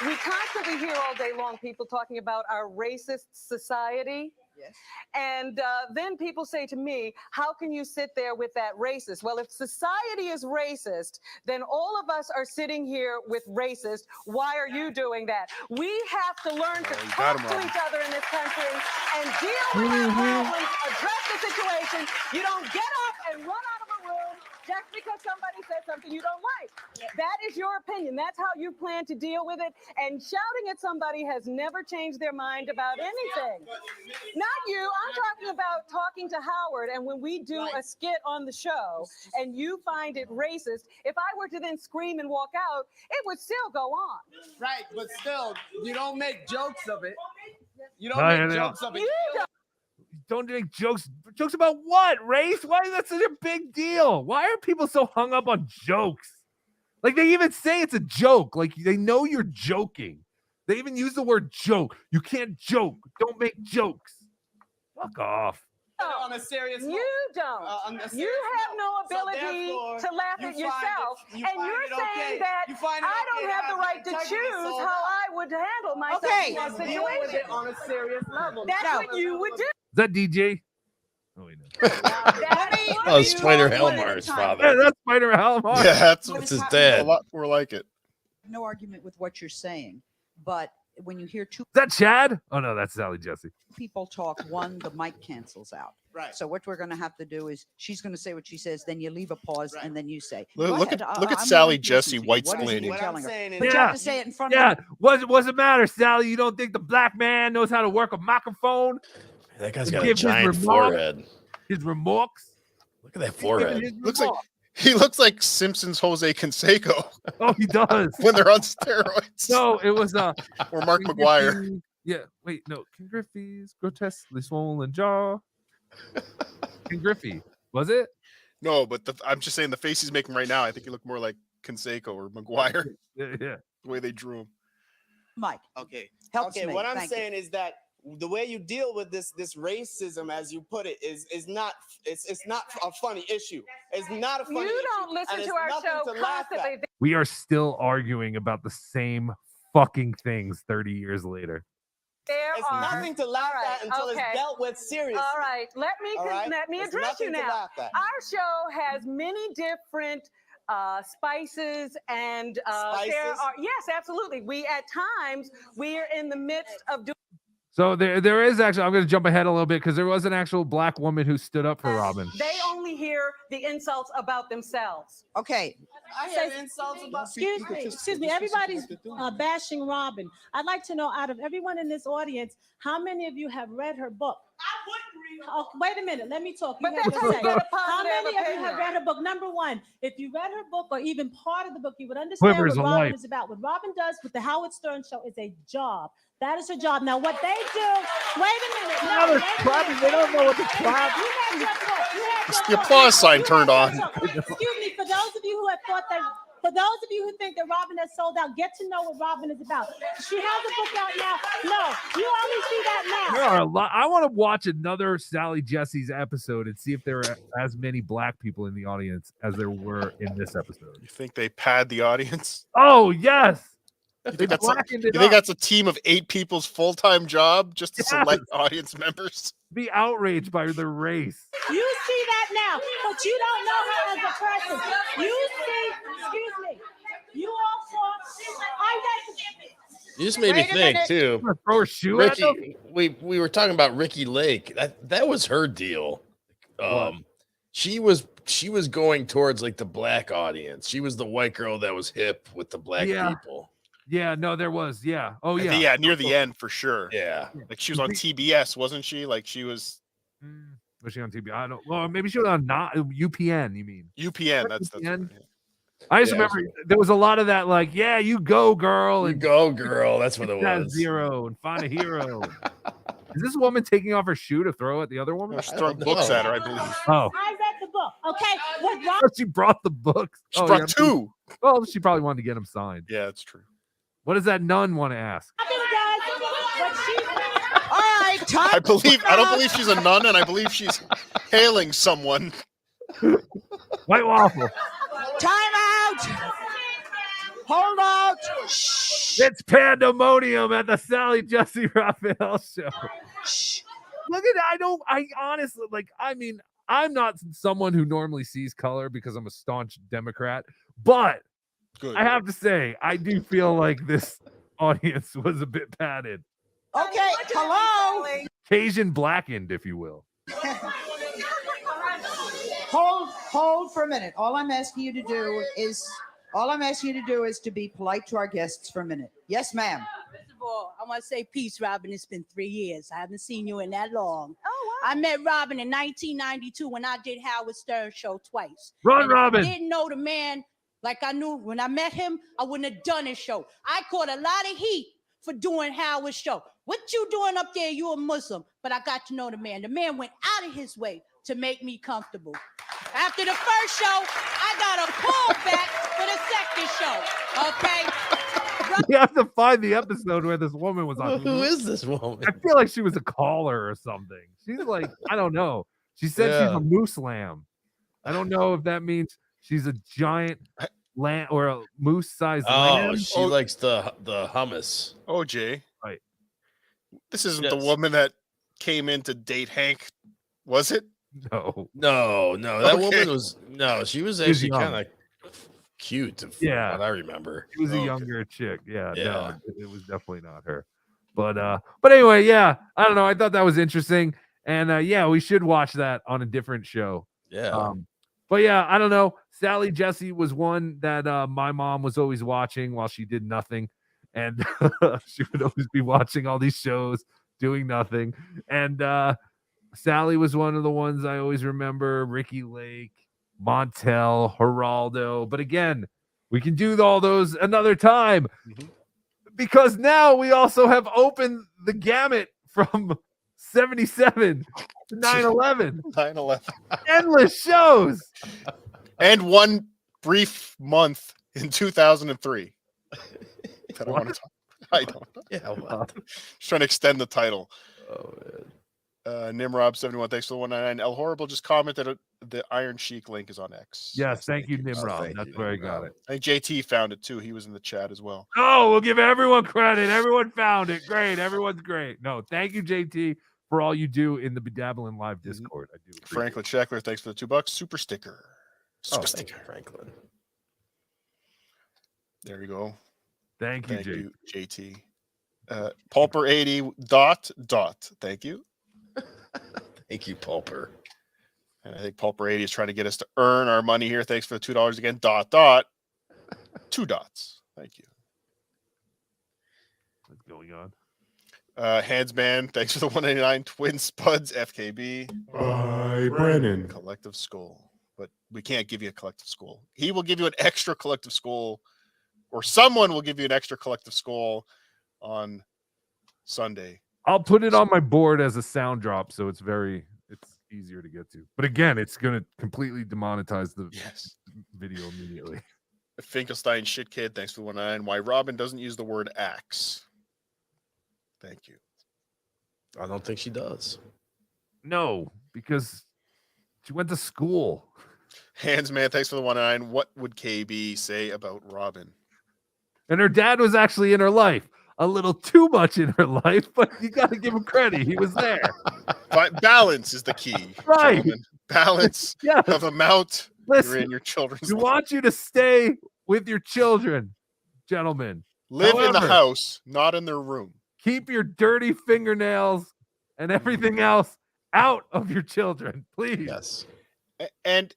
We constantly hear all day long people talking about our racist society. Yes. And then people say to me, how can you sit there with that racist? Well, if society is racist, then all of us are sitting here with racist. Why are you doing that? We have to learn to you talk got him, to Robin. each other in this country and deal with our problems, address the situation. You don't get up and run out of a room just because somebody said something you don't like. That is your opinion. That's how you plan to deal with it. And shouting at somebody has never changed their mind about anything. Not you. I'm talking about talking to Howard. And when we do a skit on the show and you find it racist, if I were to then scream and walk out, it would still go on. Right, but still, you don't make jokes of it. You No, don't make jokes of it. You don't make jokes. Jokes about what? Race? Why is that such a big deal? Why are people so hung up on jokes? Like, they even say it's a joke. Like, they know you're joking. They even use the word joke. You can't joke. Don't make jokes. Fuck off. On a serious note. You don't. You have no ability to laugh at yourself. And you're saying that I don't have the right to choose how I would handle myself in that situation. On a serious level. That's what you would do. Is that DJ? Oh, wait, no. Oh, Spider Helmar's father. Yeah, that's Spider Helmar. Yeah, that's his dad. A lot more like it. No argument with what you're saying, but when you hear two Is that Chad? Oh, no, that's Sally Jesse. people talk, one, the mic cancels out. Right. So what we're going to have to do is she's going to say what she says, then you leave a pause, and then you say. Look Go at ahead. I'm Sally willing to listen Jesse to you. white What is it you're splaining. telling her? saying is- But you have to say it in front of her. What's the matter, Sally? You don't think the black man knows how to work a microphone? That guy's To got a give his giant remarks? forehead. His remarks? Look at that forehead. He looks like Simpsons Jose Canseco. Oh, he does. When they're on steroids. No, it was or Mark King McGuire. Griffey's- Yeah, wait, no. King Griffey's grotesquely swollen jaw. King Griffey, was it? No, but I'm just saying the face he's making right now, I think he looked more like Canseco or McGuire. Yeah. The way they drew him. Mike. Okay. Helps okay. me. What I'm Thank you. saying is that the way you deal with this racism, as you put it, is not it's not a funny issue. It's not a funny issue. You don't listen and to it's our nothing show to laugh at. constantly. We are still arguing about the same fucking things 30 years later. There It's are nothing to laugh at until it's dealt with seriously. All right, let me All right? It's address you nothing to now. laugh at. Our show has many different spices and there Spices? are yes, absolutely. We at times we are in the midst of doing. So there is actually, I'm going to jump ahead a little bit because there was an actual black woman who stood up for Robin. They only hear the insults about themselves. Okay. I hear insults about. Excuse me. Everybody's bashing Robin. I'd like to know, out of everyone in this audience, how many of you have read her book? Oh, wait a minute. Let me talk. You But have that's to how say. you get a How positive many of you opinion. have read her book? Number one, if you read her book or even part of the book, you would understand Quivers what of Robin Life. is about. What Robin does with the Howard Stern show is a job. That is her job. Now, what they do, wait a minute. Now they're clapping. They don't know what to clap. You have your book. You have It's your the book. applause sign You turned have on. your book. Excuse me, for those of you who have thought that, for those of you who think that Robin has sold out, get to know what Robin is about. She has a book out now. No, you only see that now. There are a lot. I want to watch another Sally Jesse's episode and see if there are as many black people in the audience as there were in this episode. You think they pad the audience? Oh, yes. You They think that's blackened it you think up. that's a team of 8 people's full-time job just to select audience members? Be outraged by their race. You see that now, but you don't know her as a person. You see, excuse me, you all saw, I read You just made me Wait a think minute. too. Throw a shoe at them? Ricky, we were talking about Ricky Lake. That was her deal. She was going towards like the black audience. She was the white girl that was hip with the black people. Yeah, no, there was. Yeah. Oh, yeah. Yeah, near the end for sure. Yeah. Like she was on TBS, wasn't she? Like she was Was she on TV? I don't. Well, maybe she was on not UPN. You mean UPN? That's UPN? I just remember there was a lot of that, like, yeah, you go, girl, and go, girl. That's what it that was. Zero and find a hero. Is this woman taking off her shoe to throw at the other woman? She's throwing books at her, I believe. Oh, I read the book. Okay, what Robin she brought the books. She brought 2. Well, she probably wanted to get them signed. Yeah, that's true. What does that nun want to ask? does, what she All right, time. I don't believe she's a nun, and I believe she's hailing someone. White waffle. Time out. Hold out. It's pandemonium at the Sally Jesse Raphael show. Look at that. I honestly, I'm not someone who normally sees color because I'm a staunch Democrat, but Good. I have to say, I do feel like this audience was a bit padded. Okay, hello. Cajun blackened, if you will. Hold for a minute. All I'm asking you to do is All I'm asking you to do is to be polite to our guests for a minute. Yes, ma'am. First of all, I want to say peace, Robin. It's been 3 years. I haven't seen you in that long. Oh, wow. I met Robin in 1992 when I did Howard Stern show twice. Run, And if Robin. I didn't know the man like I knew when I met him, I wouldn't have done his show. I caught a lot of heat for doing Howard's show. What you doing up there? You a Muslim. But I got to know the man. The man went out of his way to make me comfortable. After the first show, I got a call back for the second show. Okay? You have to find the episode where this woman was on. Who is this woman? I feel like she was a caller or something. She's like, I don't know. She said she's Yeah. a moose lamb. I don't know if that means she's a giant lamb or a moose-sized lamb. Oh, she likes the hummus. OJ. Right. This isn't Yes. the woman that came in to date Hank, was it? No. No. That Okay. woman was she was She was actually young. kind of cute. From Yeah. what I remember. She was a Okay. younger chick. Yeah, Yeah. no, it was definitely not her. But anyway, yeah, I don't know. I thought that was interesting. And yeah, we should watch that on a different show. Yeah. But yeah, I don't know. Sally Jesse was one that my mom was always watching while she did nothing. And she would always be watching all these shows, doing nothing. And Sally was one of the ones I always remember. Ricky Lake, Montel, Geraldo. But again, we can do all those another time because now we also have opened the gamut from 77 to 9/11. 9/11. Endless shows. And one brief month in 2003. That I want to talk. I don't know. Yeah. What? Just trying to extend the title. Oh man. Nimrob 71, thanks for the 199. El Horrible just commented the Iron Sheik link is on X. Yes, thank you, Nimrod. thank That's you, where I got Nimrod. it. I think JT found it too. He was in the chat as well. Oh, we'll give everyone credit. Everyone found it. Great. Everyone's great. No, thank you, JT, for all you do in the Bedabbling Live Discord. I do. appreciate Franklin Scheckler, thanks for the $2. Super sticker. Super Thank sticker. you, Franklin. There you go. Thank you, Thank JT. you, JT. Pulper 80 dot. Thank you. Thank you, Pulper. And I think Pulper 80 is trying to get us to earn our money here. Thanks for the $2 again. Dot. 2 dots. Thank you. What's going on? Handsman, thanks for the 199. Twin Spuds, FKB. Bye, Brennan. Collective Skull. But we can't give you a collective skull. He will give you an extra collective skull, or someone will give you an extra collective skull on Sunday. I'll put it on my board as a sound drop, so it's easier to get to. But again, it's going to completely demonetize the video immediately. Finkelstein Shit Kid, thanks for the 199. Why Robin doesn't use the word axe. Thank you. I don't think she does. No, because she went to school. Handsman, thanks for the 199. What would KB say about Robin? And her dad was actually in her life. A little too much in her life, but you got to give him credit. He was there. But balance is the key. Right. Gentlemen. Balance Yes. of amount Listen, you're in your children's We life. want you to stay with your children, gentlemen. Live in the However, house, not in their room. Keep your dirty fingernails and everything else out of your children, please. Yes. And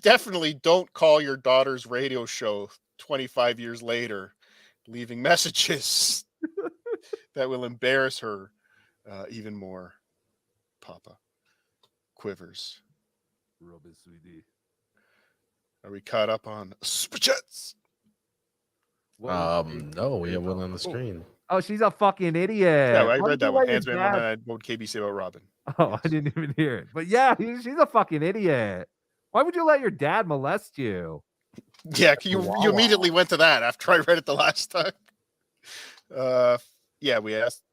definitely don't call your daughter's radio show 25 years later, leaving messages that will embarrass her even more. Papa quivers. Rubbish, sweetie. Are we caught up on super chats? No, we have one on the screen. Oh, she's a fucking idiot. Yeah, I Why read did you that one. let your Handsman dad- 199. What would KB say about Robin? Oh, I didn't even hear it. But yeah, she's a fucking idiot. Why would you let your dad molest you? Yeah, you immediately went to that after I read it the last time. Yeah, we asked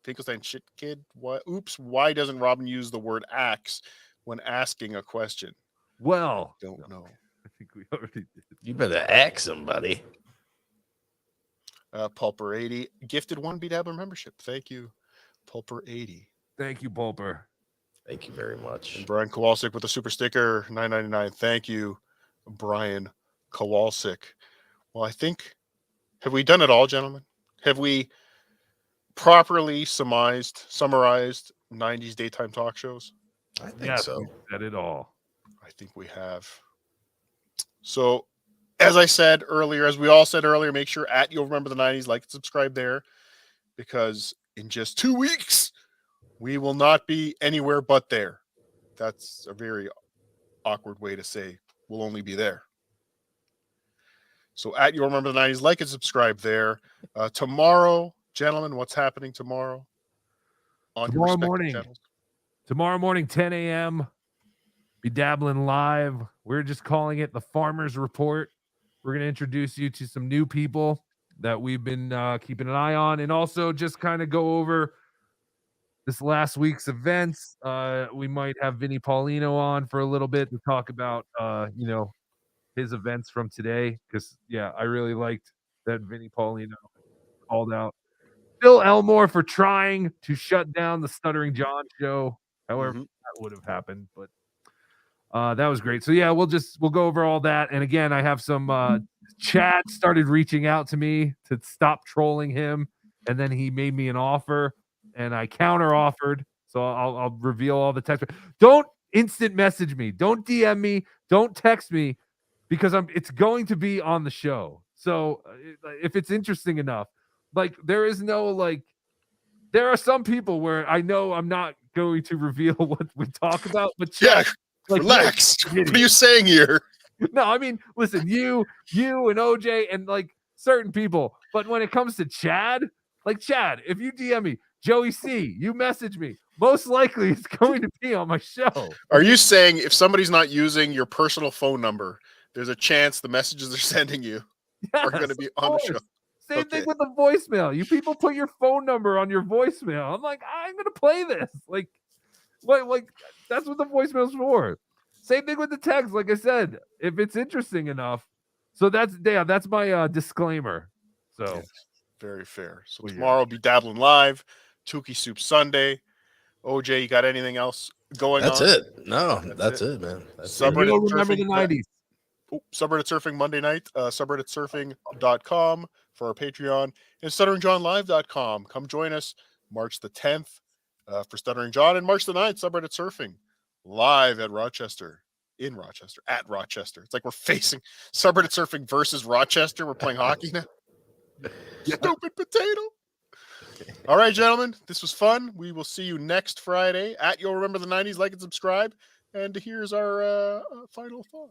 Finkelstein Shit Kid, why doesn't Robin use the word axe when asking a question? Well, don't know. I think we already did. You better ask somebody. Pulper 80 gifted one Bedabbler membership. Thank you, Pulper 80. Thank you, Pulper. Thank you very much. And Brian Kowalczyk with a super sticker, $9.99. Thank you, Brian Kowalczyk. Well, I think, have we done it all, gentlemen? Have we properly summarized 90s daytime talk shows? I think so. We said it all. I think we have. So as I said earlier, as we all said earlier, make sure at You'll Remember the 90s, like and subscribe there, because in just 2 weeks, we will not be anywhere but there. That's a very awkward way to say we'll only be there. So at You'll Remember the 90s, like and subscribe there. Tomorrow, gentlemen, what's happening tomorrow? On your respective channels? Tomorrow morning, 10 a.m., be dabbling live. We're just calling it the Farmer's Report. We're going to introduce you to some new people that we've been keeping an eye on, and also just kind of go over this last week's events. We might have Vinny Paulino on for a little bit to talk about, his events from today. Because, I really liked that Vinny Paulino called out Phil Elmore for trying to shut down the Stuttering John show. However, that would have happened, but that was great. So we'll go over all that. And again, I have some Chad started reaching out to me to stop trolling him, and then he made me an offer, and I counter offered. So I'll reveal all the text. Don't instant message me. Don't DM me. Don't text me, because it's going to be on the show. So if it's interesting enough, there is no there are some people where I know I'm not going to reveal what we talk about, but Chad, relax. What are you saying here? No, I mean, listen, you and OJ and certain people, but when it comes to Chad, Chad, if you DM me, Joey C, you message me, most likely it's going to be on my show. Are you saying if somebody's not using your personal phone number, there's a chance the messages they're sending you are going to be on the show? Same thing with the voicemail. You people put your phone number on your voicemail. I'm going to play this. That's what the voicemail's for. Same thing with the text. Like I said, if it's interesting enough. So that's my disclaimer. So yes, very fair. So tomorrow will be dabbling live, Tukey Soup Sunday. OJ, you got anything else going on? That's it. No, that's it, man. Subreddit remember the 90s. Subreddit Surfing Monday night, subredditsurfing.com for our Patreon, and stutteringjohnlive.com. Come join us March the 10th for Stuttering John, and March the 9th, Subreddit Surfing live at Rochester. At Rochester. It's like we're facing Subreddit Surfing versus Rochester. We're playing hockey now. Stupid potato. All right, gentlemen, this was fun. We will see you next Friday at You'll Remember the 90s. Like and subscribe. And here's our final thought.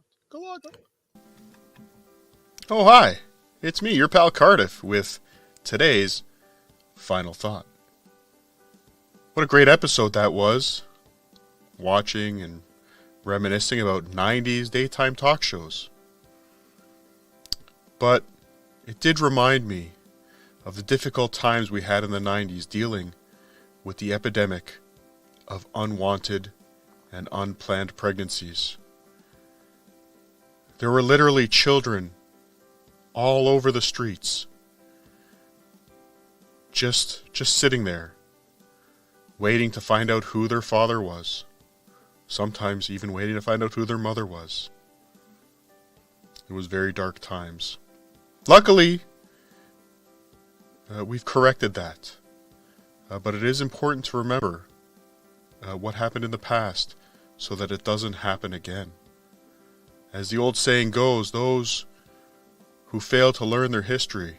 Oh, hi. It's me, your pal Cardiff, with today's final thought. What a great episode that was. Watching and reminiscing about 90s daytime talk shows. But it did remind me of the difficult times we had in the 90s dealing with the epidemic of unwanted and unplanned pregnancies. There were literally children all over the streets, just sitting there, waiting to find out who their father was. Sometimes even waiting to find out who their mother was. It was very dark times. Luckily, we've corrected that. But it is important to remember what happened in the past so that it doesn't happen again. As the old saying goes, those who fail to learn their history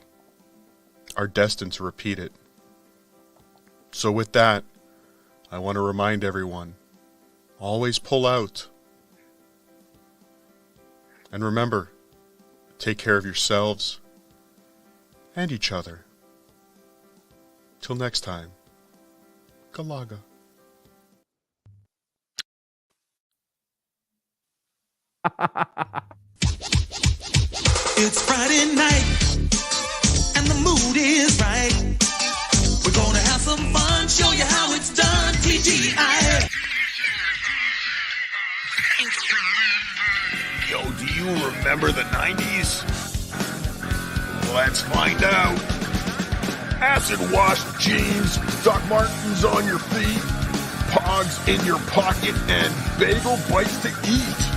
are destined to repeat it. So with that, I want to remind everyone, always pull out. And remember, take care of yourselves and each other. Till next time, Galaga. It's Friday night, and the mood is right. We're gonna have some fun, show you how it's done, TGI. Yo, do you remember the 90s? Let's find out. Acid wash jeans, Doc Martens on your feet, pogs in your pocket, and bagel bites to eat.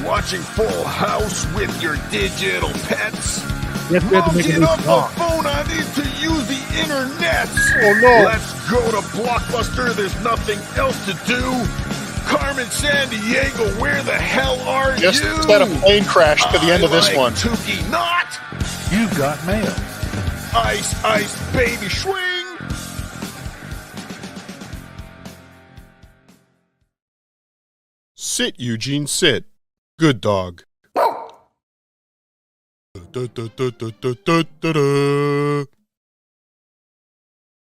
Watching Full House with your digital pets. Logging up the phone I need to use the internet. Oh no. Let's go to Blockbuster, there's nothing else to do. Carmen Sandiego, where the hell are Just you? had a plane crash to the end of this one. Tukey not. You got mail. Ice, ice, baby, swing. Sit, Eugene, sit. Good dog. Da, da, da, da, da, da, da, da.